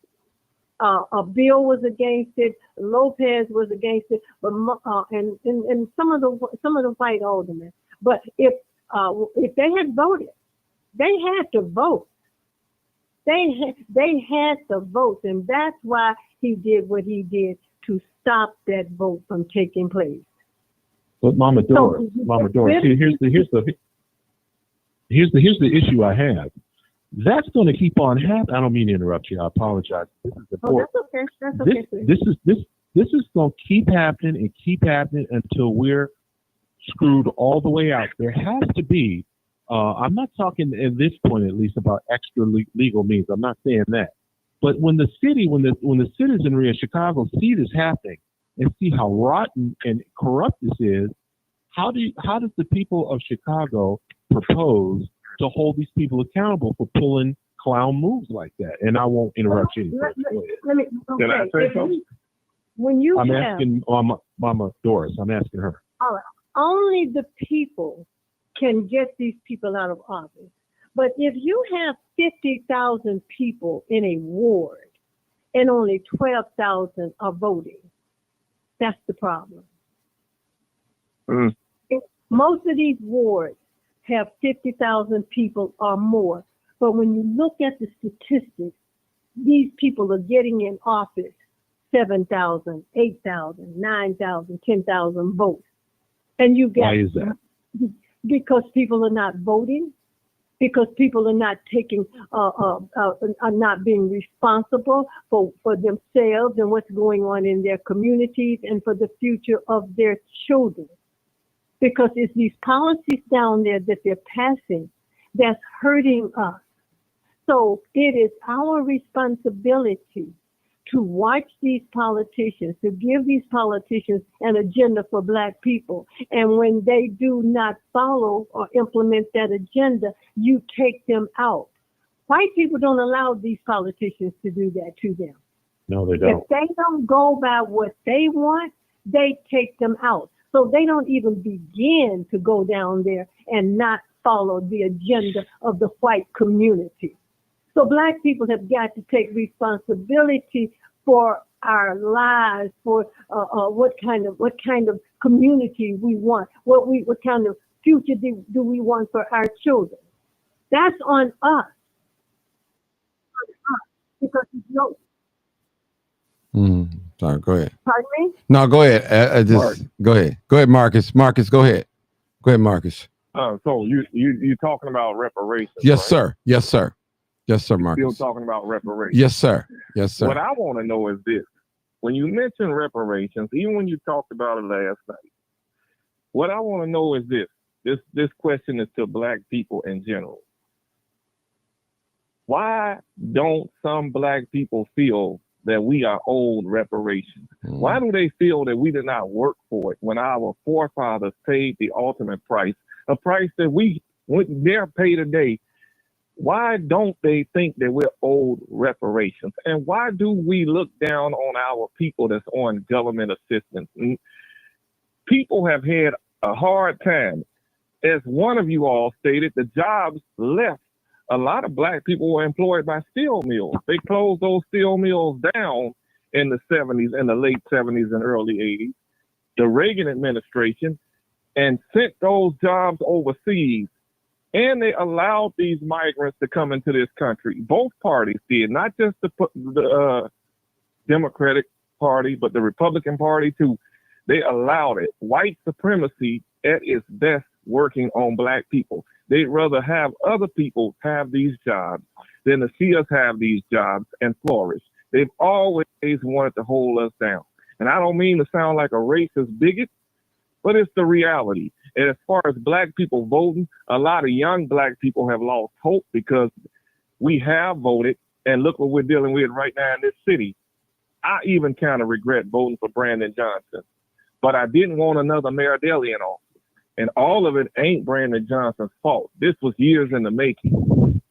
Bill was against it. Lopez was against it, but and some of the white aldermen. But if they had voted, they had to vote. They had to vote, and that's why he did what he did to stop that vote from taking place. But Mama Doris, here's the issue I have. That's going to keep on happening. I don't mean to interrupt you. I apologize. This is important. That's okay. This is going to keep happening until we're screwed all the way out. There has to be. I'm not talking at this point, at least, about extra legal means. I'm not saying that. But when the citizenry of Chicago see this happening and see how rotten and corrupt this is, how does the people of Chicago propose to hold these people accountable for pulling clown moves like that? And I won't interrupt you. Can I say something? I'm asking Mama Doris. I'm asking her. All right. Only the people can get these people out of office. But if you have 50,000 people in a ward and only 12,000 are voting, that's the problem. Most of these wards have 50,000 people or more, But when you look at the statistics, these people are getting in office 7,000, 8,000, 9,000, 10,000 votes. And you get, Why is that? because people are not voting, because people are not taking, are not being responsible for themselves and what's going on in their communities and for the future of their children. Because it's these policies down there that they're passing that's hurting us. So it is our responsibility to watch these politicians, to give these politicians an agenda for Black people. And when they do not follow or implement that agenda, you take them out. White people don't allow these politicians to do that to them. No, they don't. If they don't go by what they want, they take them out. So they don't even begin to go down there and not follow the agenda of the white community. So Black people have got to take responsibility for our lives, for what kind of community we want, what kind of future do we want for our children. That's on us. Because no. Sorry, go ahead. Pardon me? No, go ahead. Go ahead. Go ahead, Marcus. Marcus, go ahead. Go ahead, Marcus. So you talking about reparations? Yes, right? sir. Yes, sir. Yes, sir, Marcus. Still talking about reparations? Yes, sir. Yes, sir. What I want to know is this: when you mention reparations, even when you talked about it last night, what I want to know is this. This question is to Black people in general. Why don't some Black people feel that we are owed reparations? Why do they feel that we did not work for it when our forefathers paid the ultimate price, a price that we wouldn't dare pay today? Why don't they think that we're owed reparations? And why do we look down on our people that's on government assistance? And people have had a hard time. As one of you all stated, the jobs left. A lot of Black people were employed by steel mills. They closed those steel mills down in the 70s, in the late 70s and early 80s, the Reagan administration, and sent those jobs overseas. And they allowed these migrants to come into this country. Both parties did, not just the Democratic Party, but the Republican Party too. They allowed it. White supremacy at its best working on Black people. They'd rather have other people have these jobs than to see us have these jobs and flourish. They've always wanted to hold us down. And I don't mean to sound like a racist bigot, but it's the reality. And as far as Black people voting, a lot of young Black people have lost hope because we have voted, and look what we're dealing with right now in this city. I even kind of regret voting for Brandon Johnson, but I didn't want another Mayor Daley in office. And all of it ain't Brandon Johnson's fault. This was years in the making.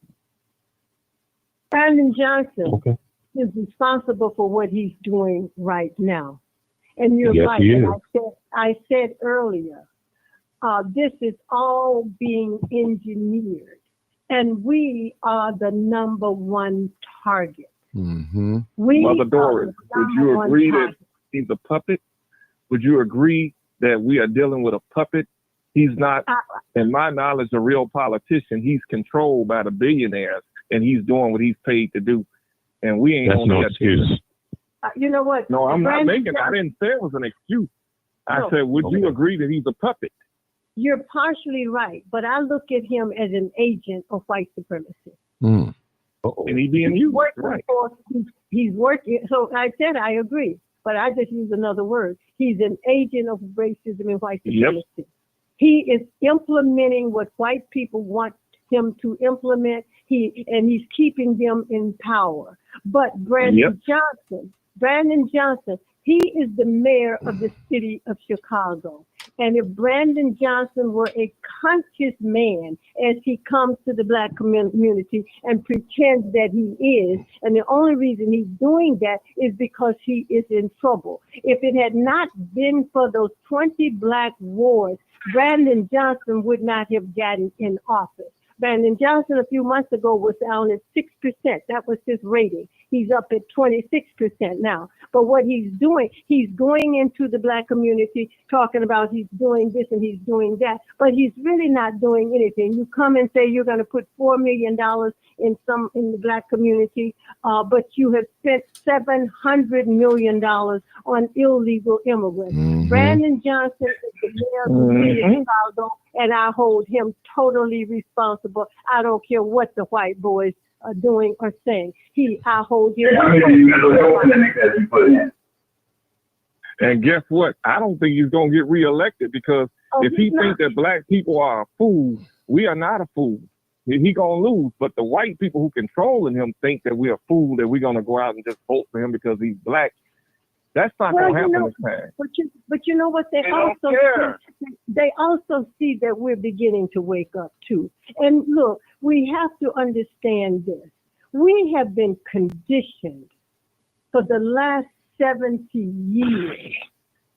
Brandon Johnson is responsible for what he's doing right now. And you're right. And I said earlier, this is all being engineered, and we are the number one target. Mm-hmm. Mother Doris, would you agree that he's a puppet? Would you agree that we are dealing with a puppet? He's not, in my knowledge, a real politician. He's controlled by the billionaires, and he's doing what he's paid to do. And we ain't on that excuse. You know what? No, I'm not making. I didn't say it was an excuse. I said, would you agree that he's a puppet? You're partially right, but I look at him as an agent of white supremacy. And he being used, right? He's working. So I said I agree, but I just use another word. He's an agent of racism and white supremacy. Yep. He is implementing what white people want him to implement. He's keeping them in power. But Brandon Johnson, he is the mayor of the city of Chicago. And if Brandon Johnson were a conscious man as he comes to the Black community and pretends that he is, and the only reason he's doing that is because he is in trouble. If it had not been for those 20 Black wards, Brandon Johnson would not have gotten in office. Brandon Johnson a few months ago was down at 6%. That was his rating. He's up at 26% now. But what he's doing, he's going into the black community talking about he's doing this and he's doing that, but he's really not doing anything. You come and say you're going to put $4 million in the black community, but you have spent $700 million on illegal immigrants. Brandon Johnson is the mayor of the city of Chicago, and I hold him totally responsible. I don't care what the white boys are doing or saying. I hold him. And guess what? I don't think he's gonna get reelected because if he thinks that black people are a fool, we are not a fool. He gonna lose. But the white people who controlling him think that we're a fool, that we're gonna go out and just vote for him because he's black. That's not gonna happen this time. But you know what? They also see that we're beginning to wake up too. And look, we have to understand this. We have been conditioned for the last 70 years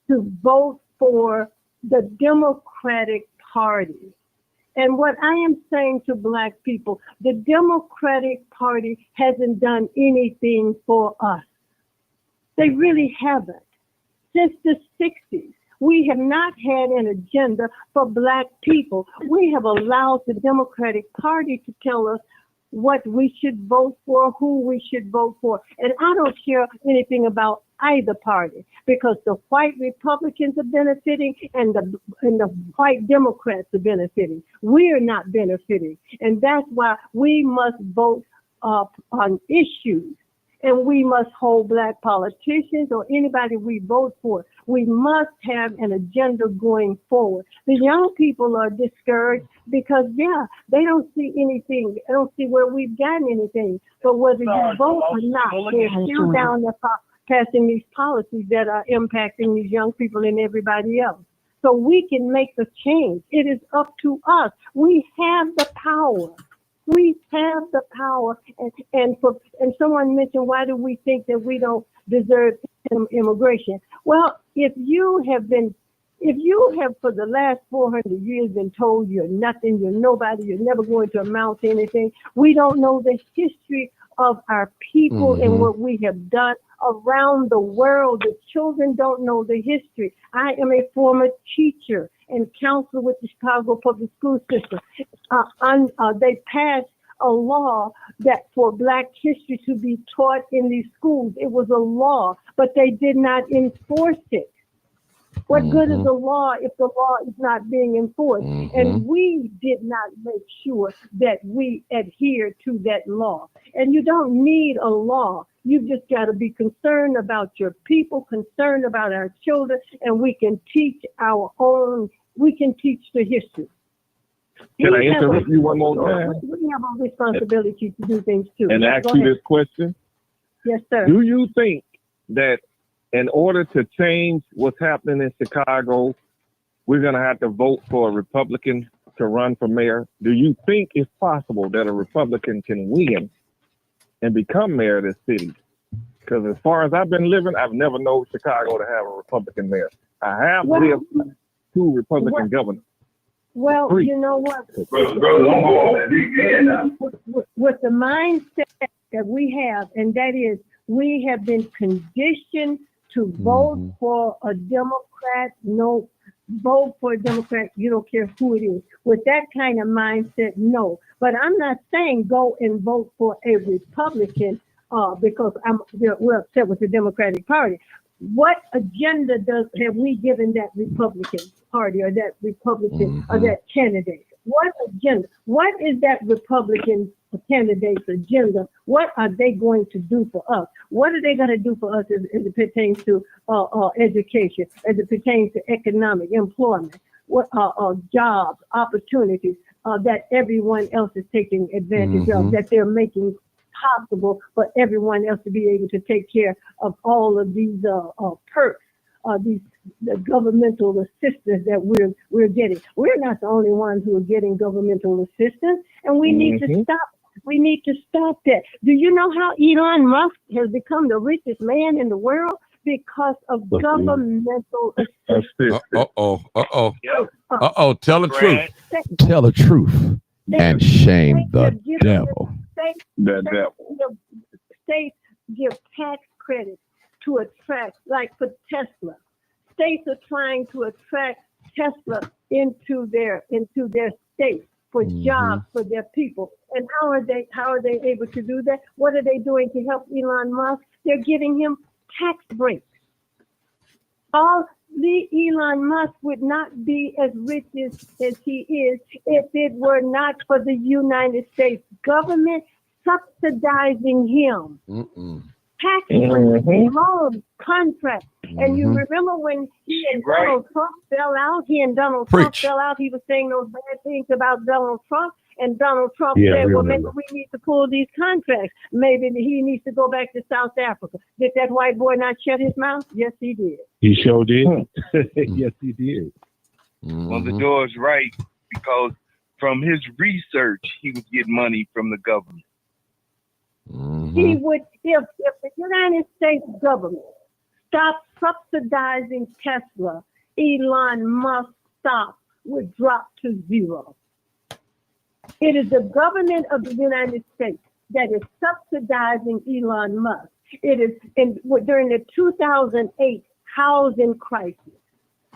to vote for the Democratic Party. And what I am saying to black people, the Democratic Party hasn't done anything for us. They really haven't. Since the 60s, we have not had an agenda for black people. We have allowed the Democratic Party to tell us what we should vote for, who we should vote for. And I don't care anything about either party because the white Republicans are benefiting and the white Democrats are benefiting. We are not benefiting. And that's why we must vote on issues. And we must hold black politicians or anybody we vote for. We must have an agenda going forward. The young people are discouraged because, they don't see anything. They don't see where we've gotten anything. But whether you vote or not, they're still down there passing these policies that are impacting these young people and everybody else. So we can make the change. It is up to us. We have the power. We have the power, and someone mentioned, why do we think that we don't deserve immigration? Well, if you have for the last 400 years been told you're nothing, you're nobody, you're never going to amount to anything, we don't know the history of our people and what we have done around the world. The children don't know the history. I am a former teacher and counselor with the Chicago Public School System. They passed a law that for Black history to be taught in these schools. It was a law, but they did not enforce it. What good is a law if the law is not being enforced? And we did not make sure that we adhere to that law. And you don't need a law. You just got to be concerned about your people, concerned about our children, and we can teach we can teach the history. Can I interrupt you one more time? We have a responsibility to do things too. And ask you this question. Yes, sir. Do you think that in order to change what's happening in Chicago, we're going to have to vote for a Republican to run for mayor? Do you think it's possible that a Republican can win and become mayor of this city? Because as far as I've been living, I've never known Chicago to have a Republican mayor. I have lived 2 Republican governors. Well, 3. You know what? With the mindset that we have, and that is we have been conditioned to vote for a Democrat. No, vote for a Democrat. You don't care who it is. With that kind of mindset, no. But I'm not saying go and vote for a Republican because we're upset with the Democratic Party. What agenda have we given that Republican Party or that Republican or that candidate? What agenda? What is that Republican candidate's agenda? What are they going to do for us? What are they going to do for us as it pertains to education, as it pertains to economic employment, what jobs, opportunities that everyone else is taking advantage of, that they're making possible for everyone else to be able to take care of all of these perks, the governmental assistance that we're getting. We're not the only ones who are getting governmental assistance, and we need to stop. We need to stop that. Do you know how Elon Musk has become the richest man in the world? Because of governmental assistance. Tell the truth. Tell the truth and shame the devil. The devil. States give tax credits to attract, like for Tesla. States are trying to attract Tesla into their state for jobs for their people. And how are they able to do that? What are they doing to help Elon Musk? They're giving him tax breaks. Elon Musk would not be as rich as he is if it were not for the United States government subsidizing him. Tax breaks, loans, contracts. And you remember when he and Donald Trump fell out? He was saying those bad things about Donald Trump. And Donald Trump said, well, maybe we need to pull these contracts. Maybe he needs to go back to South Africa. Did that white boy not shut his mouth? Yes, he did. He sure did. Yes, he did. Well, the George right, because from his research, he was getting money from the government. He would, if the United States government stopped subsidizing Tesla, Elon Musk's stock would drop to zero. It is the government of the United States that is subsidizing Elon Musk. It is during the 2008 housing crisis.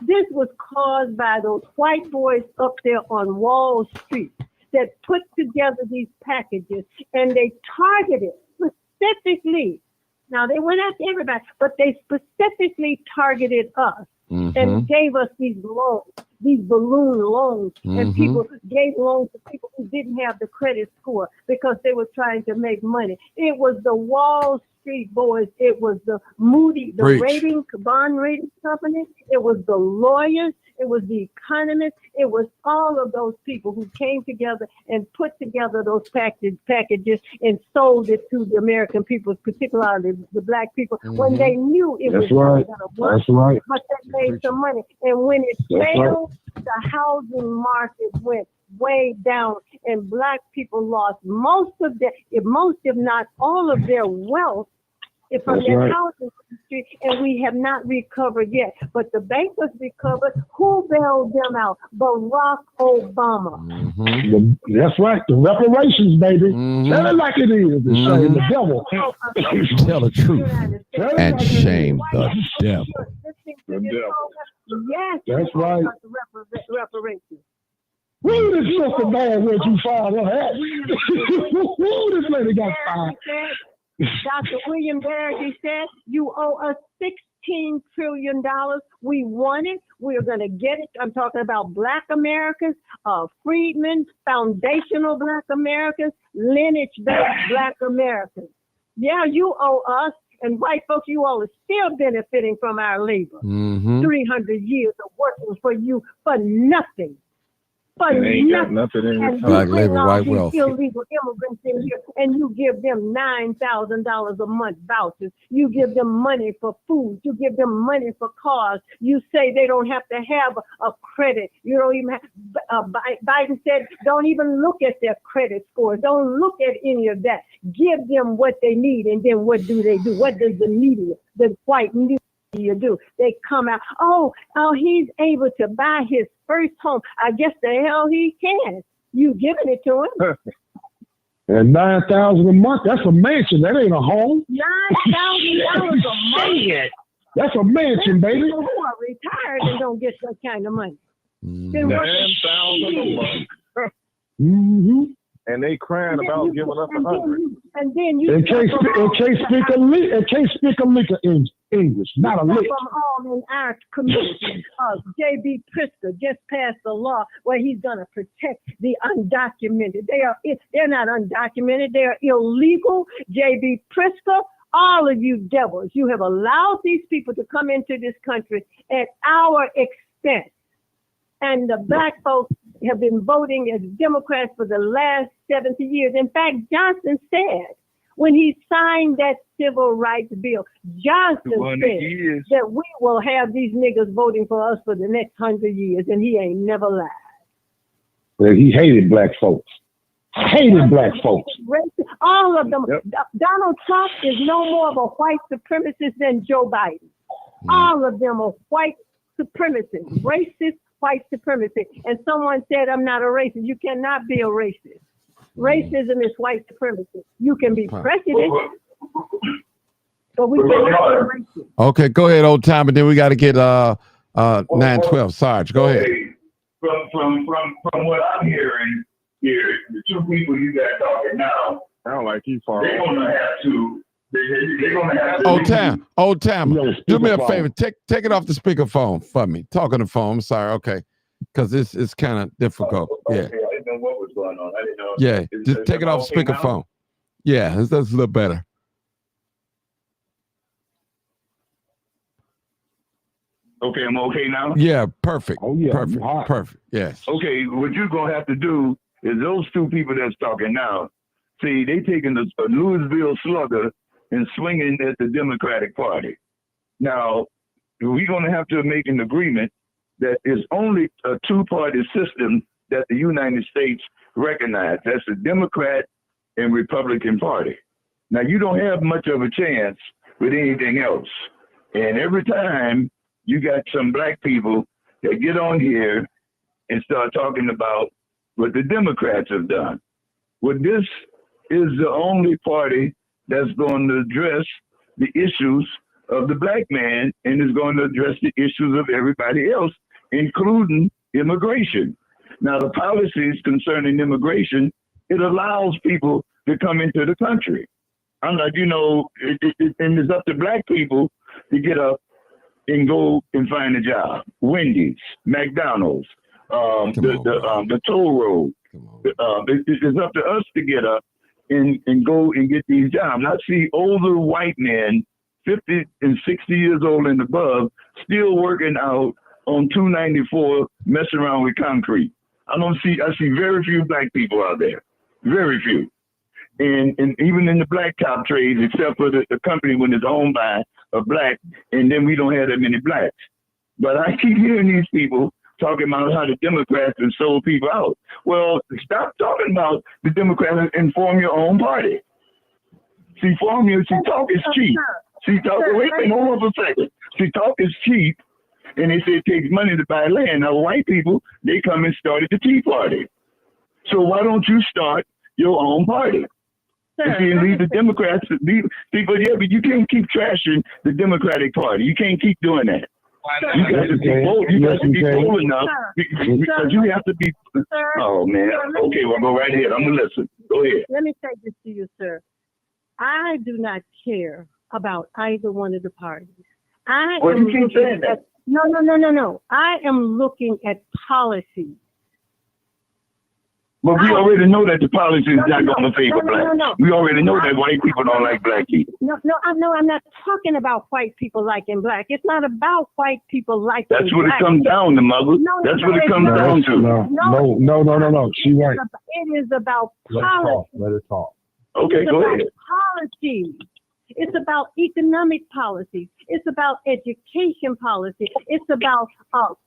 This was caused by those white boys up there on Wall Street that put together these packages, and they targeted specifically. Now, they went after everybody, but they specifically targeted us and gave us these loans, these balloon loans. And people gave loans to people who didn't have the credit score because they were trying to make money. It was the Wall Street boys. It was the Moody, the bond rating company. It was the lawyers. It was the economists. It was all of those people who came together and put together those packages and sold it to the American people, particularly the black people, when they knew it was going to work. That's right. But they made some money. And when it failed, the housing market went way down, and black people lost most, if not all of their wealth from their housing industry, and we have not recovered yet. But the bankers recovered. Who bailed them out? Barack Obama. That's right. The reparations, baby. Tell it like it is. The devil. Tell the truth and shame the devil. Yes, that's right. Reparations. Who this sister man where'd you find her at? Who this lady got fired? Dr. William Barrett said, you owe us $16 trillion. We want it. We're going to get it. I'm talking about black Americans, freedmen, foundational black Americans, lineage-based black Americans. Yeah, you owe us. And white folks, you all are still benefiting from our labor. 300 years of working for you for nothing. But nothing in black labor, white wealth. Illegal immigrants in here, and you give them $9,000 a month vouchers. You give them money for food. You give them money for cars. You say they don't have to have a credit. You don't even have. Biden said, don't even look at their credit scores. Don't look at any of that. Give them what they need, and then what do they do? What does the media, the white media, do? They come out, oh, he's able to buy his first home. I guess the hell he can. You giving it to him. And $9,000 a month, that's a mansion. That ain't a home. $9,000 a month. That's a mansion, baby. People who are retired and don't get that kind of money. $9,000 a month. And they crying about giving up 100. And then you can't speak a lick of English, not a lick. From all in our community, J.B. Pritzker just passed a law where he's going to protect the undocumented. They're not undocumented. They are illegal. J.B. Pritzker, all of you devils, you have allowed these people to come into this country at our expense. And the black folks have been voting as Democrats for the last 70 years. In fact, Johnson said, when he signed that civil rights bill, Johnson said that we will have these niggas voting for us for the next 100 years, and he ain't never lied. Well, he hated black folks. Hated black folks. All of them. Yep. Donald Trump is no more of a white supremacist than Joe Biden. All of them are white supremacists, racist white supremacy. And someone said, I'm not a racist. You cannot be a racist. Racism is white supremacy. You can be prejudiced. But we Brother Martin. reparations. Okay, go ahead, old time, and then we got to get 912. Sarge, go ahead. Okay. From what I'm hearing here, the two people you got talking now, Sound like you far they're off. gonna have to. They're gonna have to. Old time. You got a Do me a speakerphone. favor. Take it off the speakerphone for me. Talk on the phone. I'm sorry. Okay, because it's kind of difficult. Okay, Yeah, I didn't know what was going on. I didn't know. yeah. Just Is take it off okay now? speakerphone. Yeah, that's a little better. Okay, I'm okay now. Yeah, perfect. Oh, yeah. Perfect. All right. Perfect. Yes. Okay, what you're gonna have to do is those two people that's talking now. See, they taking a Louisville slugger and swinging at the Democratic Party. Now, we're gonna have to make an agreement that is only a two-party system that the United States recognizes. That's the Democrat and Republican Party. Now, you don't have much of a chance with anything else. And every time you got some black people that get on here and start talking about what the Democrats have done. Well, this is the only party that's going to address the issues of the black man and is going to address the issues of everybody else, including immigration. Now, the policies concerning immigration, it allows people to come into the country. I'm like, and it's up to black people to get up and go and find a job. Wendy's, McDonald's, the toll road. It's up to us to get up and go and get these jobs. I see older white men, 50 and 60 years old and above, still working out on 294, messing around with concrete. I see very few black people out there, very few. And even in the blacktop trades, except for the company when it's owned by a black, and then we don't have that many blacks. But I keep hearing these people talking about how the Democrats have sold people out. Well, stop talking about the Democrats and form your own party. See, talk is cheap. See, talk, wait, hold on for a second. See, talk is cheap, and they say it takes money to buy land. Now, white people, they come and started the Tea Party. So why don't you start your own party? And leave the Democrats, people, yeah, but you can't keep trashing the Democratic Party. You can't keep doing that. You got to be bold. You got to be bold enough because you have to be. Oh man. Okay, well, go right ahead. I'm gonna listen. Go ahead. Let me say this to you, sir. I do not care about either one of the parties. Well, you keep saying that. No. I am looking at policy. But we already know that the policy is not going to favor black. We already know that white people don't like black people. I'm not talking about white people liking black. It's not about white people liking black. That's what it comes down to, mother. That's what it comes down to. No. She right. It is about policy. Let her talk. Okay, go ahead. Policy. It's about economic policies. It's about education policy. It's about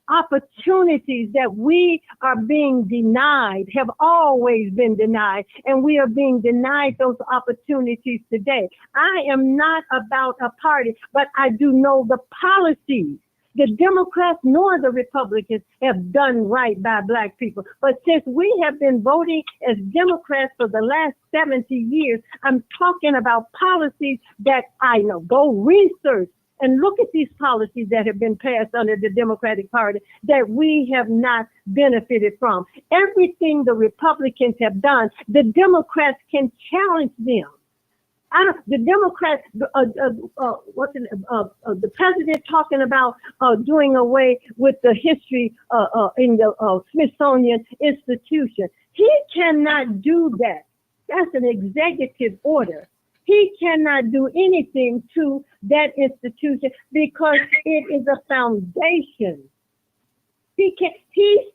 opportunities that we are being denied, have always been denied, and we are being denied those opportunities today. I am not about a party, but I do know the policies. The Democrats nor the Republicans have done right by black people. But since we have been voting as Democrats for the last 70 years, I'm talking about policies that I know. Go research and look at these policies that have been passed under the Democratic Party that we have not benefited from. Everything the Republicans have done, the Democrats can challenge them. The Democrats, the president talking about doing away with the history in the Smithsonian Institution. He cannot do that. That's an executive order. He cannot do anything to that institution because it is a foundation. He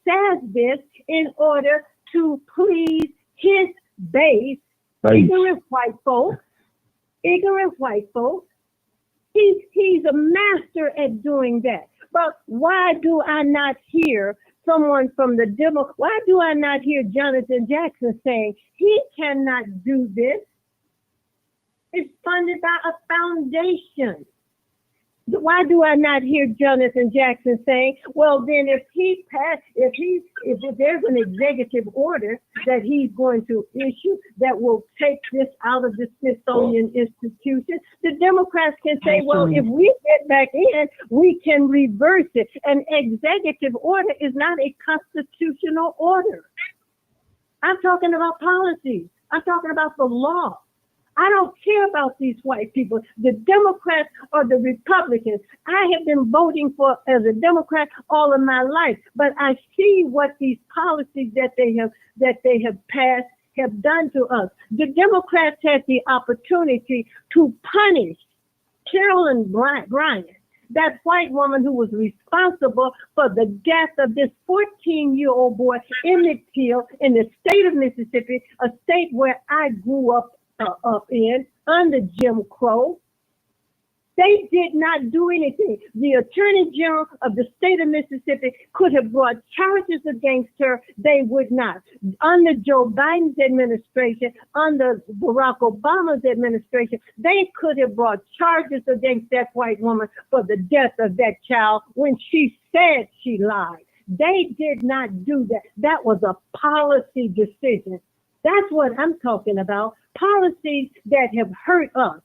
says this in order to please his base, ignorant white folks. He's a master at doing that. But why do I not hear someone from the demo? Why do I not hear Jonathan Jackson saying he cannot do this? It's funded by a foundation. Why do I not hear Jonathan Jackson saying, well, then if there's an executive order that he's going to issue that will take this out of the Smithsonian Institution, the Democrats can say, well, if we get back in, we can reverse it. An executive order is not a constitutional order. I'm talking about policies. I'm talking about the law. I don't care about these white people, the Democrats or the Republicans. I have been voting for as a Democrat all of my life, but I see what these policies that they have passed have done to us. The Democrats had the opportunity to punish Carolyn Bryant, that white woman who was responsible for the death of this 14-year-old boy, Emmett Till, in the state of Mississippi, a state where I grew up in under Jim Crow. They did not do anything. The Attorney General of the state of Mississippi could have brought charges against her. They would not. Under Joe Biden's administration, under Barack Obama's administration, they could have brought charges against that white woman for the death of that child when she said she lied. They did not do that. That was a policy decision. That's what I'm talking about. Policies that have hurt us.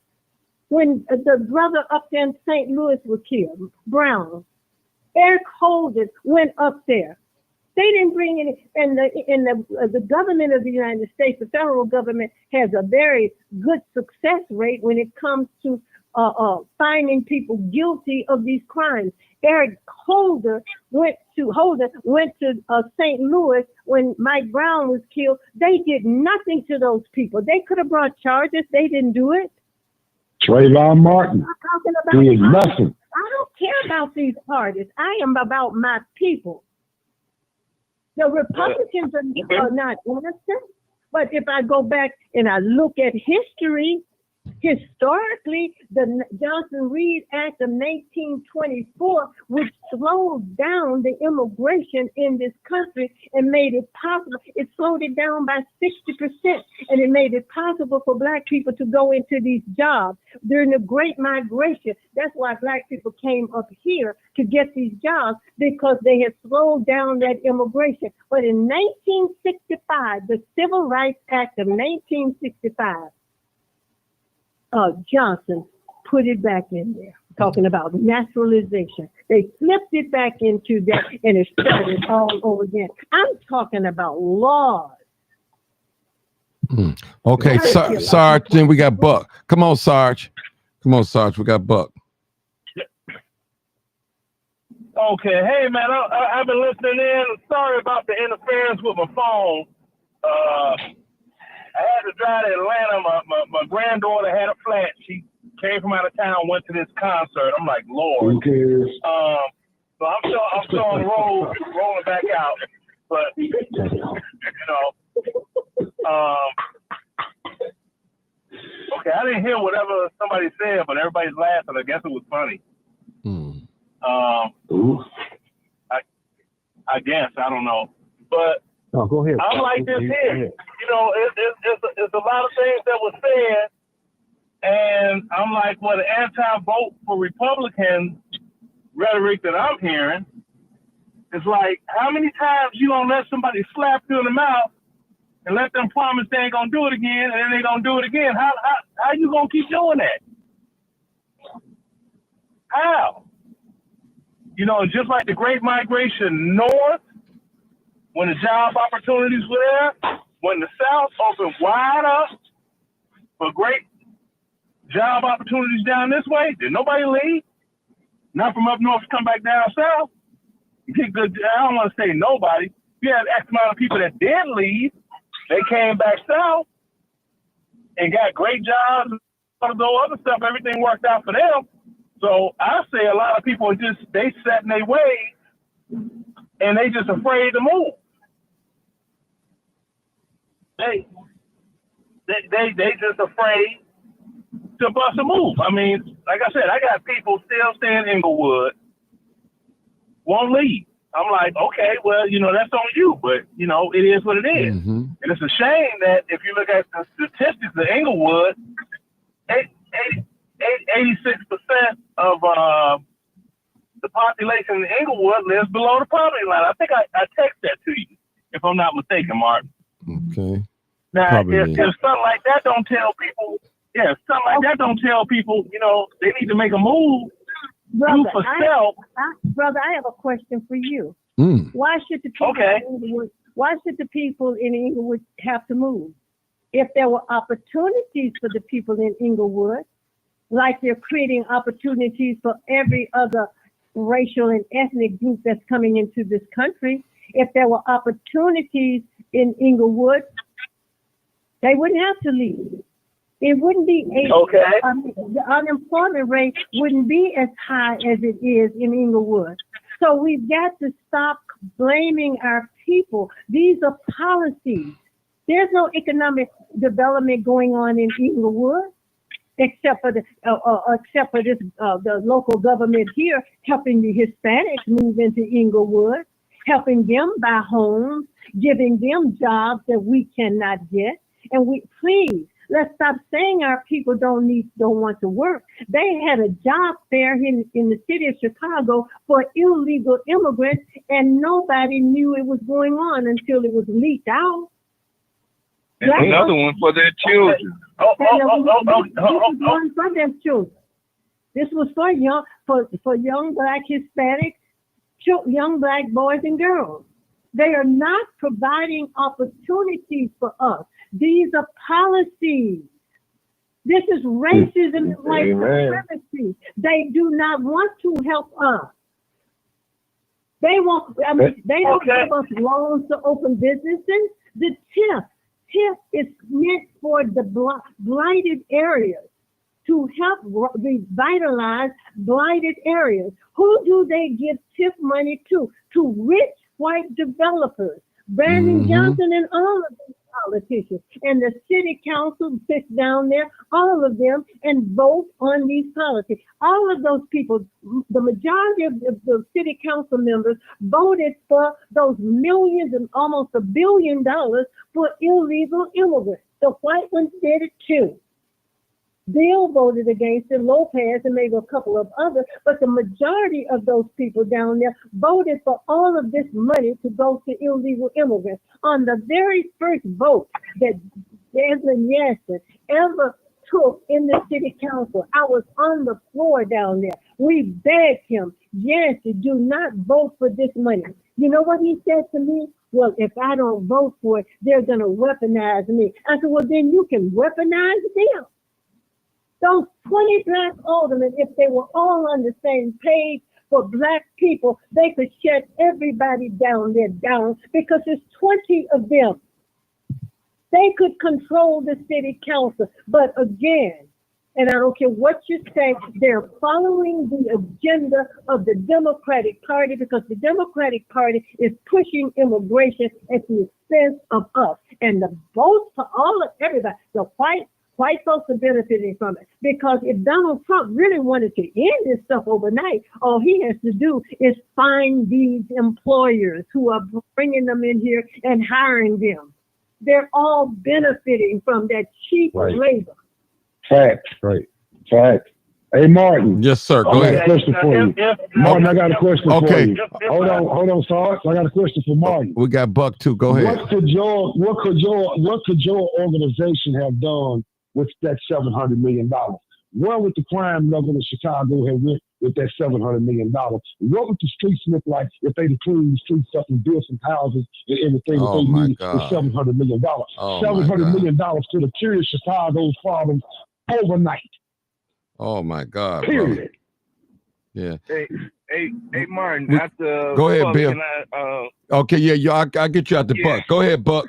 When the brother up there in St. Louis was killed, Brown, Eric Holden went up there. They didn't bring any, and the government of the United States, the federal government, has a very good success rate when it comes to finding people guilty of these crimes. Eric Holder went to St. Louis when Mike Brown was killed. They did nothing to those people. They could have brought charges. They didn't do it. Trayvon Martin did nothing. I don't care about these artists. I am about my people. The Republicans are not innocent. But if I go back and I look at history, historically, the Johnson-Reed Act of 1924, which slowed down the immigration in this country and made it possible, it slowed it down by 60%, and it made it possible for Black people to go into these jobs during the Great Migration. That's why Black people came up here to get these jobs, because they had slowed down that immigration. But in 1965, the Civil Rights Act of 1965, Johnson put it back in there, talking about naturalization. They flipped it back into that, and it started all over again. I'm talking about laws. Okay, Sarge, then we got Buck. Come on, Sarge. We got Buck. Okay, hey, man, I've been listening in. Sorry about the interference with my phone. I had to drive to Atlanta. My granddaughter had a flat. She came from out of town, went to this concert. I'm like, Lord. Who cares? So I'm still on the road, rolling back out. But, you know, okay, I didn't hear whatever somebody said, but everybody's laughing. I guess it was funny. I guess, I don't know. But go ahead. I'm like this here. You know, it's a lot of things that were said, and I'm like, well, the anti-vote for Republican rhetoric that I'm hearing is like, how many times you gonna let somebody slap you in the mouth and let them promise they ain't gonna do it again, and then they gonna do it again? How you gonna keep doing that? How? You know, just like the Great Migration North, when the job opportunities were there, when the South opened wide up for great job opportunities down this way, did nobody leave? Not from up north to come back down south. You get good. I don't want to say nobody. You had X amount of people that did leave. They came back south and got great jobs and all the other stuff. Everything worked out for them. So I say a lot of people they set in their ways and they just afraid to move. They just afraid to bust a move. I mean, like I said, I got people still staying in Inglewood, won't leave. I'm like, okay, well, you know, that's on you, but you know, it is what it is. Mm-hmm. And it's a shame that if you look at the statistics of Inglewood, 80% 86% of the population in Inglewood lives below the poverty line. I think I text that to you, if I'm not mistaken, Martin. Okay. Now, if something like that don't tell people, you know, they need to make a move. Brother, for self. Brother, I have a question for you. Why should the people in Inglewood have to move? If there were opportunities for the people in Inglewood, like they're creating opportunities for every other racial and ethnic group that's coming into this country, if there were opportunities in Inglewood, they wouldn't have to leave. It wouldn't be the unemployment rate wouldn't be as high as it is in Inglewood. So we've got to stop blaming our people. These are policies. There's no economic development going on in Inglewood, except for the local government here helping the Hispanics move into Inglewood, helping them buy homes, giving them jobs that we cannot get. And let's stop saying our people don't want to work. They had a job fair in the city of Chicago for illegal immigrants, and nobody knew it was going on until it was leaked out. And another one for their children. One for their children. This was for young Black Hispanic, young Black boys and girls. They are not providing opportunities for us. These are policies. This is racism and white supremacy. They do not want to help us. They don't give us loans to open businesses. The TIF is meant for the blighted areas, to help revitalize blighted areas. Who do they give TIF money to? To rich white developers, Brandon Johnson and all of these politicians. And the city council sits down there, all of them, and vote on these policies. All of those people, the majority of the city council members voted for those millions and almost $1 billion for illegal immigrants. The white ones did it too. Bill voted against it, Lopez, and maybe a couple of others, but the majority of those people down there voted for all of this money to go to illegal immigrants. On the very first vote that Desmond Yassin ever took in the city council, I was on the floor down there. We begged him, Yassin, do not vote for this money. You know what he said to me? Well, if I don't vote for it, they're going to weaponize me. I said, well, then you can weaponize them. Those 20 Black aldermen, if they were all on the same page for Black people, they could shut everybody down there down because there's 20 of them. They could control the city council. But again, and I don't care what you say, they're following the agenda of the Democratic Party because the Democratic Party is pushing immigration at the expense of us. And the votes for everybody, the white folks are benefiting from it. Because if Donald Trump really wanted to end this stuff overnight, all he has to do is find these employers who are bringing them in here and hiring them. They're all benefiting from that cheap labor. Facts. Right. Facts. Hey, Martin. Yes, sir. Go ahead. I got a question for you. Martin, I got a question for you. Hold on, Sarge. I got a question for Martin. We got Buck too. Go ahead. What could your organization have done with that $700 million? Where would the crime level in Chicago have went with that $700 million? What would the streets look like if they'd cleaned the streets up and built some houses and everything that they need with $700 million? $700 million could have cured Chicago's problems overnight. Oh my God. Period. Bro. Yeah. Hey, Martin. Go ahead, Bill. Okay, yeah, I'll get you out the Buck. Go ahead, Buck.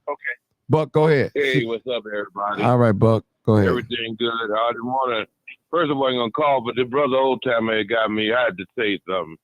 Okay. Buck, go ahead. Hey, what's up, everybody? All right, Buck. Go ahead. Everything good. I didn't want to. First of all, I'm gonna call, but the brother old timer got me. I had to say something.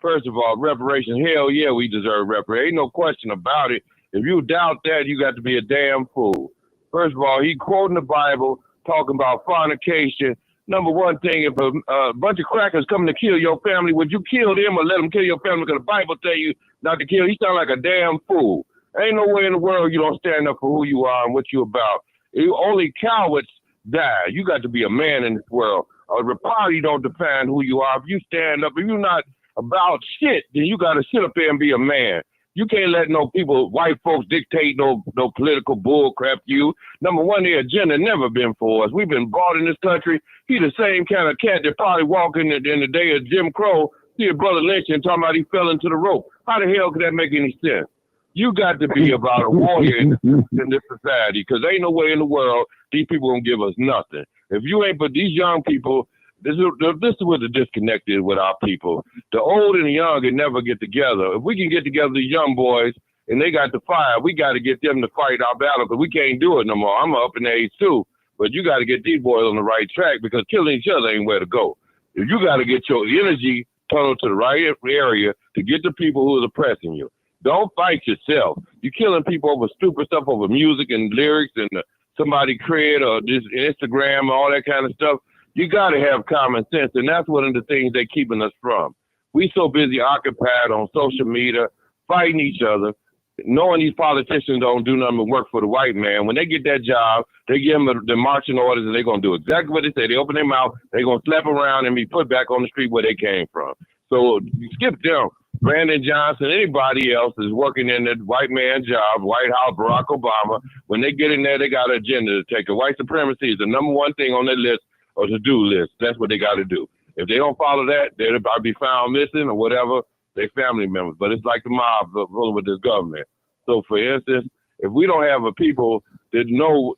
First of all, reparations. Hell yeah, we deserve reparations. Ain't no question about it. If you doubt that, you got to be a damn fool. First of all, he quoting the Bible, talking about fornication. Number one thing, if a bunch of crackers coming to kill your family, would you kill them or let them kill your family? Because the Bible tell you not to kill. He sound like a damn fool. Ain't no way in the world you don't stand up for who you are and what you about. You only cowards die. You got to be a man in this world. The party don't define who you are. If you stand up, if you're not about shit, then you got to sit up there and be a man. You can't let no people, white folks, dictate no political bull crap to you. Number one, the agenda never been for us. We've been brought in this country. He the same kind of cat that probably walked in the day of Jim Crow, see a brother Lynch and talking about he fell into the rope. How the hell could that make any sense? You got to be about a warrior in this society, because ain't no way in the world these people gonna give us nothing. If you ain't, but these young people, this is what the disconnect is with our people. The old and the young can never get together. If we can get together, the young boys, and they got the fire, we got to get them to fight our battle, because we can't do it no more. I'm up in age too, but you got to get these boys on the right track, because killing each other ain't where to go. If you got to get your energy tunneled to the right area to get the people who is oppressing you. Don't fight yourself. You're killing people over stupid stuff, over music and lyrics and somebody create or just Instagram and all that kind of stuff. You got to have common sense, and that's one of the things they're keeping us from. We so busy occupied on social media, fighting each other, knowing these politicians don't do nothing but work for the white man. When they get that job, they give them the marching orders, and they're going to do exactly what they say. They open their mouth, they're going to slap around and be put back on the street where they came from. So you skip them. Brandon Johnson, anybody else is working in the white man job, White House, Barack Obama. When they get in there, they got an agenda to take. The white supremacy is the number one thing on their list or to-do list. That's what they got to do. If they don't follow that, they'll probably be found missing or whatever, their family members. But it's like the mob rolling with this government. So, for instance, if we don't have a people that know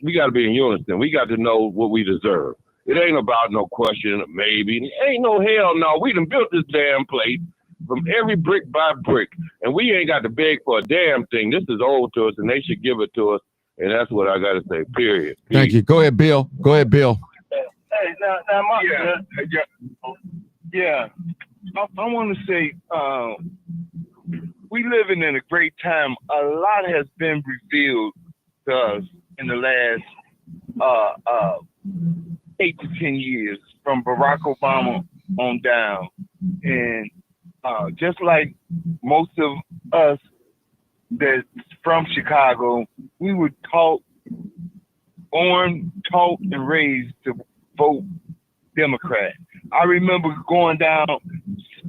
we got to be in unison. We got to know what we deserve. It ain't about no question, maybe. Ain't no hell no. We done built this damn place from every brick by brick, and we ain't got to beg for a damn thing. This is old to us, and they should give it to us, and that's what I got to say, period. Thank you. Go ahead, Bill. Go ahead, Bill. Hey, now, I want to say we living in a great time. A lot has been revealed to us in the last 8 to 10 years, from Barack Obama on down, and just like most of us that's from Chicago, we were taught, and raised to vote Democrat. I remember going down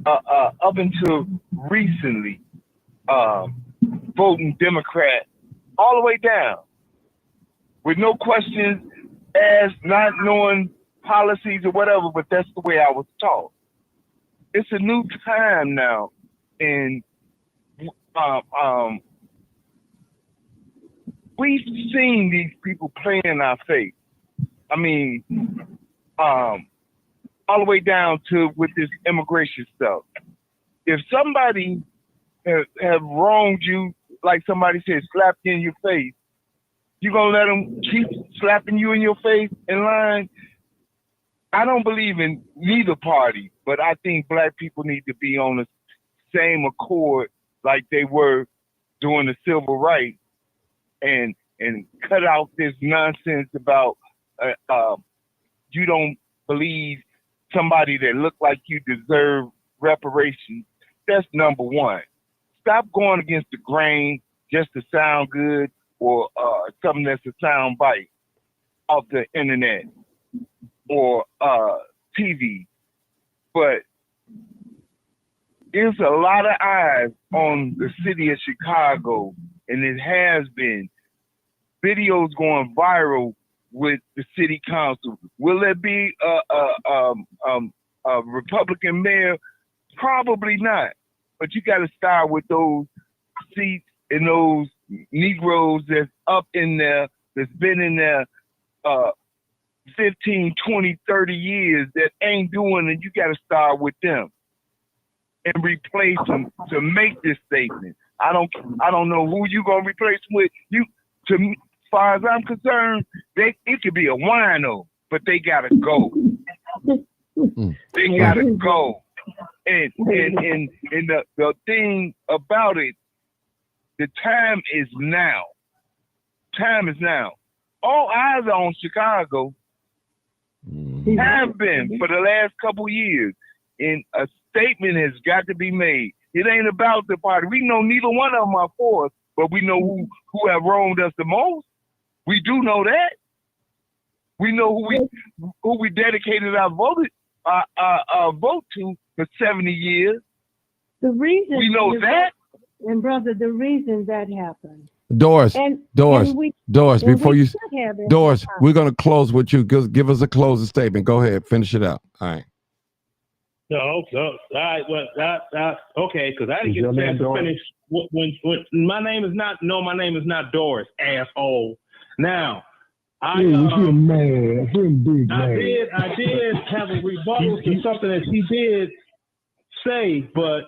up until recently, voting Democrat all the way down with no questions asked, not knowing policies or whatever, but that's the way I was taught. It's a new time now, and we've seen these people play in our face. I mean, all the way down to with this immigration stuff. If somebody have wronged you, like somebody said, slapped you in your face, you gonna let them keep slapping you in your face in line? I don't believe in neither party, but I think black people need to be on the same accord like they were during the civil rights, and cut out this nonsense about you don't believe somebody that look like you deserve reparations. That's number one. Stop going against the grain just to sound good or something that's a sound bite off the internet or TV. But there's a lot of eyes on the city of Chicago, and it has been. Videos going viral with the city council. Will there be a Republican mayor? Probably not. But you got to start with those seats and those Negroes that's up in there, that's been in there 15, 20, 30 years that ain't doing it. You got to start with them and replace them to make this statement. I don't know who you gonna replace with. To me, as far as I'm concerned, it could be a wino, but they gotta go. They gotta go. And the thing about it, the time is now. Time is now. All eyes are on Chicago. Have been for the last couple years. And a statement has got to be made. It ain't about the party. We know neither one of them are for us, but we know who have wronged us the most. We do know that. We know who we dedicated our vote to for 70 years. The reason we know that. And brother, the reason that happened. Doris, Doris, before you, Doris, time. we're going to close with you. Give us a closing statement. Go ahead, finish it out. All right. No, all right. Well, okay, because I didn't get a chance to finish. When my name is not Doris, asshole. Now, I did have a rebuttal to something that he did say, but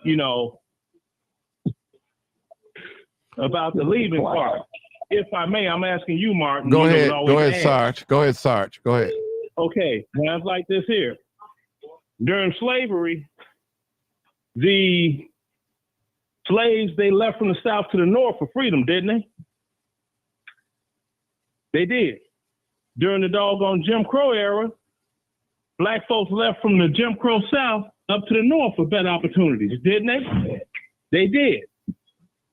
about the leaving part. If I may, I'm asking you, Martin. Go ahead, Sarge. Go ahead, Sarge. Go ahead. Okay, now it's like this here. During slavery, the slaves, they left from the South to the North for freedom, didn't they? They did. During the doggone Jim Crow era, black folks left from the Jim Crow South up to the North for better opportunities, didn't they? They did.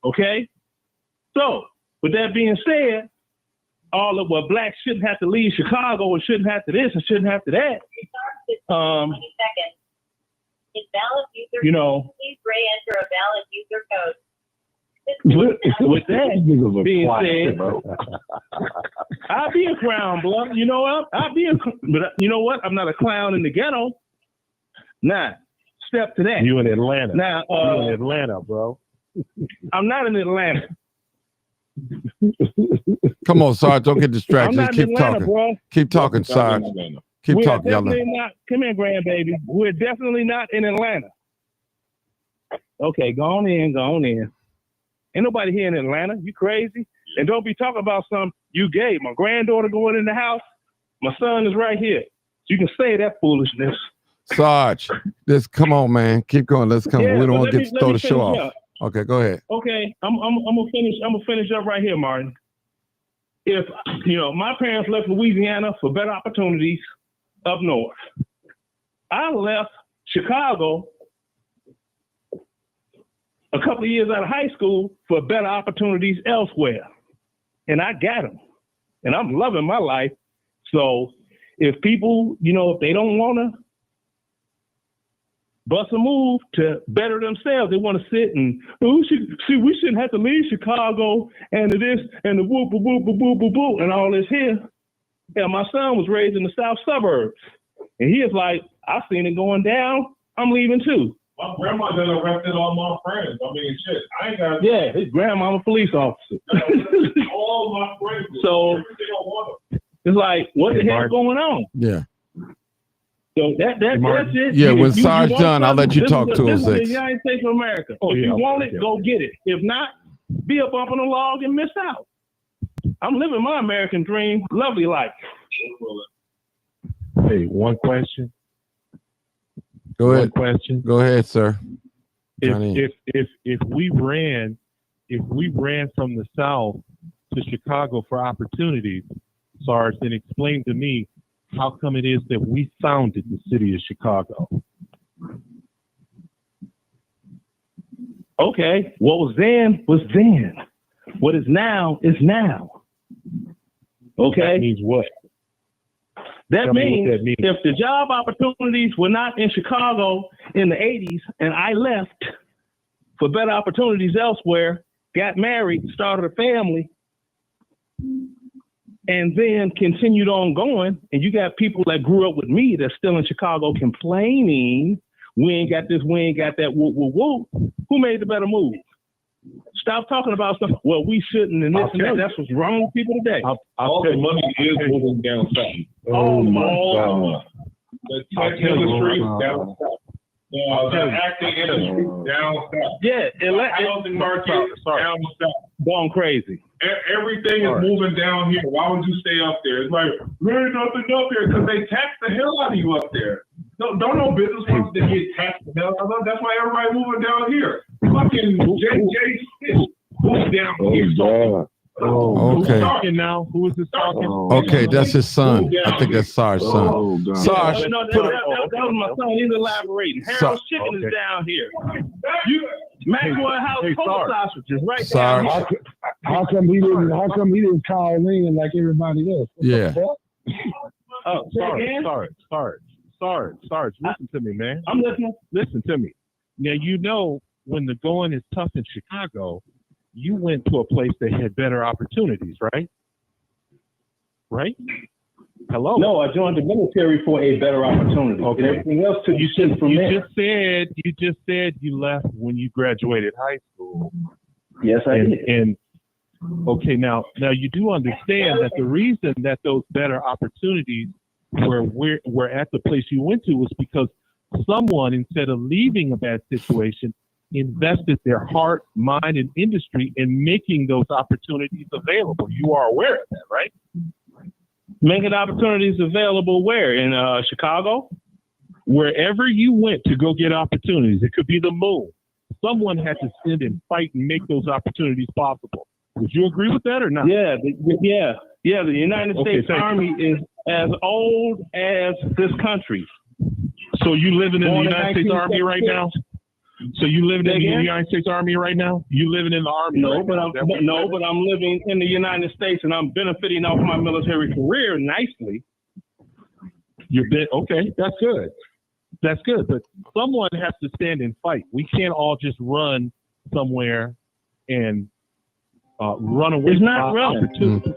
Okay? So, with that being said, all of what blacks shouldn't have to leave Chicago and shouldn't have to this and shouldn't have to that. Please re-enter a valid user code. With that being said, I'll be a clown, blood. You know what? But you know what? I'm not a clown in the ghetto. Nah, step to that. You in Atlanta? Now, you in Atlanta, bro? I'm not in Atlanta. Come on, Sarge. Don't get distracted. I'm not Just in Atlanta, bro. Keep talking, Sarge. Keep talking, y'all. Come here, grandbaby. We're definitely not in Atlanta. Okay, go on in. Ain't nobody here in Atlanta. You crazy? And don't be talking about something you gay. My granddaughter going in the house. My son is right here. So you can say that foolishness. Sarge, just come on, man. Keep going. Let's come. Yeah, we don't want to throw the show finish off. up. Okay, go ahead. Okay, I'm gonna finish up right here, Martin. If my parents left Louisiana for better opportunities up north, I left Chicago a couple of years out of high school for better opportunities elsewhere, and I got them, and I'm loving my life. So if people, if they don't want to bust a move to better themselves, they want to sit and we shouldn't have to leave Chicago and this and the whoop whoop whoop whoop whoop whoop and all this here. Yeah, my son was raised in the south suburbs, and he is like, I've seen it going down. I'm leaving too. My grandma done arrested all my friends. I mean, shit. I ain't got. Yeah, his grandma a police officer. all my friends. So it's like, what the hell's going on? Yeah. So that's it. Yeah, when Sarge done, I'll let you talk to us. This is the United States of America. If you want it, go get it. If not, be up on the log and miss out. I'm living my American dream. Lovely life. Hey, one question. Go ahead. One question. Go ahead, sir. If we ran from the South to Chicago for opportunities, Sarge, then explain to me how come it is that we founded the city of Chicago. Okay, what was then was then. What is now is now. Okay? That means what? That means if the job opportunities were not in Chicago in the 80s and I left for better opportunities elsewhere, got married, started a family, and then continued on going, and you got people that grew up with me that's still in Chicago complaining, we ain't got this, we ain't got that, woo, woo, woo. Who made the better move? Stop talking about stuff. Well, we shouldn't, and this and that. That's what's wrong with people today. All the money is moving down south. Oh my God. The tech industry down south. The acting industry down south. Yeah, housing market down south. Going crazy. Everything is moving down here. Why would you stay up there? It's like, there ain't nothing up here because they tax the hell out of you up there. Don't no business wants to get taxed the hell out of. That's why everybody moving down here. Fucking JJ who's down here. Okay. Who's talking now? Who is this talking? Okay, that's his son. I think that's Sarge's son. Sarge, No, that was my son. He's elaborating. Harold's Chicken is down here. Maxwell House Cold Sausages right down here. How come he didn't call in like everybody else? Yeah. Sarge, listen to me, man. I'm listening. Listen to me. Now, you know, when the going is tough in Chicago, you went to a place that had better opportunities, right? Right? Hello? No, I joined the military for a better opportunity. Okay. And everything else took you since from there. You just said you left when you graduated high school. Yes, I did. And okay, now you do understand that the reason that those better opportunities were at the place you went to was because someone, instead of leaving a bad situation, invested their heart, mind, and industry in making those opportunities available. You are aware of that, right? Making opportunities available where? In Chicago? Wherever you went to go get opportunities, it could be the moon. Someone had to stand and fight and make those opportunities possible. Would you agree with that or not? Yeah. The United States Army is as old as this country. So you living in the Born in United States Army right now? So you living in the United States Army right now? You living in the Army? No, right but now? I'm living in the United States and I'm benefiting off my military career nicely. Okay, that's good. That's good. But someone has to stand and fight. We can't all just run somewhere and run away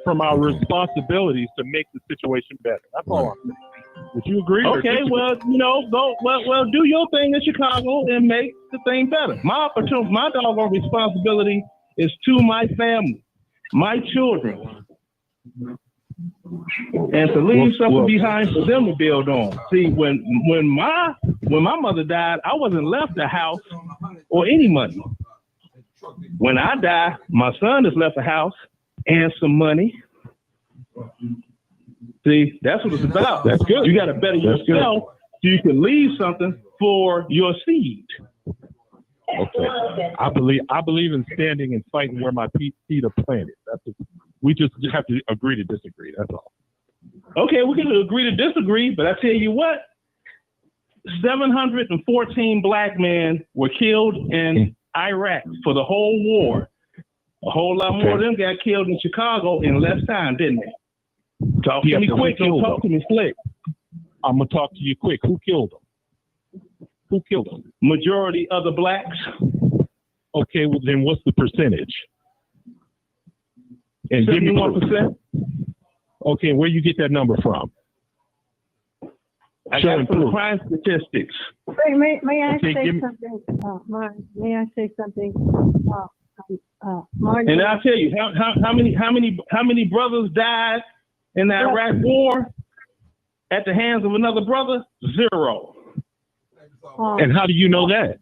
from our responsibilities to make the situation better. That's all I'm saying. Would you agree? Okay, well, go do your thing in Chicago and make the thing better. My doggone responsibility is to my family, my children, and to leave something behind for them to build on. See, when my mother died, I wasn't left a house or any money. When I die, my son is left a house and some money. See, that's what it's about. That's good. You got to better yourself so you can leave something for your seed. Okay. I believe in standing and fighting where my feet are planted. We just have to agree to disagree. That's all. Okay, we can agree to disagree, but I tell you what, 714 black men were killed in Iraq for the whole war. A whole lot more of them got killed in Chicago in less time, didn't they? Talk to me quick. Don't talk to me slick. I'm going to talk to you quick. Who killed them? Who killed them? Majority of the blacks. Okay, well then what's the percentage? And 71%. Okay, where you get that number from? I got it from the crime statistics. May I say something? Martin, may I say something? Martin, and I'll tell you how many brothers died in the Iraq War at the hands of another brother? 0. And how do you know that?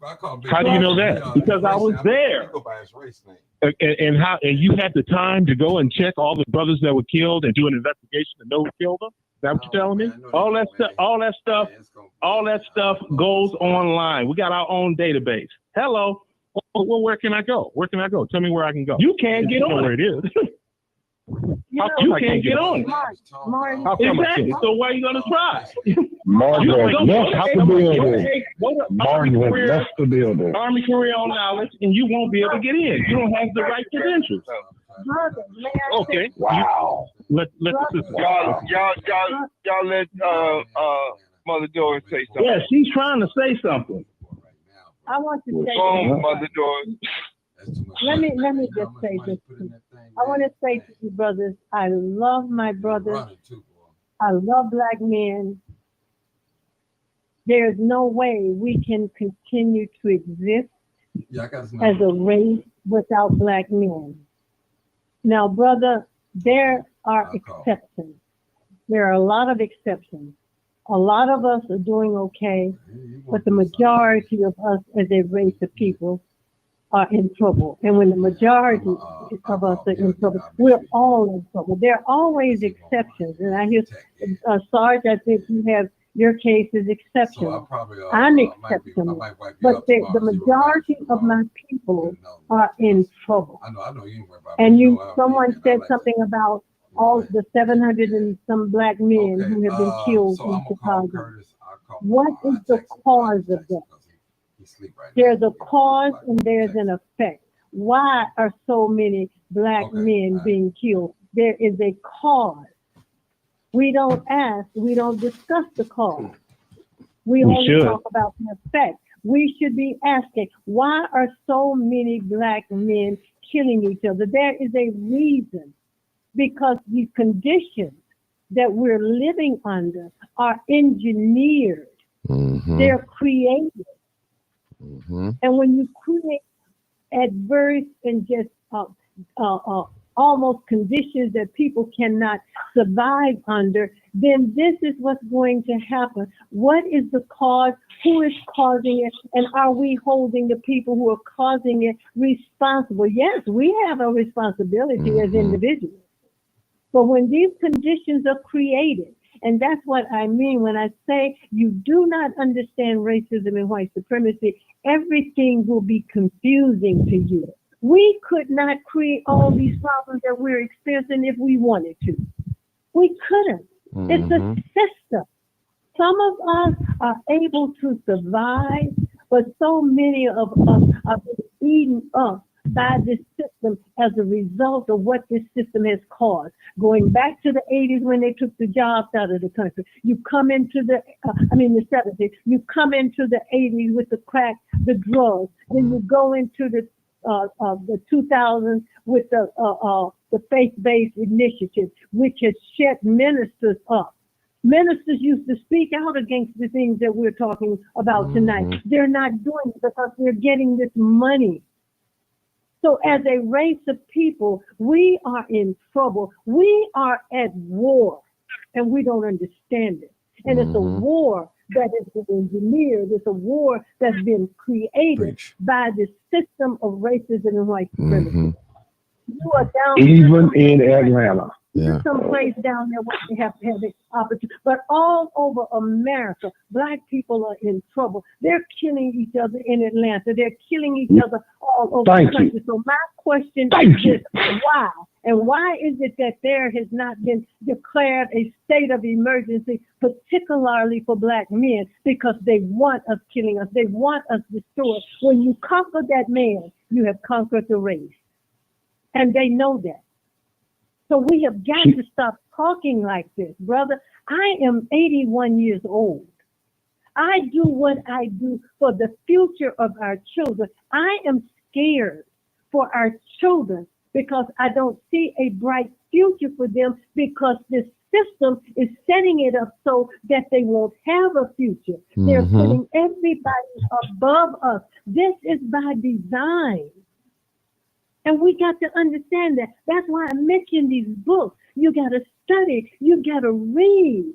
How do you know that? Because I was there. And you had the time to go and check all the brothers that were killed and do an investigation to know who killed them? Is that what you're telling me? All that stuff goes online. We got our own database. Hello. Well, where can I go? Where can I go? Tell me where I can go. You can't get on where it is. You can't get on it. Exactly. So why are you gonna try? Martin left the building. Martin left the building. Army career on knowledge, and you won't be able to get in. You don't have the right credentials. Okay. Wow. Let the sister. Y'all let Mother Doris say something. Yeah, she's trying to say something. I want to say Mother Doris. Let me just say this. I want to say to you brothers, I love my brothers. I love black men. There's no way we can continue to exist as a race without black men. Now, brother, there are exceptions. There are a lot of exceptions. A lot of us are doing okay, but the majority of us as a race of people are in trouble. And when the majority of us are in trouble, we're all in trouble. There are always exceptions. And I hear, Sarge, I think you have your case is exceptional. I'm exceptional. But the majority of my people are in trouble. And someone said something about all the 700 and some black men who have been killed in Chicago. What is the cause of that? There's a cause and there's an effect. Why are so many black men being killed? There is a cause. We don't ask, we don't discuss the cause. We only should. talk about the effect. We should be asking, why are so many black men killing each other? There is a reason, because these conditions that we're living under are engineered. They're created. And when you create adverse and just almost conditions that people cannot survive under, then this is what's going to happen. What is the cause? Who is causing it? And are we holding the people who are causing it responsible? Yes, we have a responsibility as individuals. But when these conditions are created, and that's what I mean when I say you do not understand racism and white supremacy, everything will be confusing to you. We could not create all these problems that we're experiencing if we wanted to. We couldn't. It's a system. Some of us are able to survive, but so many of us are being eaten up by this system as a result of what this system has caused. Going back to the 80s when they took the jobs out of the country, you come into the 70s, you come into the 80s with the crack, the drugs, then you go into the 2000s with the faith-based initiative, which has shut ministers up. Ministers used to speak out against the things that we're talking about tonight. They're not doing it because they're getting this money. So as a race of people, we are in trouble. We are at war, and we don't understand it. And it's a war that has been engineered. It's a war that's been created by the system of racism and white supremacy. You are down even in Atlanta. Yeah. Someplace down there where they have to have the opportunity. But all over America, black people are in trouble. They're killing each other in Atlanta. They're killing each other all over the country. So my question is why? And why is it that there has not been declared a state of emergency, particularly for black men? Because they want us killing us. They want us destroyed. When you conquer that man, you have conquered the race. And they know that. So we have got to stop talking like this, brother. I am 81 years old. I do what I do for the future of our children. I am scared for our children because I don't see a bright future for them, because this system is setting it up so that they won't have a future. They're putting everybody above us. This is by design. And we got to understand that. That's why I mentioned these books. You got to study. You got to read.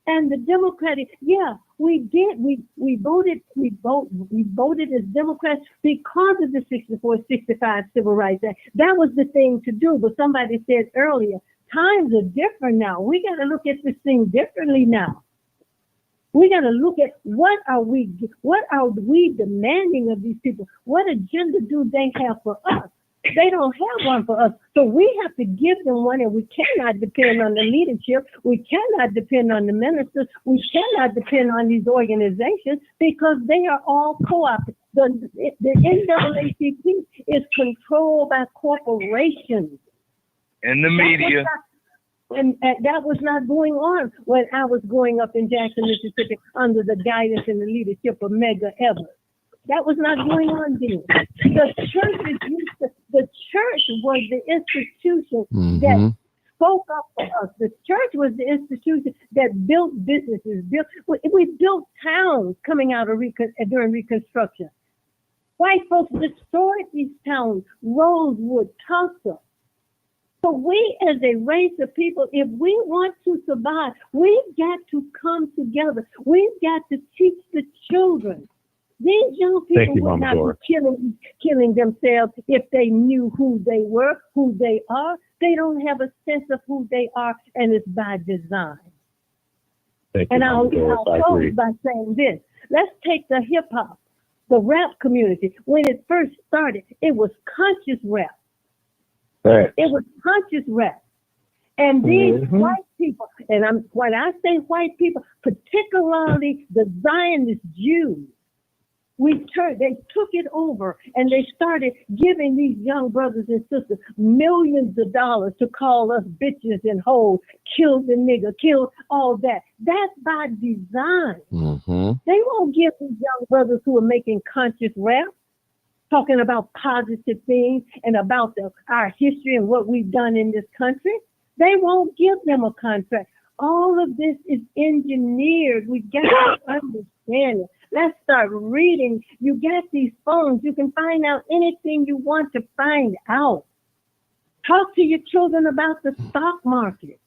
And the Democratic, we did. We voted as Democrats because of the 64, 65 Civil Rights Act. That was the thing to do. But somebody said earlier, times are different now. We got to look at this thing differently now. We got to look at what are we demanding of these people? What agenda do they have for us? They don't have one for us. So we have to give them one, and we cannot depend on the leadership. We cannot depend on the ministers. We cannot depend on these organizations because they are all co-opted. The NAACP is controlled by corporations. And the media. And that was not going on when I was growing up in Jackson, Mississippi, under the guidance and the leadership of Medgar Evers. That was not going on then. The church was the institution that spoke up for us. The church was the institution that built businesses. We built towns coming out of during Reconstruction. White folks destroyed these towns, Rosewood, Tulsa. So we as a race of people, if we want to survive, we've got to come together. We've got to teach the children. These young people would not be killing themselves if they knew who they were, who they are. They don't have a sense of who they are, and it's by design. And I'll close by saying this. Let's take the hip hop, the rap community. When it first started, it was conscious rap. It was conscious rap. And these white people, and when I say white people, particularly the Zionist Jews, They took it over and they started giving these young brothers and sisters millions of dollars to call us bitches and hoes, kill the nigga, kill all that. That's by design. They won't give these young brothers who are making conscious rap, talking about positive things and about our history and what we've done in this country. They won't give them a contract. All of this is engineered. We got to understand it. Let's start reading. You got these phones. You can find out anything you want to find out. Talk to your children about the stock market.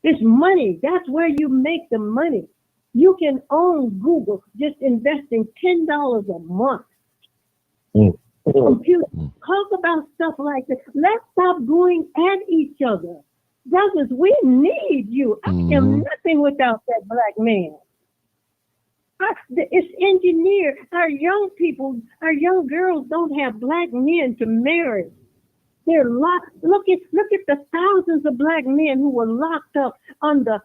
It's money. That's where you make the money. You can own Google just investing $10 a month. Computer. Talk about stuff like that. Let's stop going at each other. Brothers, we need you. I am nothing without that black man. It's engineered. Our young people, our young girls don't have black men to marry. They're locked. Look at the thousands of black men who were locked up under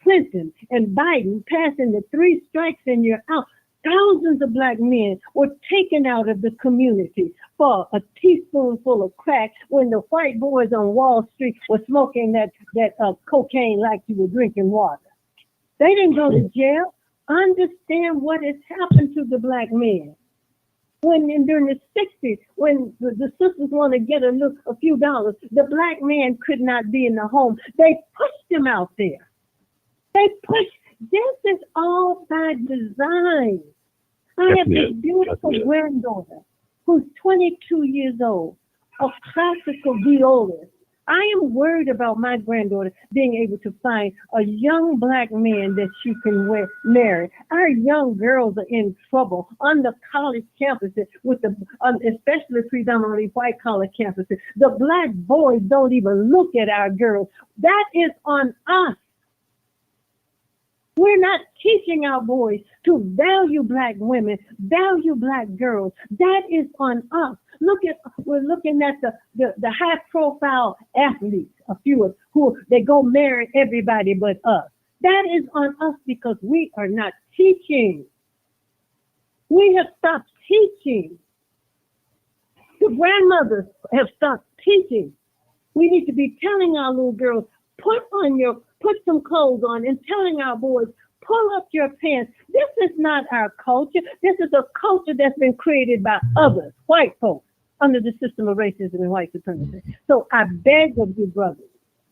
Clinton and Biden passing the 3 strikes and you're out. Thousands of black men were taken out of the community for a teaspoonful of crack when the white boys on Wall Street were smoking that cocaine like you were drinking water. They didn't go to jail. Understand what has happened to the black men. When during the 60s, when the sisters want to get a few dollars, the black man could not be in the home. They pushed him out there. This is all by design. I have this beautiful granddaughter who's 22 years old, a classical violist. I am worried about my granddaughter being able to find a young black man that she can marry. Our young girls are in trouble on the college campuses, with especially predominantly white college campuses. The black boys don't even look at our girls. That is on us. We're not teaching our boys to value black women, value black girls. That is on us. We're looking at the high profile athletes, a few who they go marry everybody but us. That is on us because we are not teaching. We have stopped teaching. The grandmothers have stopped teaching. We need to be telling our little girls, put some clothes on, and telling our boys, pull up your pants. This is not our culture. This is a culture that's been created by others, white folks, under the system of racism and white supremacy. So I beg of you, brothers,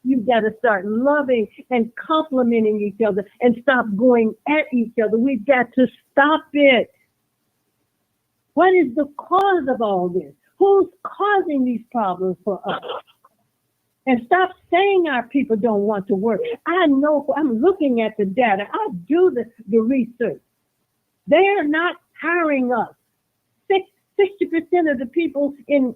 you've got to start loving and complimenting each other and stop going at each other. We've got to stop it. What is the cause of all this? Who's causing these problems for us? And stop saying our people don't want to work. I know, I'm looking at the data. I do the research. They're not hiring us. 60% of the people in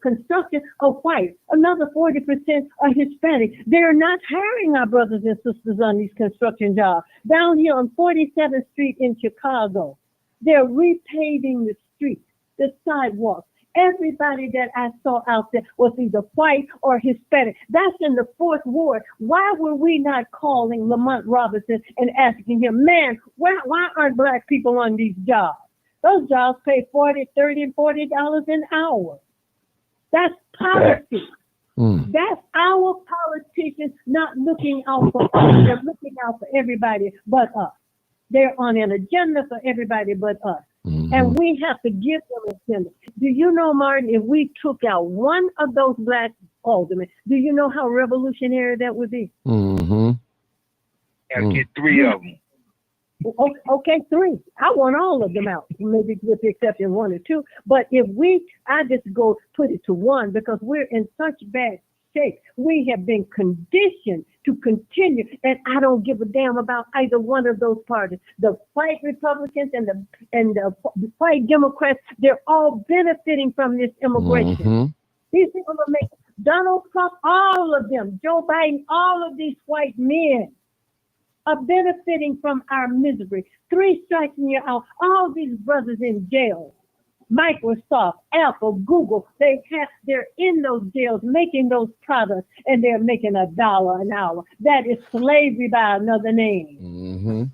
construction are white. Another 40% are Hispanic. They're not hiring our brothers and sisters on these construction jobs. Down here on 47th Street in Chicago, they're repaving the streets, the sidewalks. Everybody that I saw out there was either white or Hispanic. That's in the 4th Ward. Why were we not calling Lamont Robinson and asking him, man, why aren't black people on these jobs? Those jobs pay $30 and $40 an hour. That's policy. That's our politicians not looking out for us. They're looking out for everybody but us. They're on an agenda for everybody but us. And we have to give them an agenda. Do you know, Martin, if we took out one of those black aldermen, do you know how revolutionary that would be? Gotta get 3 of them. Okay, 3. I want all of them out, maybe with the exception of 1 or 2. But I just go put it to 1 because we're in such bad shape. We have been conditioned to continue, and I don't give a damn about either one of those parties. The white Republicans and the white Democrats, they're all benefiting from this immigration. These people are making Donald Trump, all of them, Joe Biden, all of these white men are benefiting from our misery. 3 strikes and you're out. All these brothers in jail. Microsoft, Apple, Google, they're in those jails making those products, and they're making $1 an hour. That is slavery by another name.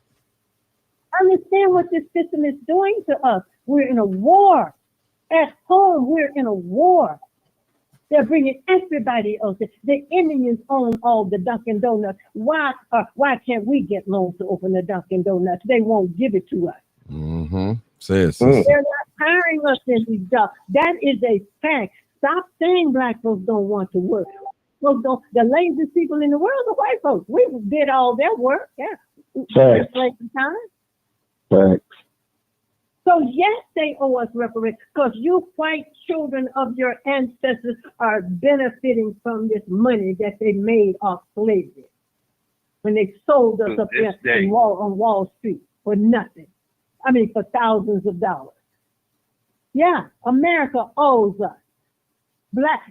Understand what this system is doing to us. We're in a war. At home, we're in a war. They're bringing everybody else. The Indians own all the Dunkin' Donuts. Why can't we get loans to open the Dunkin' Donuts? They won't give it to us. Mm-hmm. Says They're not hiring us in these jobs. That is a fact. Stop saying black folks don't want to work. Well, the laziest people in the world are white folks. We did all their work. Yeah. Facts. Time. Facts. So yes, they owe us reparations because you white children of your ancestors are benefiting from this money that they made off slavery when they sold us up there on Wall Street for nothing. I mean, for thousands of dollars. Yeah, America owes us.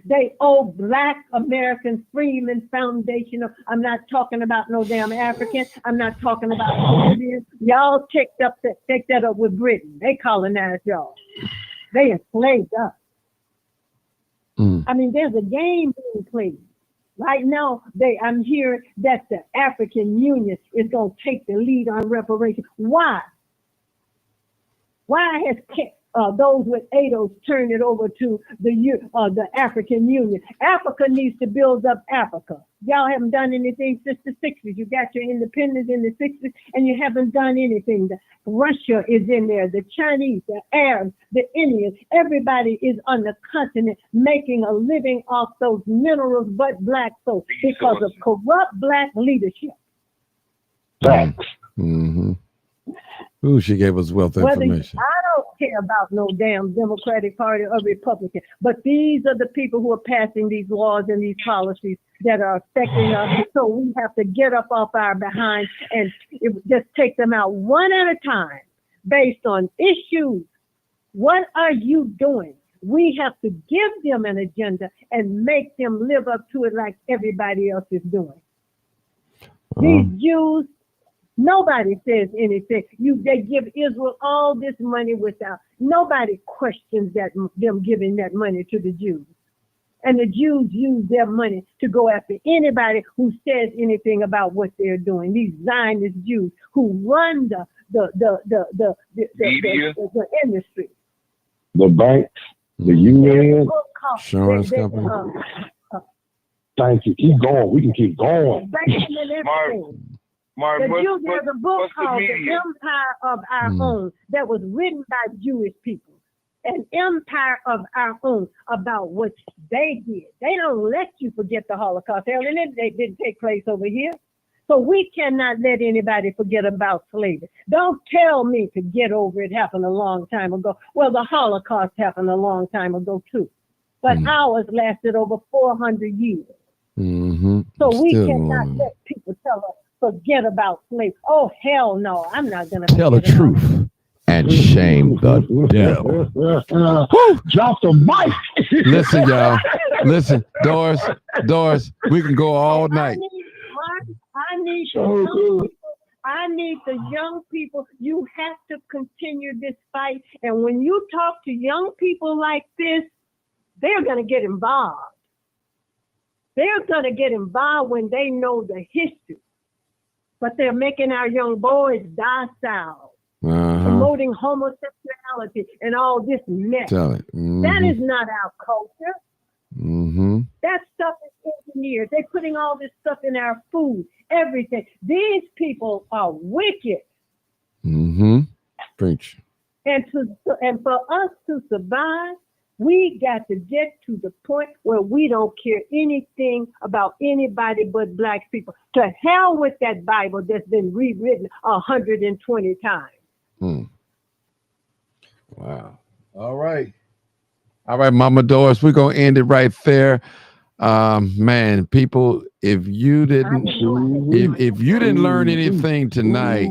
They owe Black American Freeman Foundation. I'm not talking about no damn African. I'm not talking about Caribbean. Y'all take that up with Britain. They colonized y'all. They enslaved us. I mean, there's a game being played. Right now, I'm hearing that the African Union is going to take the lead on reparations. Why? Why has those with ADOS turned it over to the African Union? Africa needs to build up Africa. Y'all haven't done anything since the 60s. You got your independence in the 60s, and you haven't done anything. Russia is in there, the Chinese, the Arabs, the Indians. Everybody is on the continent making a living off those minerals but black folks because of corrupt black leadership. Facts. Mm-hmm. Ooh, she gave us wealth information. I don't care about no damn Democratic Party or Republican, but these are the people who are passing these laws and these policies that are affecting us. So we have to get up off our behind and just take them out one at a time based on issues. What are you doing? We have to give them an agenda and make them live up to it like everybody else is doing. These Jews, nobody says anything. They give Israel all this money without, nobody questions them giving that money to the Jews. And the Jews use their money to go after anybody who says anything about what they're doing. These Zionist Jews who run the industry. The banks, the UN, insurance company. Thank you. Keep going. We can keep going. There's a book called The Empire of Our Own that was written by Jewish people. An empire of our own about what they did. They don't let you forget the Holocaust. Hell, and it didn't take place over here. So we cannot let anybody forget about slavery. Don't tell me to get over it happened a long time ago. Well, the Holocaust happened a long time ago too. But ours lasted over 400 years. Mm-hmm. So we cannot let people tell us forget about slavery. Oh, hell no, I'm not going to tell the truth and shame the devil. Drop the mic. Listen, y'all. Listen, Doris, we can go all night. I need the young people. You have to continue this fight. And when you talk to young people like this, they're going to get involved. They're going to get involved when they know the history. But they're making our young boys docile. Promoting homosexuality and all this mess. That is not our culture. That stuff is engineered. They're putting all this stuff in our food, everything. These people are wicked. Preach. And for us to survive, we got to get to the point where we don't care anything about anybody but black people. To hell with that Bible that's been rewritten 120 times. Wow. All right, Mama Doris, we're gonna end it right there. Man, people, if you didn't learn anything tonight,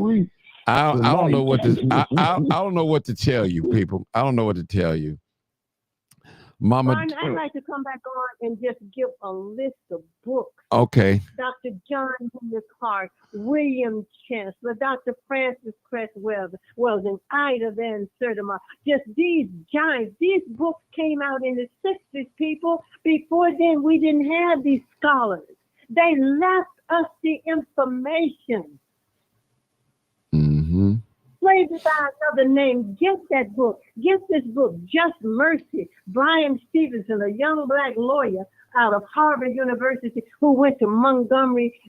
I don't know what to I don't know what to tell you, people. I don't know what to tell you. Mama, Ron, I'd like to come back on and just give a list of books. Okay. Dr. John Henry Clark, William Chancellor, Dr. Francis Cress Wells, and Ida Van Sertima. Just these giants. These books came out in the 60s, people. Before then, we didn't have these scholars. They left us the information. Slavery by Another Name. Get that book. Get this book, Just Mercy. Brian Stevenson, a young black lawyer out of Harvard University who went to Montgomery,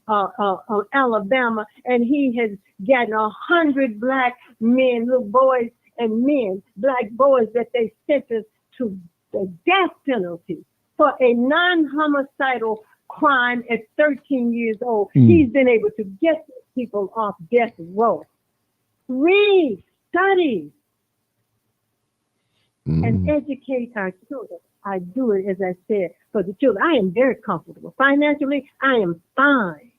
Alabama, and he has gotten 100 black men, little boys and men, black boys that they sentenced to the death penalty for a non-homicidal crime at 13 years old. He's been able to get people off death row. Read, study, and educate our children. I do it, as I said, for the children. I am very comfortable. Financially, I am fine.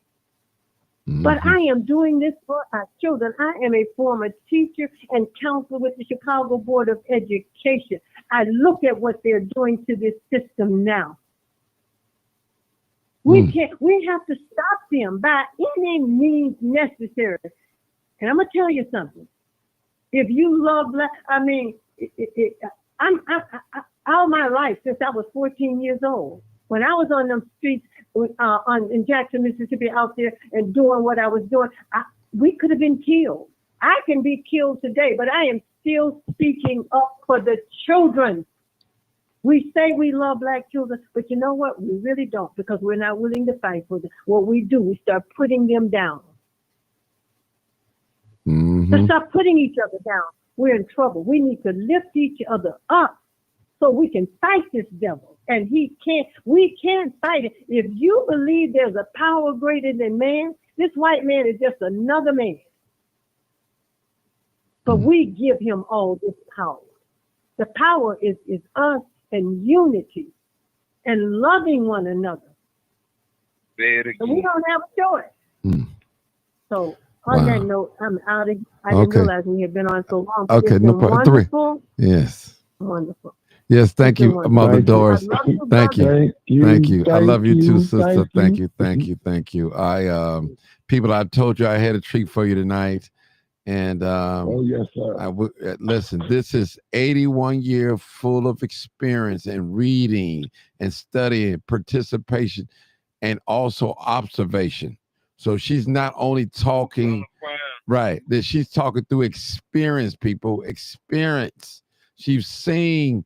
But I am doing this for our children. I am a former teacher and counselor with the Chicago Board of Education. I look at what they're doing to this system now. We have to stop them by any means necessary. And I'm gonna tell you something. If you love black, I mean, all my life since I was 14 years old, when I was on them streets in Jackson, Mississippi, out there and doing what I was doing, we could have been killed. I can be killed today, but I am still speaking up for the children. We say we love black children, but you know what? We really don't, because we're not willing to fight for them. What we do, we start putting them down. To stop putting each other down, we're in trouble. We need to lift each other up so we can fight this devil. And we can't fight it. If you believe there's a power greater than man, this white man is just another man. But we give him all this power. The power is us and unity and loving one another. And we don't have a choice. So on that note, I'm out of here. I didn't realize we had been on so long. Okay, no problem. Wonderful. Yes. Wonderful. Yes, thank you, Mother Doris. Thank you. Thank you. I love you too, Thank sister. you. Thank you. I people, I told you I had a treat for you tonight. And oh yes, sir. Listen, this is 81 years full of experience and reading and studying, participation, and also observation. So she's not only talking, right, that she's talking through experience, people, experience. She's seeing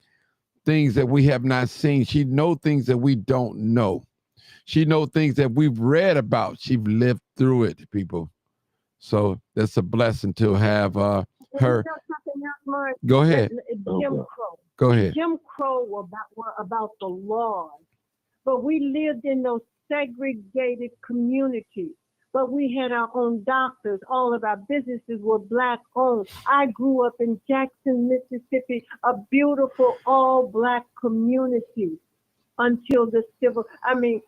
things that we have not seen. She knows things that we don't know. She knows things that we've read about. She's lived through it, people. So that's a blessing to have her. Go ahead. Jim Crow. Go ahead. Jim Crow were about the laws, but we lived in those segregated communities. But we had our own doctors. All of our businesses were black owned. I grew up in Jackson, Mississippi, a beautiful all black community until the civil. I mean,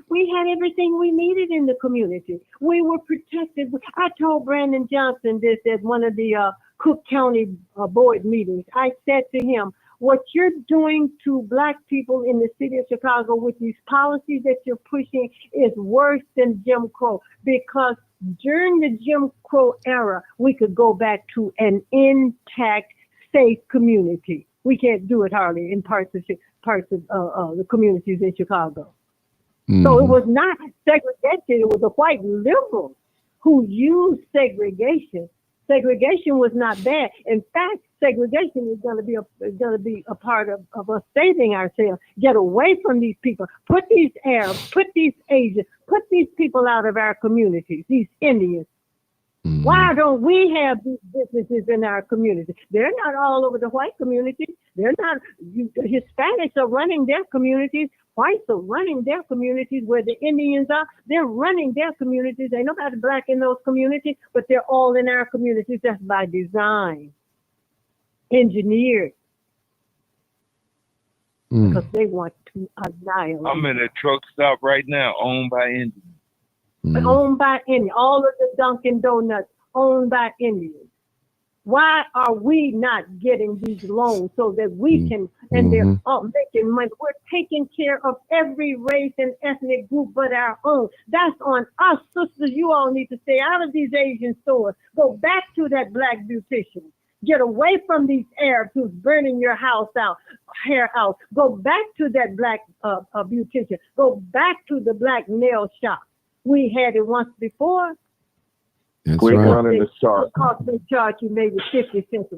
we had everything we needed in the community. We were protected. I told Brandon Johnson this at one of the Cook County board meetings. I said to him, what you're doing to black people in the city of Chicago with these policies that you're pushing is worse than Jim Crow, because during the Jim Crow era, we could go back to an intact, safe community. We can't do it hardly in parts of the communities in Chicago. So it was not segregation. It was the white liberals who used segregation. Segregation was not bad. In fact, segregation is going to be a part of us saving ourselves. Get away from these people. Put these Arabs, put these Asians, put these people out of our communities, these Indians. Why don't we have these businesses in our community? They're not all over the white community. They're not. Hispanics are running their communities. Whites are running their communities where the Indians are. They're running their communities. Ain't nobody black in those communities, but they're all in our communities. That's by design. Engineered. Because they want to annihilate. I'm in a truck stop right now, owned by Indians. Owned by Indians. All of the Dunkin' Donuts owned by Indians. Why are we not getting these loans so that we can, and they're making money? We're taking care of every race and ethnic group but our own. That's on us, sisters. You all need to stay out of these Asian stores. Go back to that black beautician. Get away from these Arabs who's burning your house out, hair out. Go back to that black beautician. Go back to the black nail shop. We had it once before. That's Quit right. running the shark. Because they charge you maybe 50 cents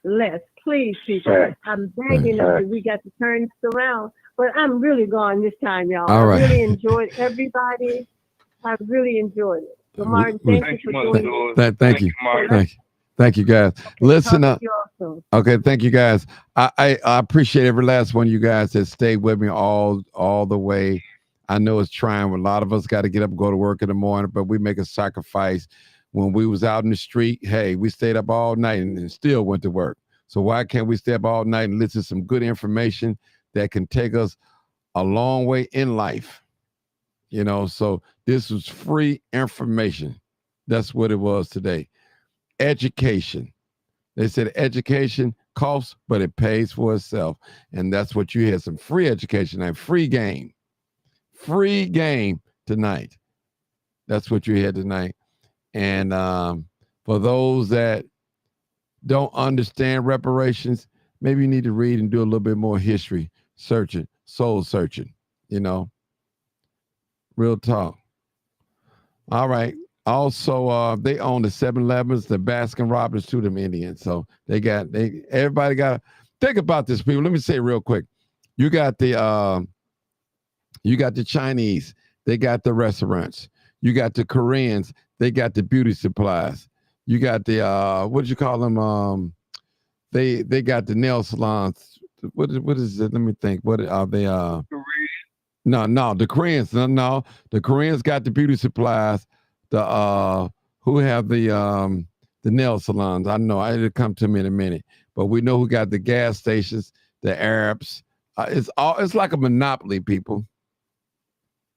less. Please, people, Right. I'm begging of you. We got to turn this around. But I'm really gone this time, y'all. All right. I really enjoyed everybody. I really enjoyed it. So, Martin, thank you for doing it. Thank you. Thank you, guys. Listen up. Okay, thank you, guys. I appreciate every last one of you guys that stayed with me all the way. I know it's trying. A lot of us got to get up and go to work in the morning, but we make a sacrifice. When we was out in the street, hey, we stayed up all night and still went to work. So why can't we stay up all night and listen to some good information that can take us a long way in life? You know, so this was free information. That's what it was today. Education. They said education costs, but it pays for itself. And that's what you had, some free education and free game. Free game tonight. That's what you had tonight. And for those that don't understand reparations, maybe you need to read and do a little bit more history, searching, soul searching, you know. Real talk. All right. Also, they own the 7-Elevens, the Baskin Robbins to them Indians. So everybody got to think about this, people. Let me say real quick. You got the Chinese, they got the restaurants. You got the Koreans, they got the beauty supplies. You got the what do you call them? They got the nail salons. What is it? Let me think. What are they? No, the Koreans. No, the Koreans got the beauty supplies. The who have the nail salons. I know it'll come to me in a minute. But we know who got the gas stations, the Arabs. It's like a monopoly, people.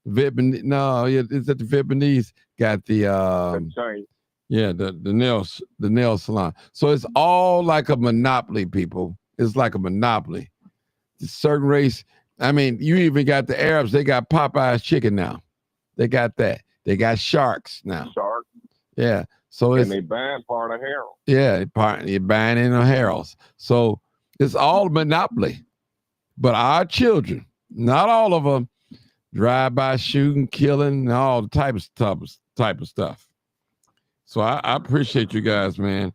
It's that the Vietnamese got the the nail salon. So it's all like a monopoly, people. It's like a monopoly. The certain race. I mean, you even got the Arabs. They got Popeye's chicken now. They got that. They got sharks now. Shark. Yeah. So and they buying part of Harold. Yeah, you're buying in on Harold's. So it's all monopoly. But our children, not all of them, drive-by shooting, killing, all the type of stuff. So I appreciate you guys, man.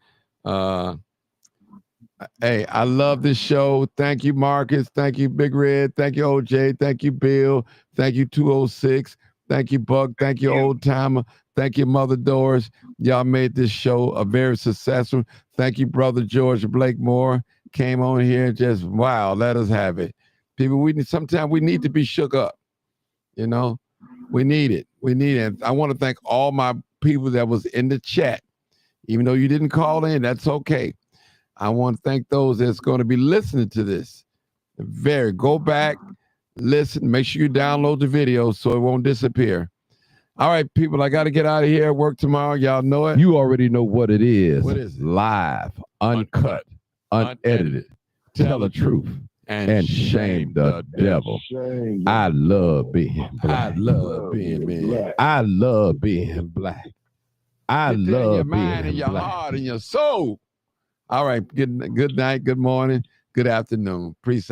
Hey, I love this show. Thank you, Marcus. Thank you, Big Red. Thank you, OJ. Thank you, Bill. Thank you, 206. Thank you, Buck. Thank you, Old Timer. Thank you, Mother Doris. Y'all made this show a very successful. Thank you, Brother George Blakemore. Came on here and just, wow, let us have it. People, sometimes we need to be shook up. You know, we need it. We need it. I want to thank all my people that was in the chat. Even though you didn't call in, that's okay. I want to thank those that's going to be listening to this. Go back, listen, make sure you download the video so it won't disappear. All right, people, I got to get out of here. Work tomorrow. Y'all know it. You already know what it is. What is it? Live, uncut, unedited. Tell the truth and shame the devil. I love being black. I love being black. I love being black. I Get love in your being mind and your black. heart and your soul. All right. Good night. Good morning. Good afternoon. Peace out.